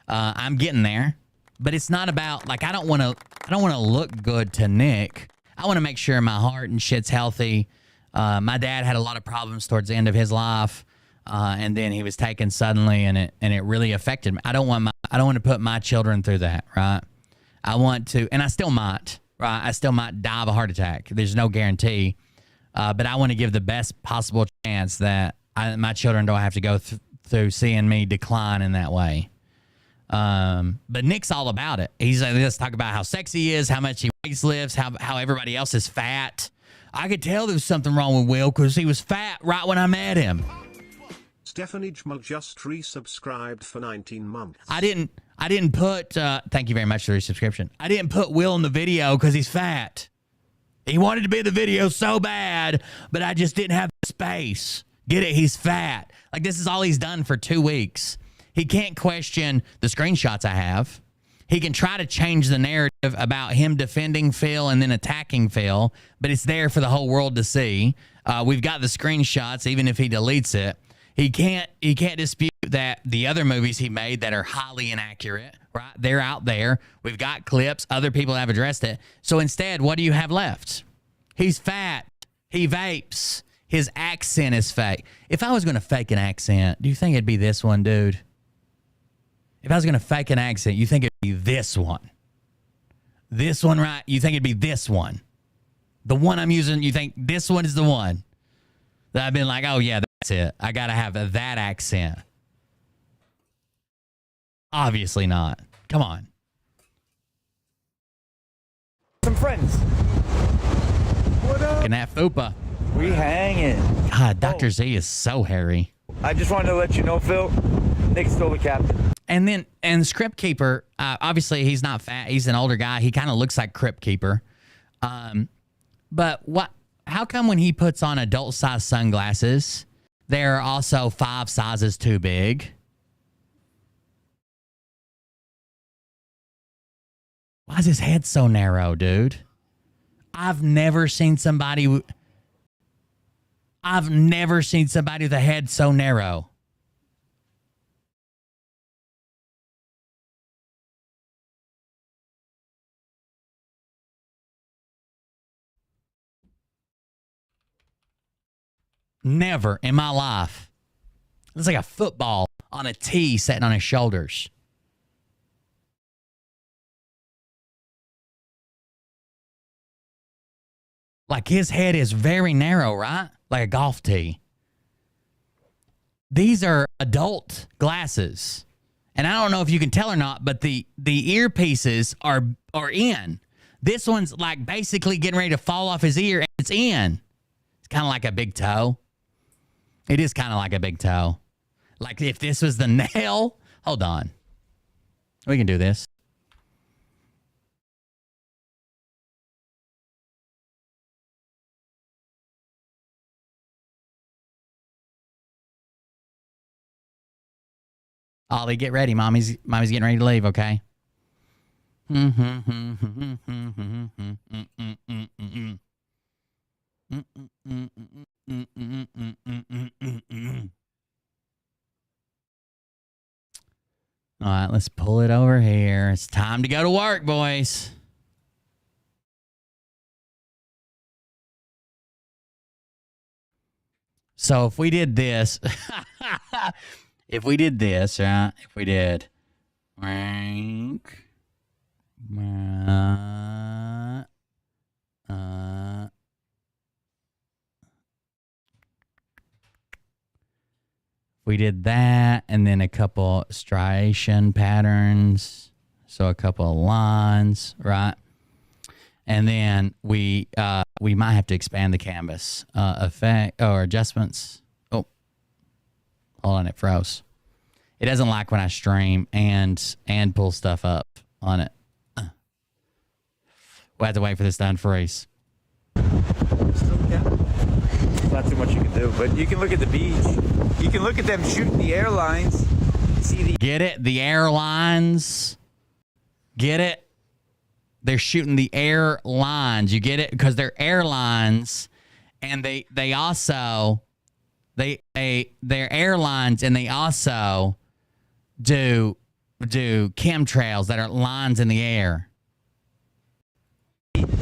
I'm getting there. But it's not about, like, I don't want to look good to Nick. I want to make sure my heart and shit's healthy. My dad had a lot of problems towards the end of his life, and then he was taken suddenly, and it really affected me. I don't want to put my children through that, right? I want to, and I still might, right? I still might die of a heart attack. There's no guarantee, but I want to give the best possible chance that my children don't have to go through seeing me decline in that way. But Nick's all about it. He's like, let's talk about how sexy he is, how much he lifts, how everybody else is fat. I could tell there was something wrong with Will because he was fat right when I met him. Stephanie Jmal just resubscribed for 19 months. I didn't put, thank you very much for the resubscription. I didn't put Will in the video because he's fat. He wanted to be in the video so bad, but I just didn't have the space. Get it? He's fat. Like, this is all he's done for 2 weeks. He can't question the screenshots I have. He can try to change the narrative about him defending Phil and then attacking Phil, but it's there for the whole world to see. We've got the screenshots, even if he deletes it. He can't dispute that the other movies he made that are highly inaccurate, right? They're out there. We've got clips. Other people have addressed it. So instead, what do you have left? He's fat. He vapes. His accent is fake. If I was going to fake an accent, do you think it'd be this one, dude? If I was going to fake an accent, you think it'd be this one? This one, right? You think it'd be this one? The one I'm using, you think this one is the one? That I've been like, oh, yeah, that's it. I got to have that accent. Obviously not. Come on. Some friends. What up? And that fupa. We hanging. God, Dr. Z is so hairy. I just wanted to let you know, Phil, Nick's still the captain. And Script Keeper, obviously he's not fat. He's an older guy. He kind of looks like Crypt Keeper. But how come when he puts on adult size sunglasses, they're also 5 sizes too big? Why is his head so narrow, dude? I've never seen somebody with a head so narrow. Never in my life. It's like a football on a tee sitting on his shoulders. Like his head is very narrow, right? Like a golf tee. These are adult glasses. And I don't know if you can tell or not, but the earpieces are in. This one's like basically getting ready to fall off his ear and it's in. It's kind of like a big toe. It is kind of like a big toe. Like if this was the nail. Hold on. We can do this. Ollie, get ready. Mommy's getting ready to leave, okay? All right, let's pull it over here. It's time to go to work, boys. So if we did this, right? If we did, we did that, and then a couple striation patterns, so a couple of lines, right? And then we might have to expand the canvas effect or adjustments. Oh, hold on, it froze. It doesn't like when I stream and pull stuff up on it. We'll have to wait for this to unfreeze. Not too much you can do, but you can look at the beach. You can look at them shooting the airlines. See Get it? The airlines. Get it? They're shooting the airlines. You get it? Because they're airlines, and they're airlines, and they also do chemtrails that are lines in the air.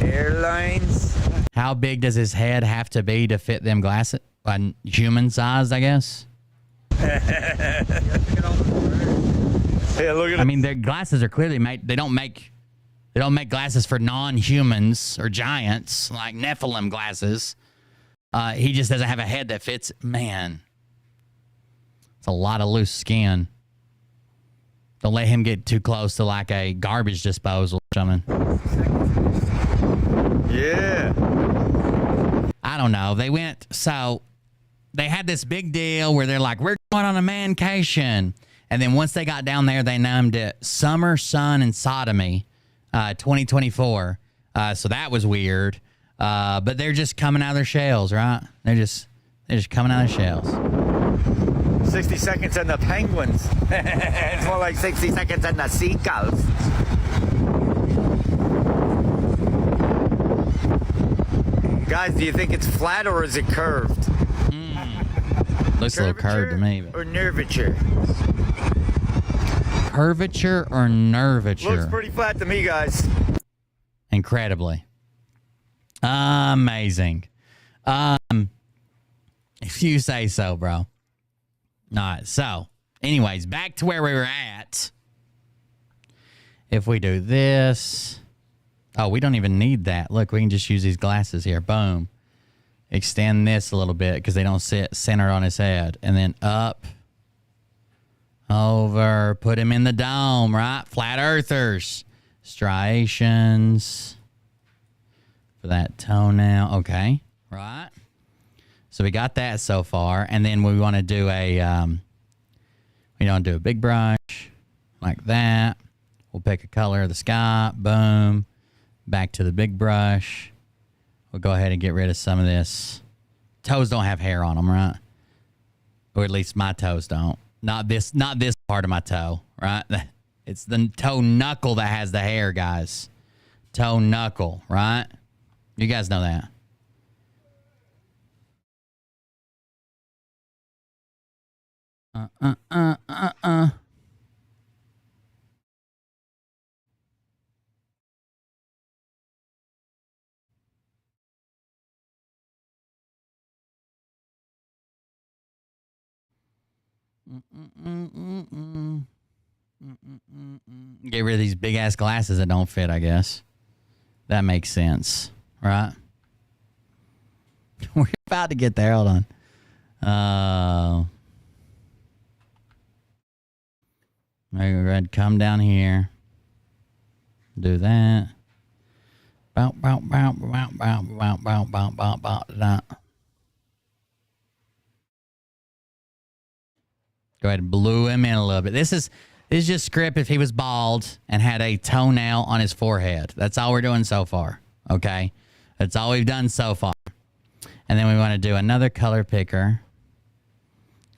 Airlines. How big does his head have to be to fit them glasses? Human sized, I guess. Yeah, look at I mean, their glasses are clearly made. They don't make glasses for non-humans or giants like Nephilim glasses. He just doesn't have a head that fits. Man, it's a lot of loose skin. Don't let him get too close to like a garbage disposal or something. Yeah. I don't know. They had this big deal where they're like, we're going on a mancation. And then once they got down there, they named it Summer, Sun, and Sodomy 2024. So that was weird. But they're just coming out of their shells, right? They're just coming out of their shells. 60 seconds on the penguins. It's more like 60 seconds on the seagulls. Guys, do you think it's flat or is it curved? Looks a little curved to me. But or nervature? curvature or nervature? Looks pretty flat to me, guys. Incredibly. Amazing. If you say so, bro. All right. So, anyways, back to where we were at. If we do this. Oh, we don't even need that. Look, we can just use these glasses here. Boom. Extend this a little bit because they don't sit centered on his head. And then up. Over. Put him in the dome, right? Flat earthers. Striations. For that toenail. Okay. Right. So we got that so far. And then we want to do a, we don't do a big brush like that. We'll pick a color of the sky. Boom. Back to the big brush. We'll go ahead and get rid of some of this. Toes don't have hair on them, right? Or at least my toes don't. Not this part of my toe, right? It's the toe knuckle that has the hair, guys. Toe knuckle, right? You guys know that. Get rid of these big ass glasses that don't fit, I guess. That makes sense, right? We're about to get there. Hold on. Go ahead, come down here. Do that. Bow, bow, bow, bow, bow, bow, bow, bow, bow, bow, bow. Go ahead and blew him in a little bit. This is just script if he was bald and had a toenail on his forehead. That's all we're doing so far. Okay? That's all we've done so far. And then we want to do another color picker.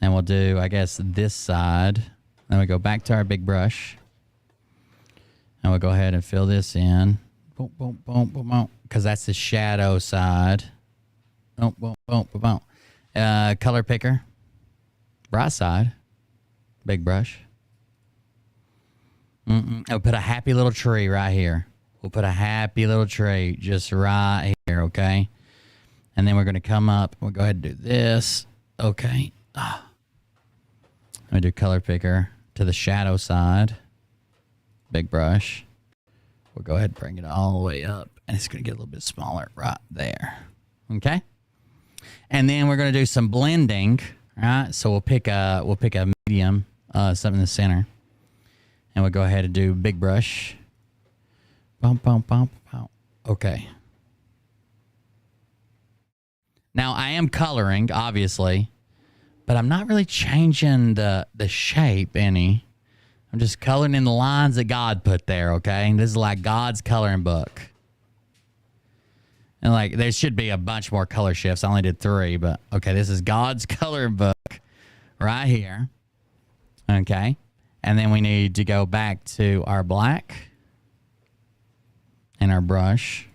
And we'll do, I guess, this side. Then we go back to our big brush. And we'll go ahead and fill this in. Boom, boom, boom, boom, boom. Because that's the shadow side. Boom, boom, boom, boom, boom. Color picker. Bright side. Big brush. We'll put a happy little tree right here. We'll put a happy little tree just right here, okay? And then we're going to come up. We'll go ahead and do this. Okay. I'm going to do color picker to the shadow side. Big brush. We'll go ahead and bring it all the way up. And it's going to get a little bit smaller right there. Okay? And then we're going to do some blending. Right? So we'll pick a medium, something in the center. And we'll go ahead and do big brush. Bump, bump, bump, bump. Okay. Now, I am coloring, obviously, but I'm not really changing the shape any. I'm just coloring in the lines that God put there, okay? This is like God's coloring book. And like, there should be a bunch more color shifts. I only did 3, but okay, this is God's coloring book right here. Okay. And then we need to go back to our black and our brush,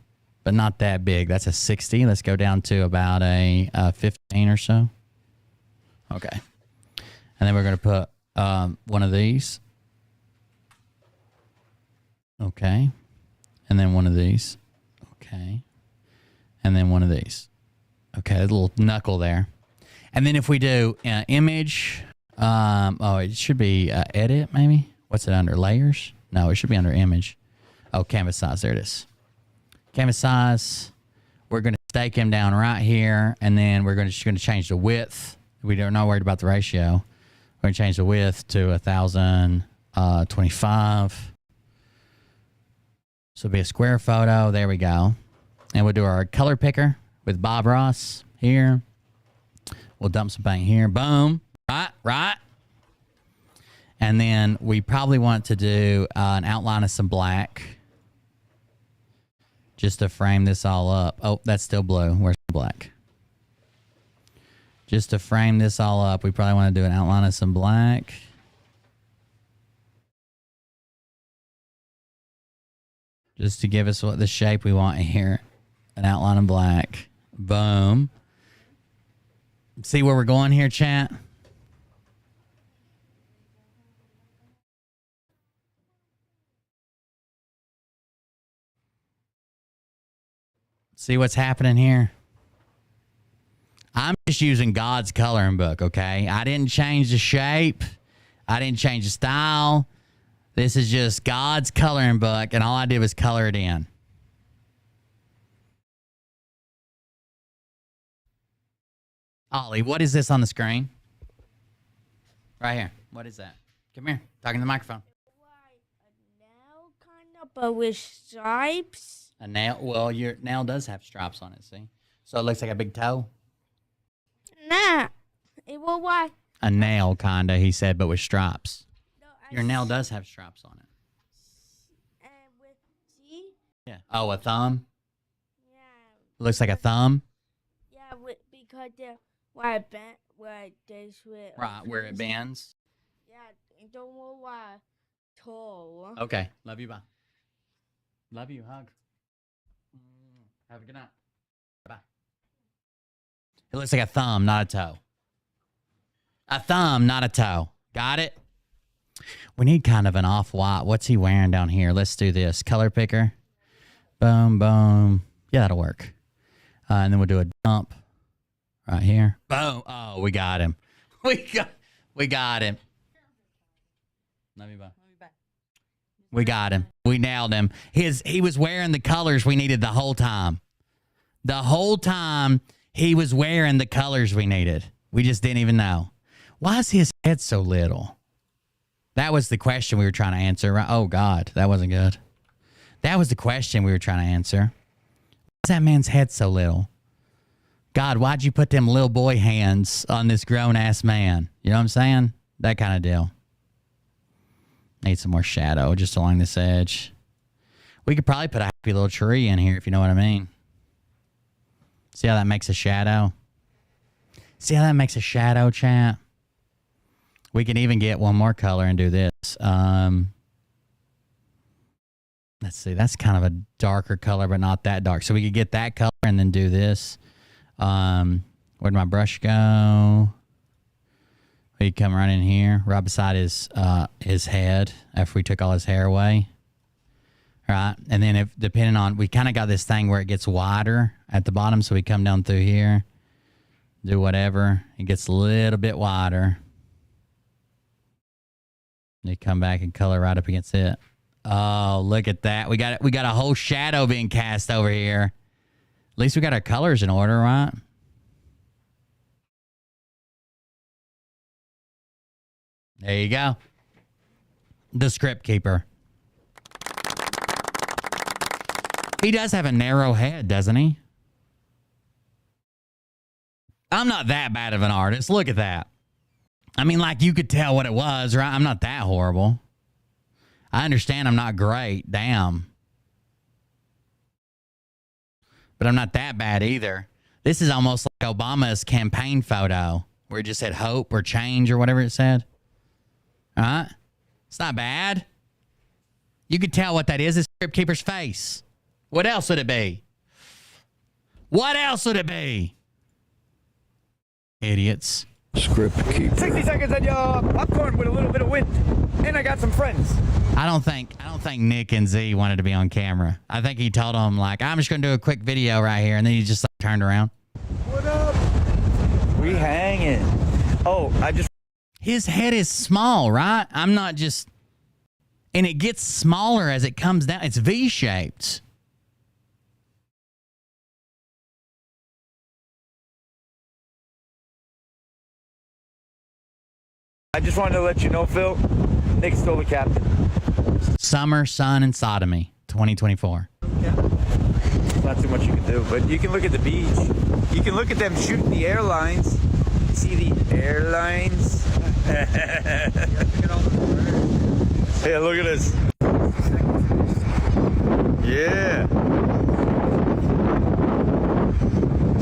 but not that big. That's a 60. Let's go down to about a 15 or so. Okay. And then we're going to put one of these. Okay. And then one of these. Okay. And then one of these. Okay, a little knuckle there. And then if we do image, it should be edit maybe. What's it under? Layers? No, it should be under image. Oh, canvas size. There it is. Canvas size. We're going to stake him down right here, and then we're just going to change the width. We're not worried about the ratio. We're going to change the width to 1025. So it'll be a square photo. There we go. And we'll do our color picker with Bob Ross here. We'll dump some paint here. Boom. Right. And then we probably want to do an outline of some black just to frame this all up. Oh, that's still blue. Where's the black? Just to frame this all up, we probably want to do an outline of some black. Just to give us what the shape we want here. An outline of black. Boom. See where we're going here, chat? See what's happening here? I'm just using God's coloring book, okay? I didn't change the shape. I didn't change the style. This is just God's coloring book, and all I did was color it in. Ollie, what is this on the screen? Right here. What is that? Come here. Talking to the microphone. But with stripes? A nail? Well, your nail does have stripes on it, see? So it looks like a big toe? Nah. Well, why? A nail, kinda, he said, but with stripes. No, your nail does have stripes on it. And with G? Yeah. Oh, a thumb? Yeah. Looks like a thumb? Yeah, because where it bent, where this with... Right, where it bends? Yeah, don't know why tall. Okay. Love you, bye. Love you, hug. Have a good night. Bye. It looks like a thumb, not a toe. A thumb, not a toe. Got it? We need kind of an off-white. What's he wearing down here? Let's do this. Color picker. Boom, boom. Yeah, that'll work. And then we'll do a dump right here. Boom. Oh, we got him. We got him. Love you, bye. We got him. We nailed him. He was wearing the colors we needed the whole time. The whole time he was wearing the colors we needed. We just didn't even know. Why is his head so little? That was the question we were trying to answer. Right? Oh, God. That wasn't good. That was the question we were trying to answer. Why is that man's head so little? God, why'd you put them little boy hands on this grown-ass man? You know what I'm saying? That kind of deal. Need some more shadow just along this edge. We could probably put a happy little tree in here if you know what I mean. See how that makes a shadow? See how that makes a shadow, chat? We can even get one more color and do this. Let's see. That's kind of a darker color, but not that dark. So we could get that color and then do this. Where'd my brush go? We come right in here, right beside his head after we took all his hair away. Right. And then if depending on, we kind of got this thing where it gets wider at the bottom. So we come down through here, do whatever. It gets a little bit wider. You come back and color right up against it. Oh, look at that. We got a whole shadow being cast over here. At least we got our colors in order, right? There you go. The script keeper. He does have a narrow head, doesn't he? I'm not that bad of an artist. Look at that. I mean, like, you could tell what it was, right? I'm not that horrible. I understand I'm not great. Damn. But I'm not that bad either. This is almost like Obama's campaign photo where it just said hope or change or whatever it said. All right? It's not bad. You could tell what that is. It's Script Keeper's face. What else would it be? What else would it be? Idiots. Script keeper. 60 seconds on your popcorn with a little bit of wind. And I got some friends. I don't think Nick and Z wanted to be on camera. I think he told them, like, I'm just going to do a quick video right here. And then he just like, turned around. What up? We hanging. Oh, His head is small, right? I'm not just... And it gets smaller as it comes down. It's V-shaped. I just wanted to let you know, Phil, Nick's still the captain. Summer, sun, and sodomy, 2024. Not too much you can do, but you can look at the beach. You can look at them shooting the airlines. See the airlines? Yeah, look at this. Yeah.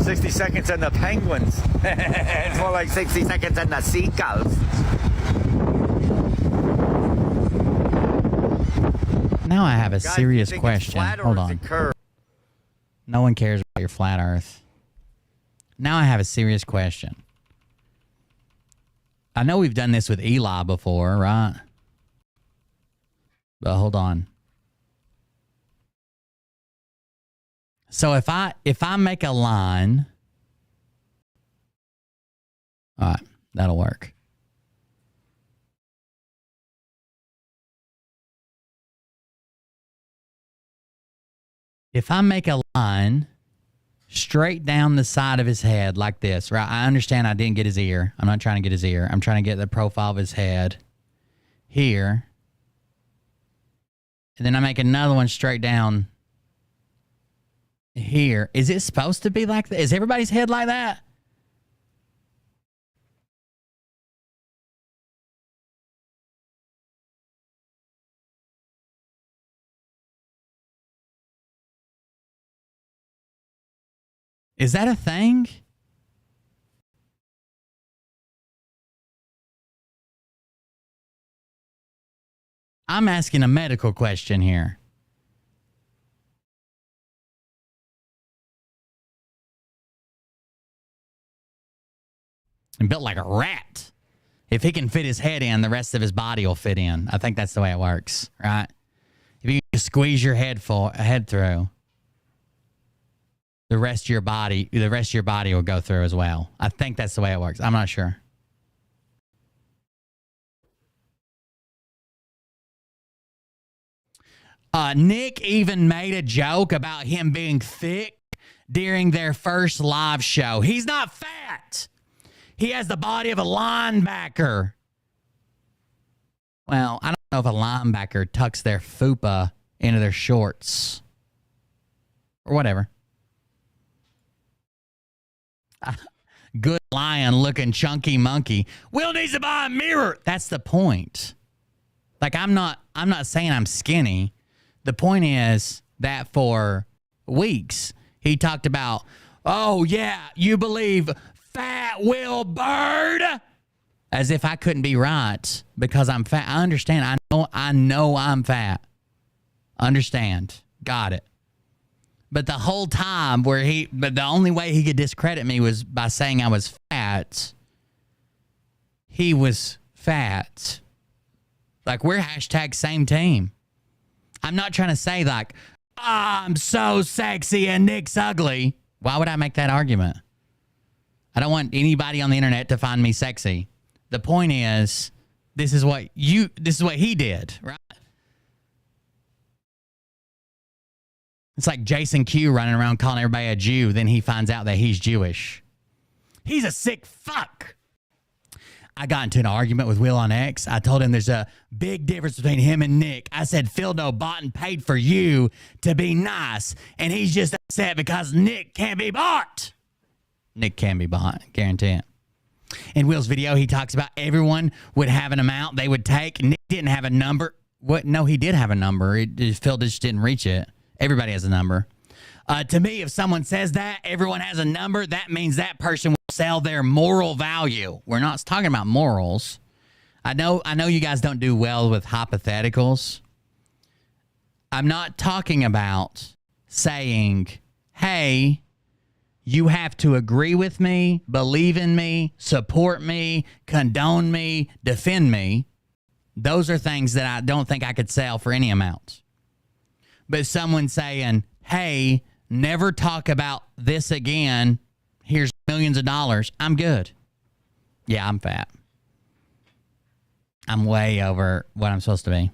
60 seconds on the penguins. It's more like 60 seconds on the seagulls. Now I have a serious question. Hold on. No one cares about your flat earth. Now I have a serious question. I know we've done this with Eli before, right? But hold on. So if I make a line, all right, that'll work. If I make a line straight down the side of his head like this, right? I understand I didn't get his ear. I'm not trying to get his ear. I'm trying to get the profile of his head here. And then I make another one straight down here. Is it supposed to be like that? Is everybody's head like that? Is that a thing? I'm asking a medical question here. And built like a rat. If he can fit his head in, the rest of his body will fit in. I think that's the way it works, right? If you squeeze your head through, the rest of your body will go through as well. I think that's the way it works. I'm not sure. Nick even made a joke about him being thick during their first live show. He's not fat. He has the body of a linebacker. Well, I don't know if a linebacker tucks their fupa into their shorts or whatever. Good lion looking chunky monkey. Will needs to buy a mirror. That's the point. Like, I'm not saying I'm skinny. The point is that for weeks he talked about, oh yeah, you believe fat Will Bird, as if I couldn't be right because I'm fat. I understand. I know I'm fat. Understand. Got it. But the whole time but the only way he could discredit me was by saying I was fat. He was fat. Like, we're hashtag same team. I'm not trying to say like, I'm so sexy and Nick's ugly. Why would I make that argument? I don't want anybody on the internet to find me sexy. The point is, this is what he did, right? It's like Jason Q running around calling everybody a Jew. Then he finds out that he's Jewish. He's a sick fuck. I got into an argument with Will on X. I told him there's a big difference between him and Nick. I said, Phildo bought and paid for you to be nice. And he's just upset because Nick can't be bought. Nick can be bought. Guarantee it. In Will's video, he talks about everyone would have an amount they would take. Nick didn't have a number. What? No, he did have a number. Phil just didn't reach it. Everybody has a number. To me, if someone says that everyone has a number, that means that person will sell their moral value. We're not talking about morals. I know you guys don't do well with hypotheticals. I'm not talking about saying, hey, you have to agree with me, believe in me, support me, condone me, defend me. Those are things that I don't think I could sell for any amount. But someone saying, hey, never talk about this again. Here's millions of dollars. I'm good. Yeah, I'm fat. I'm way over what I'm supposed to be.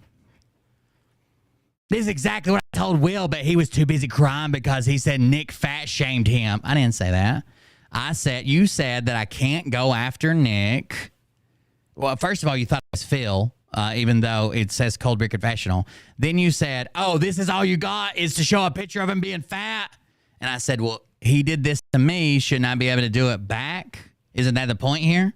This is exactly what I told Will, but he was too busy crying because he said Nick fat shamed him. I didn't say that. You said that I can't go after Nick. Well, first of all, you thought it was Phil. Even though it says Cold Beer Confessional. Then you said, oh, this is all you got is to show a picture of him being fat. And I said, well, he did this to me. Shouldn't I be able to do it back? Isn't that the point here?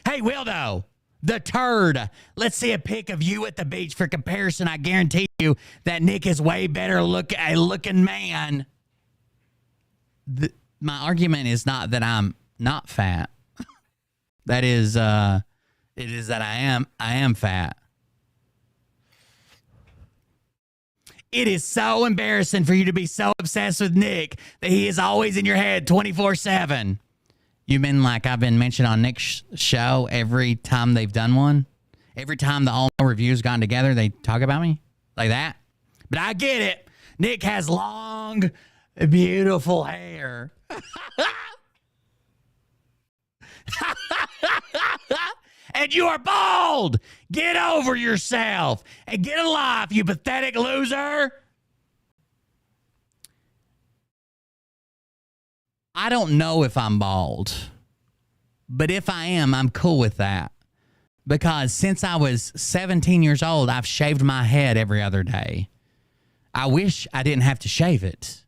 Hey, Wildo, the turd. Let's see a pic of you at the beach for comparison. I guarantee you that Nick is way better looking man. My argument is not that I'm not fat. That is... It is that I am fat. It is so embarrassing for you to be so obsessed with Nick that he is always in your head 24/7. You mean like I've been mentioned on Nick's show every time they've done one? Every time the All No Reviews gotten together, they talk about me? Like that? But I get it. Nick has long, beautiful hair. And you are bald. Get over yourself and get a life, you pathetic loser. I don't know if I'm bald, but if I am, I'm cool with that. Because since I was 17 years old, I've shaved my head every other day. I wish I didn't have to shave it.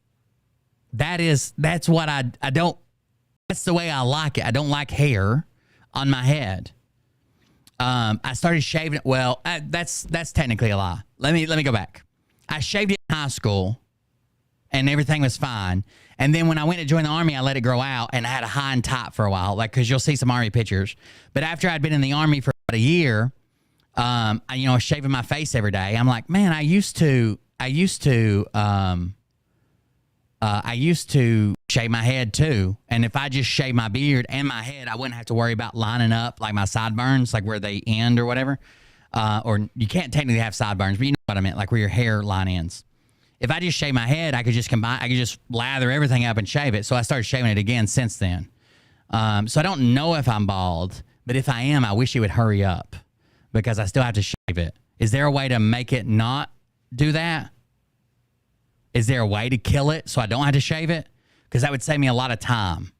That's what I don't, that's the way I like it. I don't like hair on my head. I started shaving it. Well, that's technically a lie. Let me go back. I shaved it in high school and everything was fine. And then when I went to join the Army, I let it grow out and I had a high and top for a while, like, cause you'll see some Army pictures. But after I'd been in the Army for about a year, I was shaving my face every day. I'm like, man, I used to shave my head too. And if I just shave my beard and my head, I wouldn't have to worry about lining up like my sideburns, like where they end or whatever. Or you can't technically have sideburns, but you know what I meant, like where your hairline ends. If I just shave my head, I could just lather everything up and shave it. So I started shaving it again since then. So I don't know if I'm bald, but if I am, I wish it would hurry up because I still have to shave it. Is there a way to make it not do that? Is there a way to kill it so I don't have to shave it? Because that would save me a lot of time.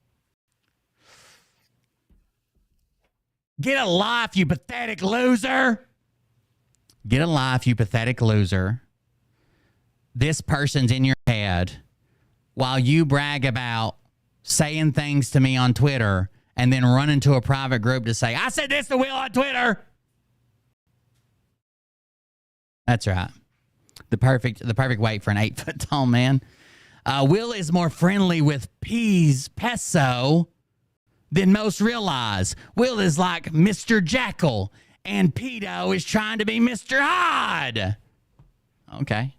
Get a life, you pathetic loser. Get a life, you pathetic loser. This person's in your head while you brag about saying things to me on Twitter and then run into a private group to say, I said this to Will on Twitter. That's right. The perfect weight for an 8-foot-tall man. Will is more friendly with peso than most realize. Will is like Mr. Jackal, and Pedo is trying to be Mr. Hyde. Okay.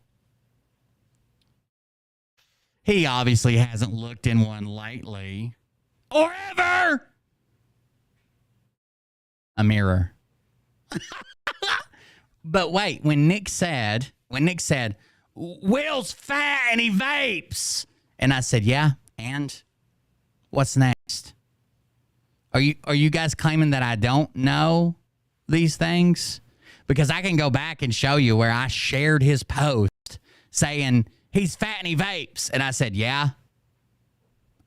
He obviously hasn't looked in one lately. Or ever. A mirror. But wait, when Nick said, Will's fat and he vapes. And I said, yeah, and what's next? Are you guys claiming that I don't know these things? Because I can go back and show you where I shared his post saying he's fat and he vapes. And I said, yeah.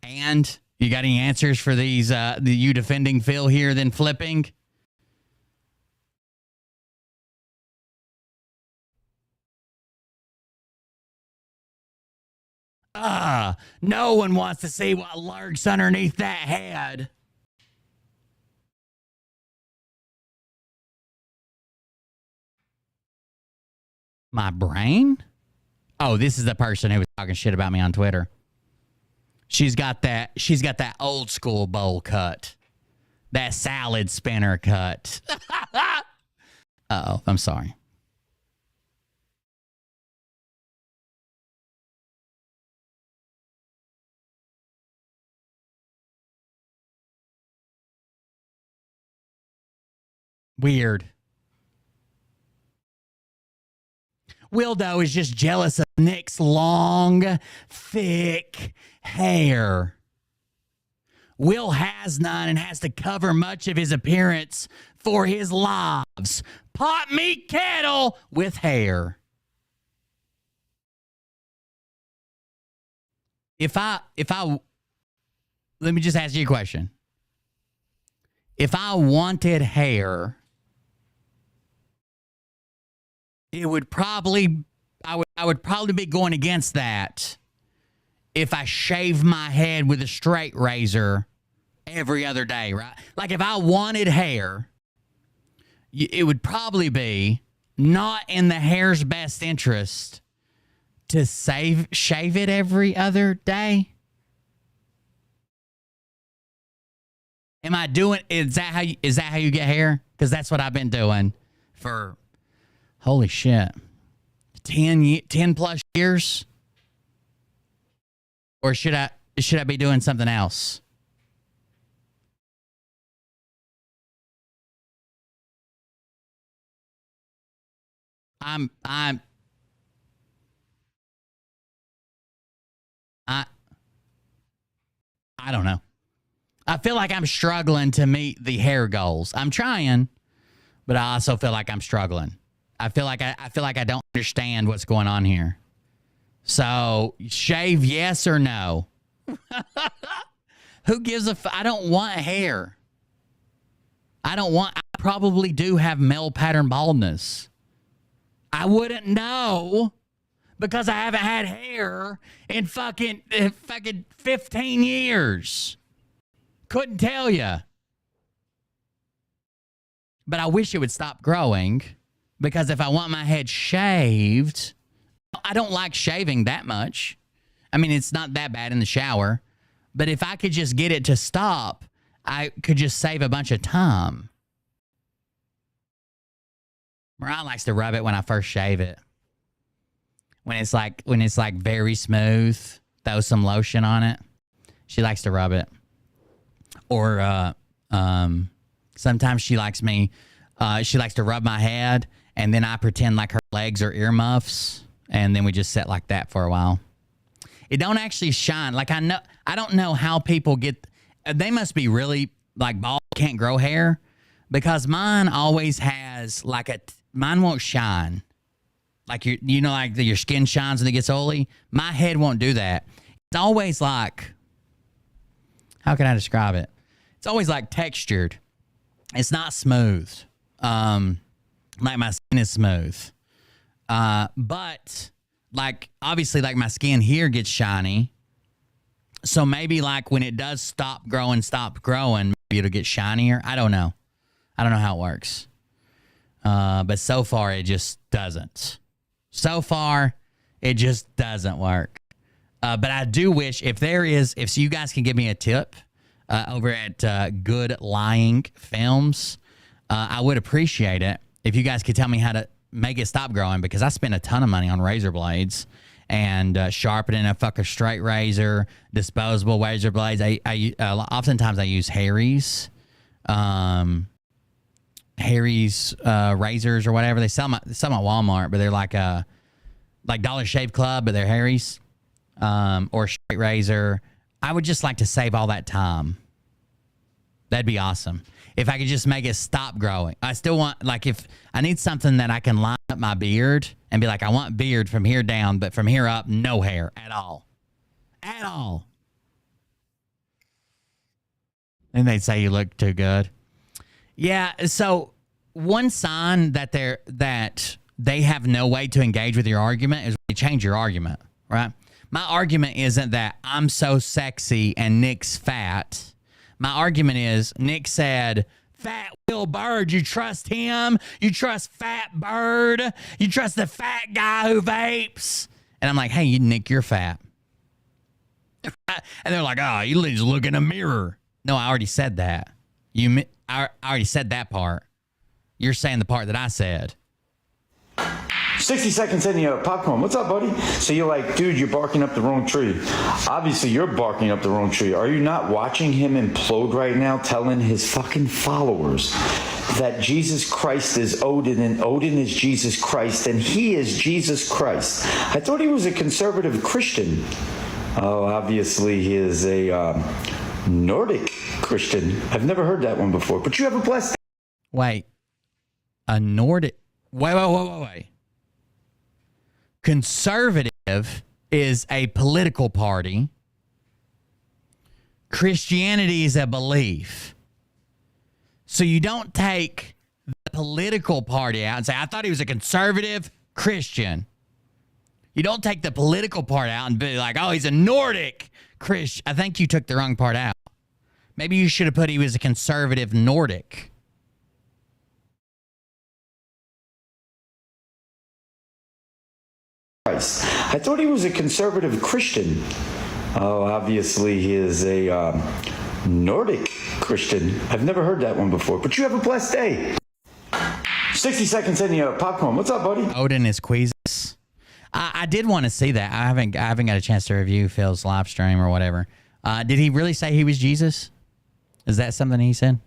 And you got any answers for these, you defending Phil here then flipping? No one wants to see what lurks underneath that head. My brain? Oh, this is the person who was talking shit about me on Twitter. She's got that old school bowl cut. That salad spinner cut. Uh-oh, I'm sorry. Weird. Wildo is just jealous of Nick's long, thick hair. Will has none and has to cover much of his appearance for his lives. Pot meat kettle with hair. If I let me just ask you a question. If I wanted hair, it would probably, I would probably be going against that if I shave my head with a straight razor every other day, right? Like if I wanted hair, it would probably be not in the hair's best interest to shave it every other day. Am I doing, is that how you get hair? Because that's what I've been doing for, holy shit, 10 plus years? Or should I be doing something else? I'm I don't know. I feel like I'm struggling to meet the hair goals. I'm trying, but I also feel like I'm struggling. I feel like I don't understand what's going on here. So, shave yes or no? Who gives a I don't want hair. I probably do have male pattern baldness. I wouldn't know because I haven't had hair in fucking 15 years. Couldn't tell you. But I wish it would stop growing because if I want my head shaved, I don't like shaving that much. I mean, it's not that bad in the shower. But if I could just get it to stop, I could just save a bunch of time. Mariah likes to rub it when I first shave it. When it's like very smooth, throw some lotion on it. She likes to rub it. Or sometimes she likes to rub my head and then I pretend like her legs are earmuffs and then we just sit like that for a while. It don't actually shine. Like I don't know how people get. They must be really like bald, can't grow hair, because mine always has mine won't shine. Like like your skin shines when it gets oily. My head won't do that. It's always like, how can I describe it? It's always like textured. It's not smooth. Like my skin is smooth. But like obviously like my skin here gets shiny. So maybe like when it does stop growing, maybe it'll get shinier. I don't know. I don't know how it works. But so far it just doesn't. Work. But I do wish if you guys can give me a tip over at Good Lying Films, I would appreciate it if you guys could tell me how to make it stop growing, because I spend a ton of money on razor blades and sharpening a fucking straight razor, disposable razor blades. Oftentimes I use Harry's razors or whatever. They sell them at Walmart, but they're like Dollar Shave Club, but they're Harry's or straight razor. I would just like to save all that time. That'd be awesome. If I could just make it stop growing. I still want, like, if I need something that I can line up my beard and be like, I want beard from here down, but from here up, no hair at all. At all. And they'd say you look too good. Yeah, so one sign that they have no way to engage with your argument is when you change your argument, right? My argument isn't that I'm so sexy and Nick's fat. My argument is Nick said, Fat Will Bird, you trust him? You trust Fat Bird? You trust the fat guy who vapes? And I'm like, hey, Nick, you're fat. And they're like, oh, you need to look in a mirror. No, I already said that. I already said that part. You're saying the part that I said. 60 seconds in your popcorn. What's up, buddy? So you're like, dude, you're barking up the wrong tree. Obviously, you're barking up the wrong tree. Are you not watching him implode right now, telling his fucking followers that Jesus Christ is Odin and Odin is Jesus Christ and he is Jesus Christ? I thought he was a conservative Christian. Oh, obviously he is a Nordic Christian. I've never heard that one before, but you have a blessed. Wait, a Nordic. Wait. Conservative is a political party. Christianity is a belief. So you don't take the political party out and say, I thought he was a conservative Christian. You don't take the political part out and be like, oh, he's a Nordic Christian. I think you took the wrong part out. Maybe you should have put he was a conservative Nordic. I thought he was a conservative Christian. Oh, obviously he is a Nordic Christian. I've never heard that one before, but you have a blessed day. 60 seconds in your popcorn. What's up, buddy? Odin is Queezus. I did want to see that. I haven't got a chance to review Phil's live stream or whatever. Did he really say he was Jesus? Is that something he said?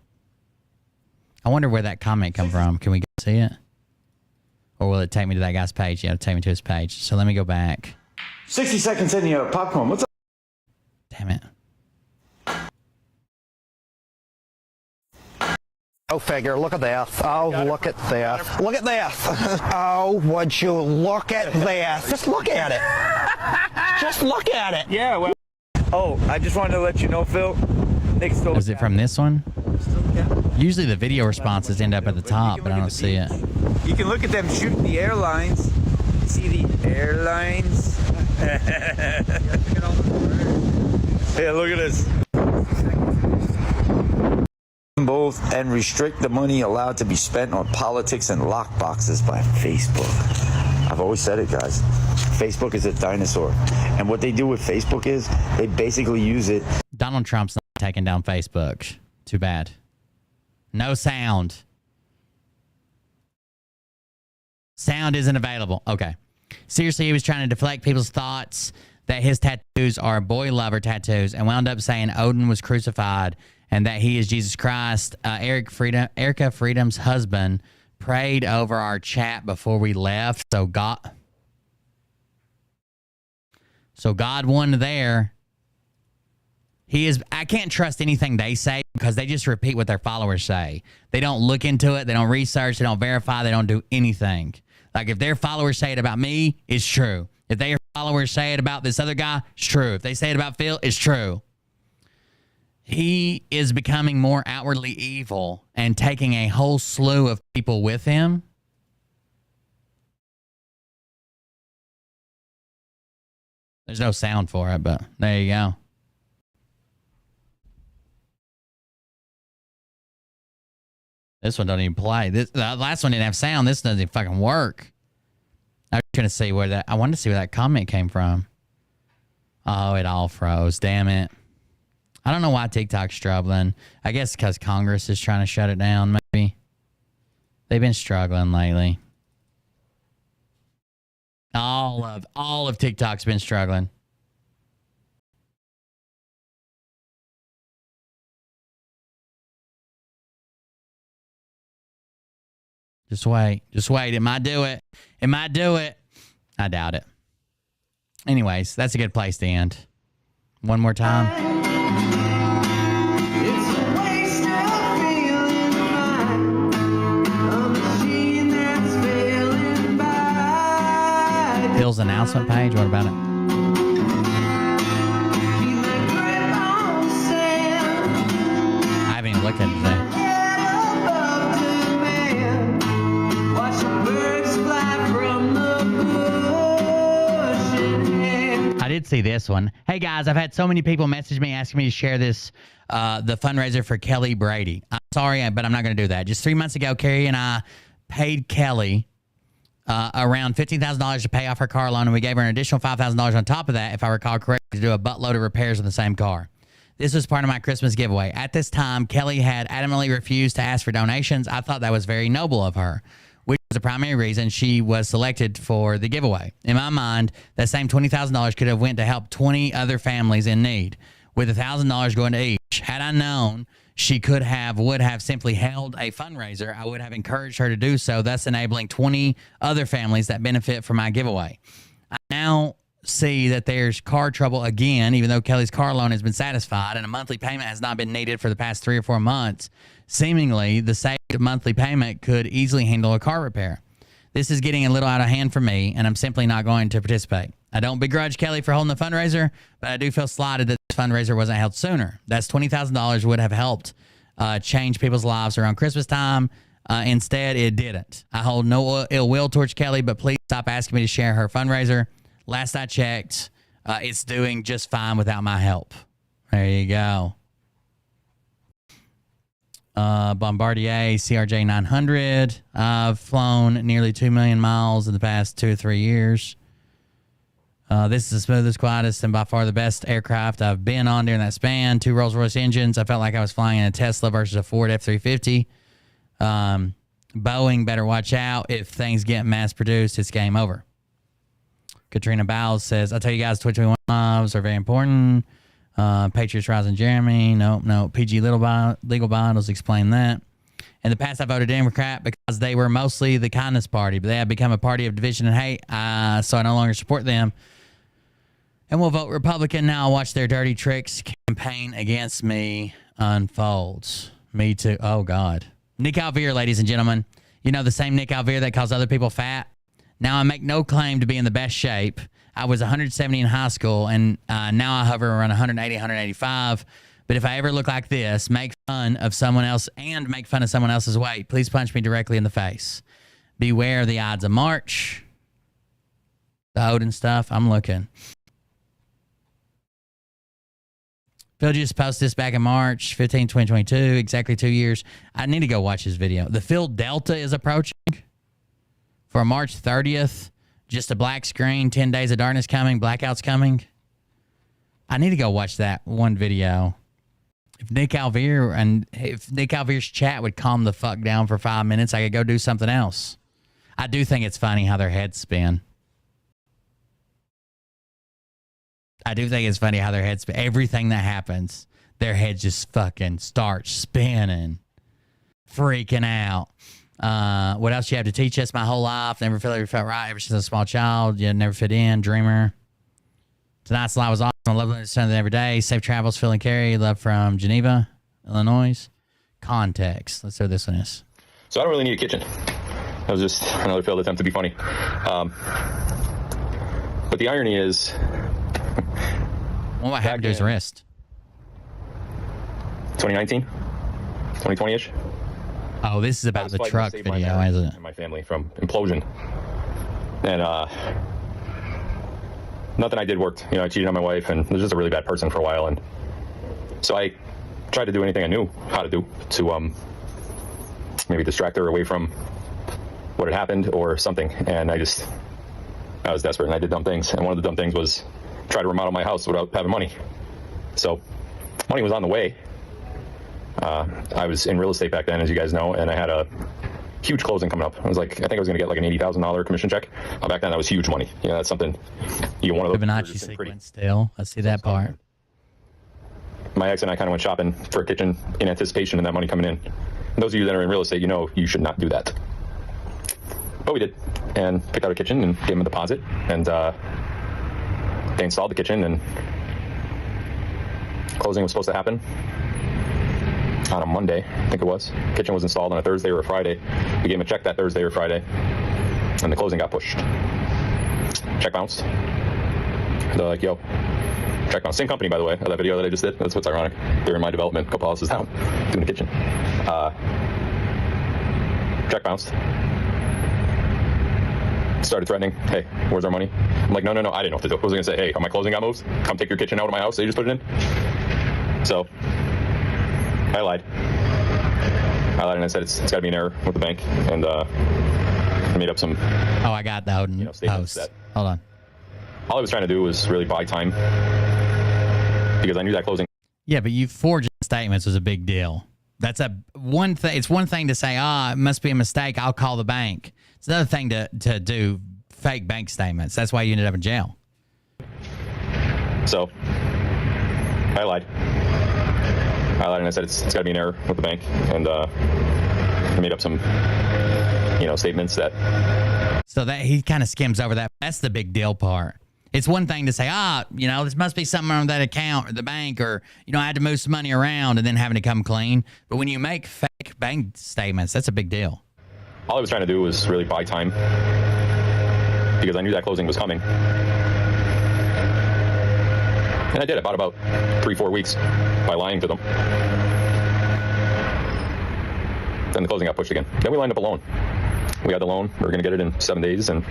I wonder where that comment come from. Can we go see it? Or will it take me to that guy's page? Yeah, it'll take me to his page. So let me go back. 60 seconds in your popcorn. What's up? Damn it. Go figure. Look at this. Oh, look at this. Look at this. Oh, would you look at this? Just look at it. Just look at it. Yeah, well. Oh, I just wanted to let you know, Phil. Nick stole. Is it from this one? Usually the video responses end up at the top, but I don't see it. You can look at them shooting the airlines. See the airlines? Yeah, look at this. Both and restrict the money allowed to be spent on politics and lockboxes by Facebook. I've always said it, guys. Facebook is a dinosaur. And what they do with Facebook is they basically use it. Donald Trump's not taking down Facebook. Too bad. No sound. Sound isn't available. Okay. Seriously, he was trying to deflect people's thoughts that his tattoos are boy lover tattoos and wound up saying Odin was crucified and that he is Jesus Christ. Erica Freedom's husband prayed over our chat before we left. So God won there. I can't trust anything they say because they just repeat what their followers say. They don't look into it. They don't research. They don't verify. They don't do anything. Like if their followers say it about me, it's true. If their followers say it about this other guy, it's true. If they say it about Phil, it's true. He is becoming more outwardly evil and taking a whole slew of people with him. There's no sound for it, but there you go. This one doesn't even play. The last one didn't have sound. This doesn't even fucking work. I was trying to see I wanted to see where that comment came from. Oh, it all froze. Damn it. I don't know why TikTok's struggling. I guess because Congress is trying to shut it down, maybe. They've been struggling lately. All of TikTok's been struggling. Just wait. Just wait. It might do it. It might do it. I doubt it. Anyways, that's a good place to end. One more time. Phil's announcement page. What about it? I haven't even looked at it today. I did see this one. Hey guys, I've had so many people message me asking me to share this, the fundraiser for Kelly Brady. I'm sorry, but I'm not going to do that. Just 3 months ago, Carrie and I paid Kelly around $15,000 to pay off her car loan, and we gave her an additional $5,000 on top of that, if I recall correctly, to do a buttload of repairs on the same car. This was part of my Christmas giveaway. At this time, Kelly had adamantly refused to ask for donations. I thought that was very noble of her, which was the primary reason she was selected for the giveaway. In my mind, that same $20,000 could have went to help 20 other families in need, with $1,000 going to each. Had I known she would have simply held a fundraiser, I would have encouraged her to do so, thus enabling 20 other families that benefit from my giveaway. I now see that there's car trouble again, even though Kelly's car loan has been satisfied and a monthly payment has not been needed for the past 3 or 4 months. Seemingly, the saved monthly payment could easily handle a car repair. This is getting a little out of hand for me, and I'm simply not going to participate. I don't begrudge Kelly for holding the fundraiser, but I do feel slighted that this fundraiser wasn't held sooner. That's $20,000 would have helped change people's lives around Christmas time. Instead, it didn't. I hold no ill will towards Kelly, but please stop asking me to share her fundraiser. Last I checked, it's doing just fine without my help. There you go. Bombardier CRJ 900. I've flown nearly 2 million miles in the past 2 or 3 years. This is the smoothest, quietest, and by far the best aircraft I've been on during that span. 2 Rolls-Royce engines. I felt like I was flying in a Tesla versus a Ford F-350. Boeing better watch out. If things get mass-produced, it's game over. Katrina Bowles says, I tell you guys, 2021 lives are very important. Patriots Rising Jeremy. No. PG Legal Bottles explain that. In the past, I voted Democrat because they were mostly the kindness party, but they have become a party of division and hate, so I no longer support them. And we'll vote Republican now. Watch their dirty tricks campaign against me unfolds. Me too. Oh, God. Nick Alvear, ladies and gentlemen. You know, the same Nick Alvear that calls other people fat? Now I make no claim to be in the best shape. I was 170 in high school, and now I hover around 180, 185. But if I ever look like this, make fun of someone else and make fun of someone else's weight, please punch me directly in the face. Beware the Ides of March. The Odin stuff. I'm looking. Phil just posted this back in March 15, 2022, exactly 2 years. I need to go watch this video. The Phil Delta is approaching for March 30th. Just a black screen, 10 days of darkness coming, blackouts coming. I need to go watch that one video. If Nick Alvear's chat would calm the fuck down for 5 minutes, I could go do something else. I do think it's funny how their heads spin. Everything that happens, their heads just fucking start spinning, freaking out. What else you have to teach us? My whole life, never felt right ever since I was a small child. You never fit in, dreamer. Tonight's live was awesome. I love listening every day. Safe travels, Phil and Carrie. Love from Geneva, Illinois. Context. Let's see what this one is. So I don't really need a kitchen. That was just another failed attempt to be funny. But the irony is, what happened to his wrist? 2019, 2020-ish. Oh, this is about the truck video, isn't it? And my family from implosion. And nothing I did worked. You know, I cheated on my wife and was just a really bad person for a while. And so I tried to do anything I knew how to do to maybe distract her away from what had happened or something. And I was desperate and I did dumb things. And one of the dumb things was try to remodel my house without having money. So money was on the way. I was in real estate back then, as you guys know, and I had a huge closing coming up. I think I was going to get like an $80,000 commission check. Back then, that was huge money. You know, that's something you want to. Fibonacci sequence still. I see that part. My ex and I kind of went shopping for a kitchen in anticipation of that money coming in. And those of you that are in real estate, you know you should not do that. But we did, and picked out a kitchen and gave them a deposit, and they installed the kitchen, and closing was supposed to happen on a Monday, I think it was. Kitchen was installed on a Thursday or a Friday. We gave him a check that Thursday or Friday, and the closing got pushed. Check bounced. They're like, yo, check bounced. Same company, by the way, of that video that I just did. That's what's ironic. They're in my development, a couple houses down, doing the kitchen. Check bounced. Started threatening, hey, where's our money? I'm like, no, I didn't know what to do. I was going to say, hey, my closing got moved. Come take your kitchen out of my house that you just put it in. So I lied and I said it's got to be an error with the bank, and I made up some. Oh, I got that post. Hold on. All I was trying to do was really buy time because I knew that closing. Yeah, but you forging statements was a big deal. That's one thing. It's one thing to say, it must be a mistake. I'll call the bank. It's another thing to do fake bank statements. That's why you ended up in jail. So I lied and I said it's got to be an error with the bank, and I made up some statements that. So that he kind of skims over that. That's the big deal part. It's one thing to say, this must be something on that account or the bank, or, I had to move some money around and then having to come clean. But when you make fake bank statements, that's a big deal. All I was trying to do was really buy time because I knew that closing was coming. And I did. I bought about 3-4 weeks by lying to them. Then the closing got pushed again. Then we lined up a loan. We had the loan. We were going to get it in 7 days, and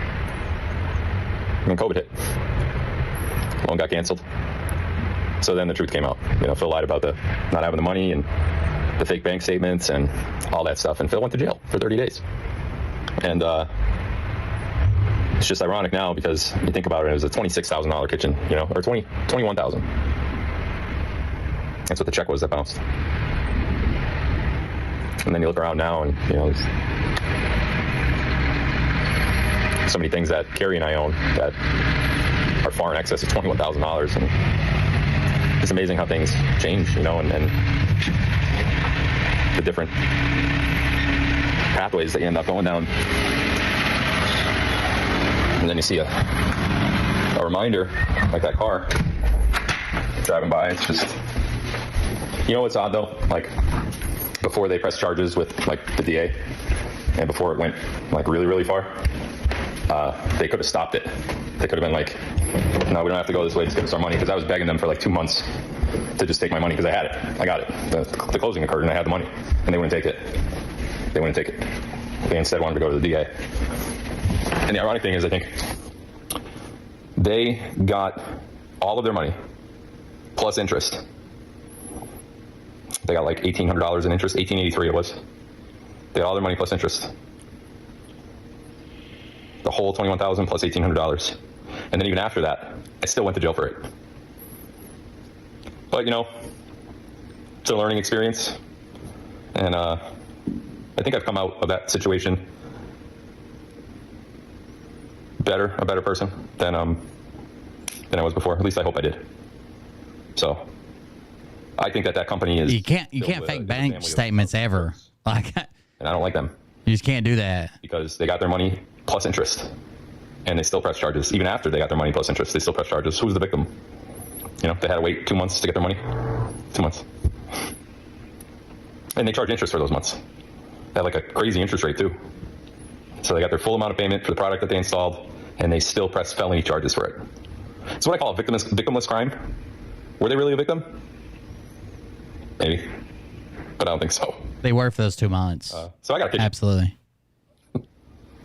then COVID hit. Loan got canceled. So then the truth came out. Phil lied about the not having the money and the fake bank statements and all that stuff. And Phil went to jail for 30 days. And it's just ironic now because you think about it, it was a $26,000 kitchen, or $21,000. That's what the check was that bounced. And then you look around now and, there's so many things that Carrie and I own that are far in excess of $21,000. And it's amazing how things change, and the different pathways that you end up going down. And then you see a reminder, like that car driving by. It's just, what's odd though? Like, before they pressed charges with like the DA, and before it went like really, really far, they could have stopped it. They could have been like, no, we don't have to go this way, just give us our money. Because I was begging them for like 2 months to just take my money because I had it. I got it. The closing occurred and I had the money, and they wouldn't take it. They wouldn't take it. They instead wanted to go to the DA. And the ironic thing is, I think they got all of their money plus interest. They got like $1,800 in interest, $1,883 it was. They got all their money plus interest. The whole $21,000 plus $1,800. And then even after that, I still went to jail for it. But, you know, it's a learning experience. And I think I've come out of that situation a better person than I was before. At least I hope I did. So I think that company is... You can't fake bank statements ever. Like, and I don't like them. You just can't do that. Because they got their money plus interest. And they still press charges. Even after they got their money plus interest, they still press charges. Who's the victim? You know, they had to wait 2 months to get their money. 2 months. And they charge interest for those months. They had like a crazy interest rate too. So they got their full amount of payment for the product that they installed, and they still press felony charges for it. It's what I call a victimless crime. Were they really a victim? Maybe. But I don't think so. They were for those 2 months. So I got a kid. Absolutely.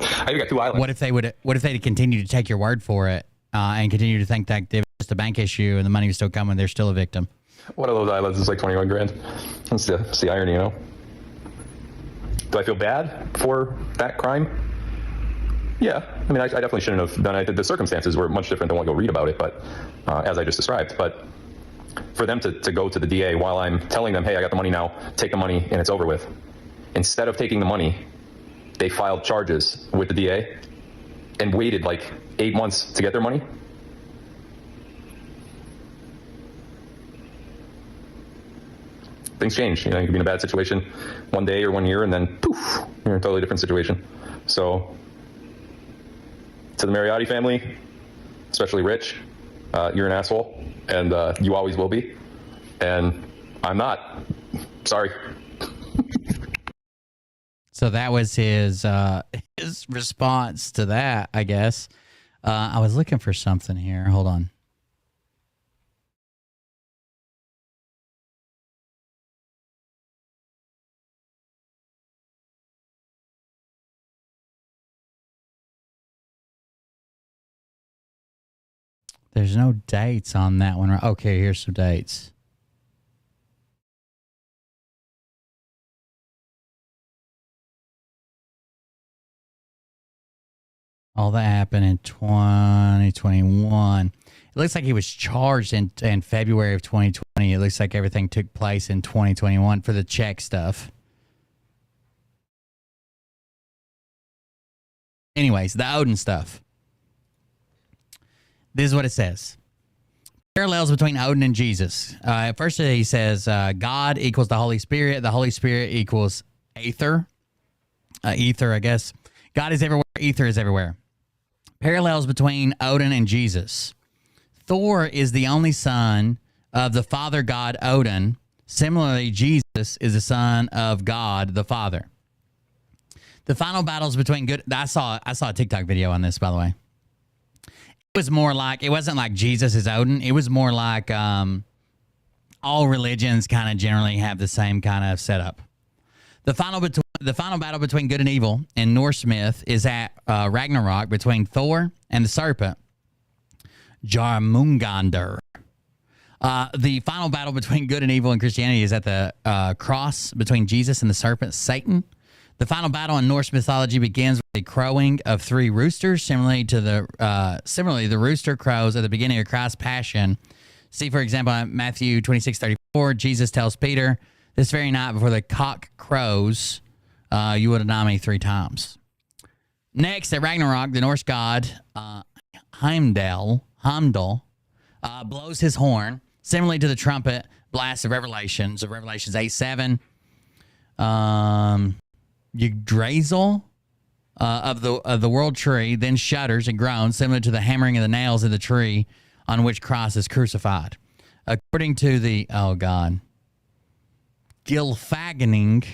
I even got 2 islands. What if they'd continue to take your word for it and continue to think that it was just a bank issue and the money was still coming? They're still a victim. One of those islands is like 21 grand. That's the irony, you know. Do I feel bad for that crime? Yeah. I mean, I definitely shouldn't have done it. The circumstances were much different than what you'll read about it, but as I just described. But for them to go to the DA while I'm telling them, hey, I got the money now, take the money and it's over with. Instead of taking the money, they filed charges with the DA and waited like 8 months to get their money. Things change. You know, you can be in a bad situation one day or 1 year, and then poof, you're in a totally different situation. So, to the Mariotti family, especially Rich, you're an asshole, and you always will be. And I'm not. Sorry. So that was his response to that, I guess. I was looking for something here. Hold on. There's no dates on that one. Okay, here's some dates. All that happened in 2021. It looks like he was charged in February of 2020. It looks like everything took place in 2021 for the check stuff. Anyways, the Odin stuff. This is what it says. Parallels between Odin and Jesus. First, he says God equals the Holy Spirit. The Holy Spirit equals Aether. Ether, I guess. God is everywhere. Ether is everywhere. Parallels between Odin and Jesus. Thor is the only son of the father god Odin. Similarly, Jesus is the son of God the Father. The final battles between good... I saw a TikTok video on this, by the way. It was more like... It wasn't like Jesus is Odin. It was more like all religions kind of generally have the same kind of setup. The final battle between good and evil in Norse myth is at Ragnarok between Thor and the serpent, Jarmungandr. The final battle between good and evil in Christianity is at the cross between Jesus and the serpent, Satan. The final battle in Norse mythology begins with the crowing of 3 roosters. Similarly, the rooster crows at the beginning of Christ's passion. See, for example, in Matthew 26:34, Jesus tells Peter, "This very night before the cock crows, you will deny me 3 times." Next, at Ragnarok, the Norse god Heimdall blows his horn, similarly to the trumpet blast of Revelations 8:7. Yggdrasil of the world tree then shudders and groans, similar to the hammering of the nails in the tree on which Christ is crucified. According to the Gylfaginning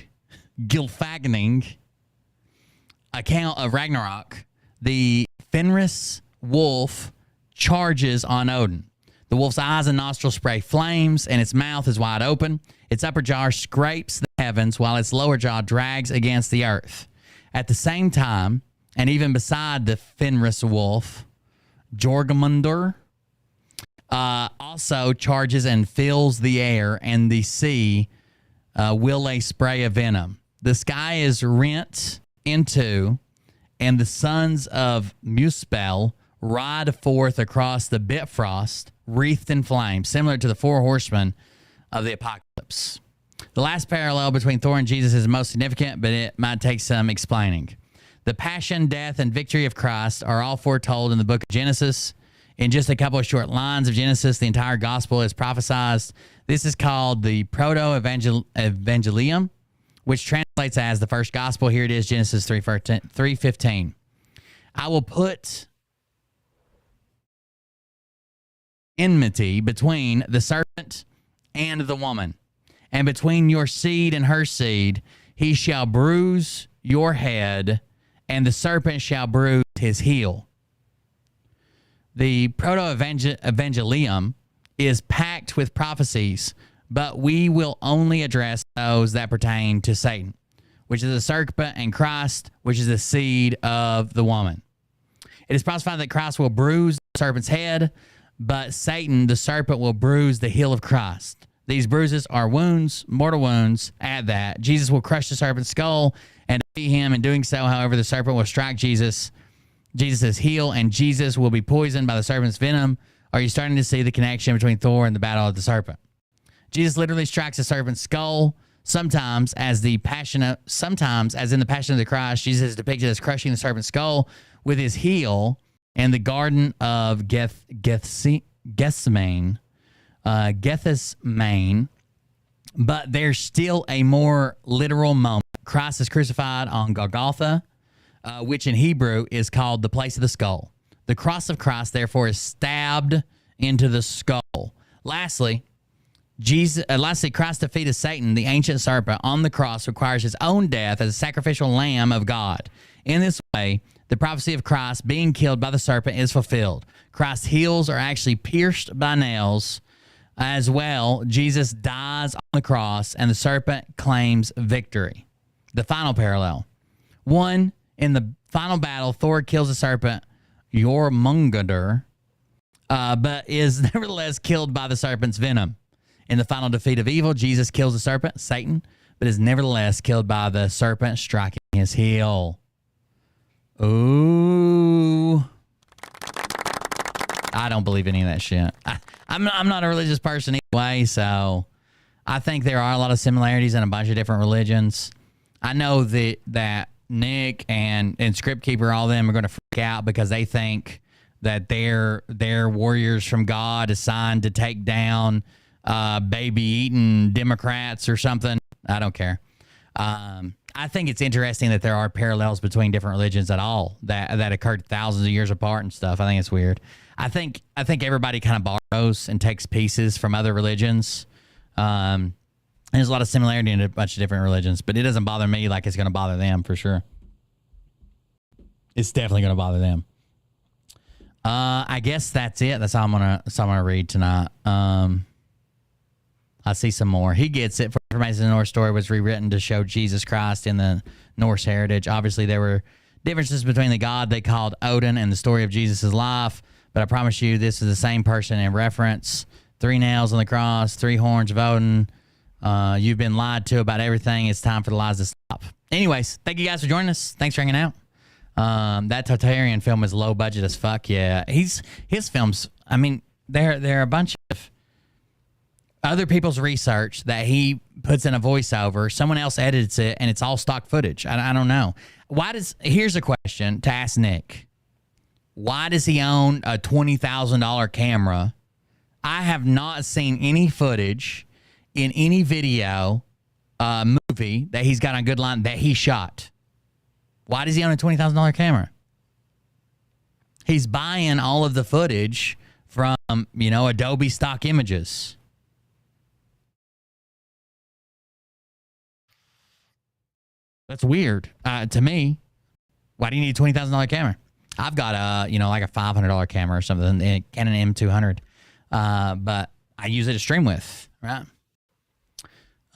account of Ragnarok, the Fenris wolf charges on Odin. The wolf's eyes and nostrils spray flames, and its mouth is wide open. Its upper jaw scrapes the heavens, while its lower jaw drags against the earth. At the same time, and even beside the Fenris wolf, Jormundur also charges and fills the air, and the sea will a spray of venom. The sky is rent into, and the sons of Muspel ride forth across the Bifrost, wreathed in flames, similar to the four horsemen of the apocalypse. The last parallel between Thor and Jesus is most significant, but it might take some explaining. The passion, death, and victory of Christ are all foretold in the book of Genesis. In just a couple of short lines of Genesis, the entire gospel is prophesied. This is called the Proto-Evangelium, which translates as the first gospel. Here it is, Genesis 3:15. I will put enmity between the serpent and the woman, and between your seed and her seed. He shall bruise your head, and the serpent shall bruise his heel. The Proto-Evangelium is packed with prophecies, but we will only address those that pertain to Satan, which is the serpent, and Christ, which is the seed of the woman. It is prophesied that Christ will bruise the serpent's head, but Satan, the serpent, will bruise the heel of Christ. These bruises are wounds, mortal wounds. At that, Jesus will crush the serpent's skull and defeat him. In doing so, however, the serpent will strike Jesus' heel, and Jesus will be poisoned by the serpent's venom. Are you starting to see the connection between Thor and the battle of the serpent? Jesus literally strikes the serpent's skull. Sometimes, as in the Passion of the Christ, Jesus is depicted as crushing the serpent's skull with his heel in the Garden of Gethsemane. But there's still a more literal moment. Christ is crucified on Golgotha, which in Hebrew is called the place of the skull. The cross of Christ, therefore, is stabbed into the skull. Lastly, Christ defeated Satan, the ancient serpent, on the cross requires his own death as a sacrificial lamb of God. In this way, the prophecy of Christ being killed by the serpent is fulfilled. Christ's heels are actually pierced by nails as well. Jesus dies on the cross, and the serpent claims victory. The final parallel. 1. In the final battle, Thor kills the serpent, Jormundur, but is nevertheless killed by the serpent's venom. In the final defeat of evil, Jesus kills the serpent, Satan, but is nevertheless killed by the serpent striking his heel. Ooh. I don't believe any of that shit. I'm not a religious person either way, so I think there are a lot of similarities in a bunch of different religions. I know that Nick and Script Keeper, all of them are going to freak out because they think that they're warriors from God assigned to take down baby-eating Democrats or something. I don't care. I think it's interesting that there are parallels between different religions at all that occurred thousands of years apart and stuff. I think it's weird. I think everybody kind of borrows and takes pieces from other religions. There's a lot of similarity in a bunch of different religions, but it doesn't bother me like it's going to bother them for sure. It's definitely going to bother them. I guess that's it. That's all I'm gonna read tonight. I see some more. He gets it. For information, the Norse story was rewritten to show Jesus Christ in the Norse heritage. Obviously, there were differences between the god they called Odin and the story of Jesus' life, but I promise you this is the same person in reference. 3 nails on the cross, 3 horns of Odin. You've been lied to about everything. It's time for the lies to stop. Anyways, thank you guys for joining us. Thanks for hanging out. That Tartarian film is low budget as fuck. Yeah, his films. I mean, they're a bunch of other people's research that he puts in a voiceover. Someone else edits it, and it's all stock footage. I don't know. Here's a question to ask Nick. Why does he own a $20,000 camera? I have not seen any footage in any video, movie that he's got on Good Line that he shot. Why does he own a $20,000 camera? He's buying all of the footage from, Adobe stock images. That's weird to me. Why do you need a $20,000 camera? I've got a, like a $500 camera or something, a Canon M200, but I use it to stream with, right?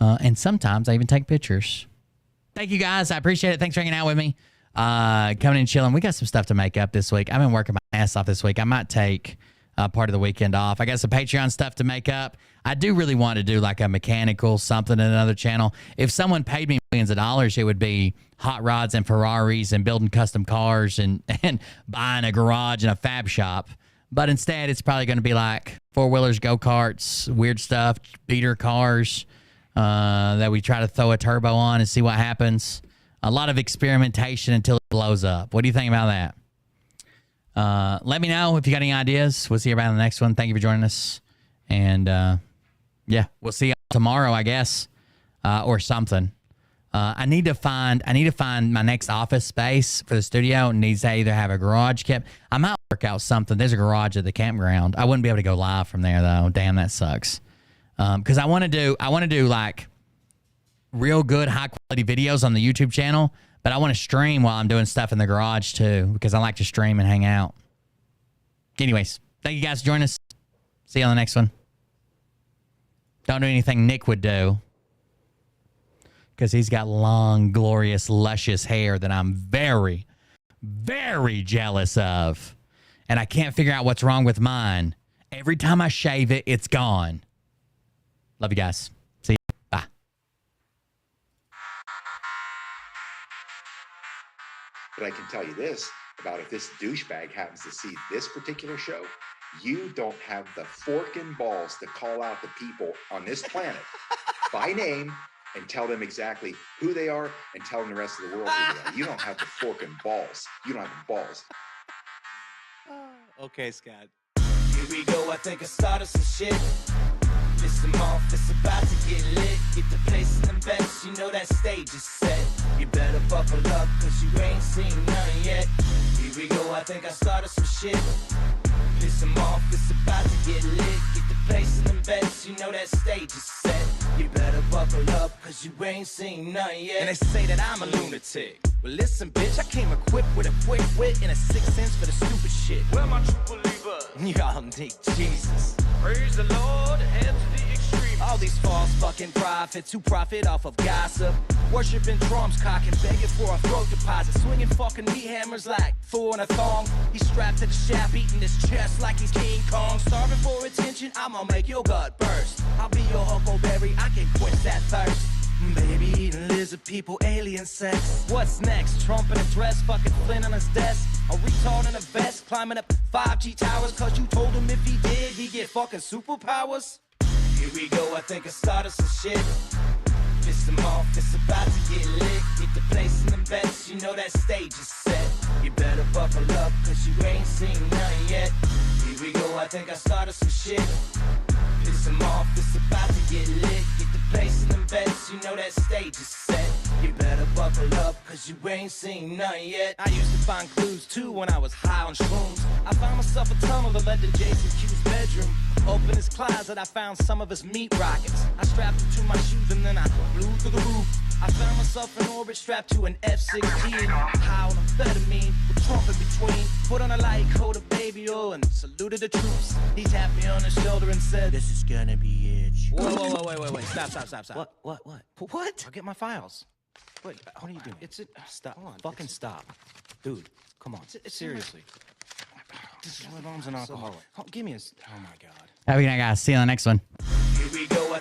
And sometimes I even take pictures. Thank you guys. I appreciate it. Thanks for hanging out with me. Coming in chilling. We got some stuff to make up this week. I've been working my ass off this week. I might take part of the weekend off. I got some Patreon stuff to make up. I do really want to do like a mechanical something in another channel. If someone paid me millions of dollars, it would be hot rods and Ferraris and building custom cars and buying a garage and a fab shop. But instead, it's probably going to be like four-wheelers, go-karts, weird stuff, beater cars that we try to throw a turbo on and see what happens. A lot of experimentation until it blows up. What do you think about that? Let me know if you got any ideas. We'll see you around the next one. Thank you for joining us. And yeah, we'll see you tomorrow, I guess, or something. I need to find my next office space for the studio. It needs to either have a garage kept. I might work out something. There's a garage at the campground. I wouldn't be able to go live from there though. Damn, that sucks. Because I want to do like real good high quality videos on the YouTube channel, but I want to stream while I'm doing stuff in the garage too, because I like to stream and hang out. Anyways, thank you guys for joining us. See you on the next one. Don't do anything Nick would do, because he's got long, glorious, luscious hair that I'm very, very jealous of. And I can't figure out what's wrong with mine. Every time I shave it, it's gone. Love you guys. See you. Bye. But I can tell you this about if this douchebag happens to see this particular show, you don't have the forking balls to call out the people on this planet by name and tell them exactly who they are and tell them the rest of the world who they are. You don't have the forking balls. You don't have the balls. Okay, Scott. Here we go. I think I started some shit. Listen off, it's about to get lit. Get the place in them bets, you know that stage is set. You better buckle up, cause you ain't seen none yet. Here we go, I think I started some shit. Piss them off, it's about to get lit. Get the place in them bets, you know that stage is set. You better buckle up, cause you ain't seen none yet. And they say that I'm a lunatic. Well listen bitch, I came equipped with a quick wit and a 6 cents for the stupid shit. Where my true believer? Y'all need Jesus. Praise the Lord, head to the extreme. All these false fucking prophets who profit off of gossip. Worshipping drums, cocking, begging for a throat deposit. Swinging fucking meat hammers like Thor in a thong. He's strapped to the shaft, eating his chest like he's King Kong. Starving for attention, I'ma make your gut burst. I'll be your huckleberry, I can quench that thirst. Baby eating lizard people, alien sex. What's next? Trump in a dress, fucking Flynn on his desk. A retard in a vest, climbing up 5G towers. Cause you told him if he did, he'd get fucking superpowers. Here we go, I think I started some shit. Piss them off, it's about to get lit. Get the place in them bets, you know that stage is set. You better buckle up, cause you ain't seen none yet. Here we go, I think I started some shit. Piss them off, it's about to get lit. Get the place in them bets, you know that stage is set. You better buckle up, cause you ain't seen none yet. I used to find clues too when I was high on shrooms. I found myself a tunnel that led to Jason Q's bedroom. Open his closet, I found some of his meat rockets. I strapped them to my shoes and then I flew through the roof. I found myself in orbit strapped to an F-16. High on amphetamine, with Trump in between. Put on a light coat of baby oil and saluted the troops. He tapped me on the shoulder and said, "This is gonna be it." Whoa, wait. Stop. What? I'll get my files. Wait, what are you doing? Stop. Hold on. Fucking stop. Dude, come on. Seriously. My mom's an alcoholic. Give me a... Oh, my God. Have a good night, guys. See you on the next one. Here we go.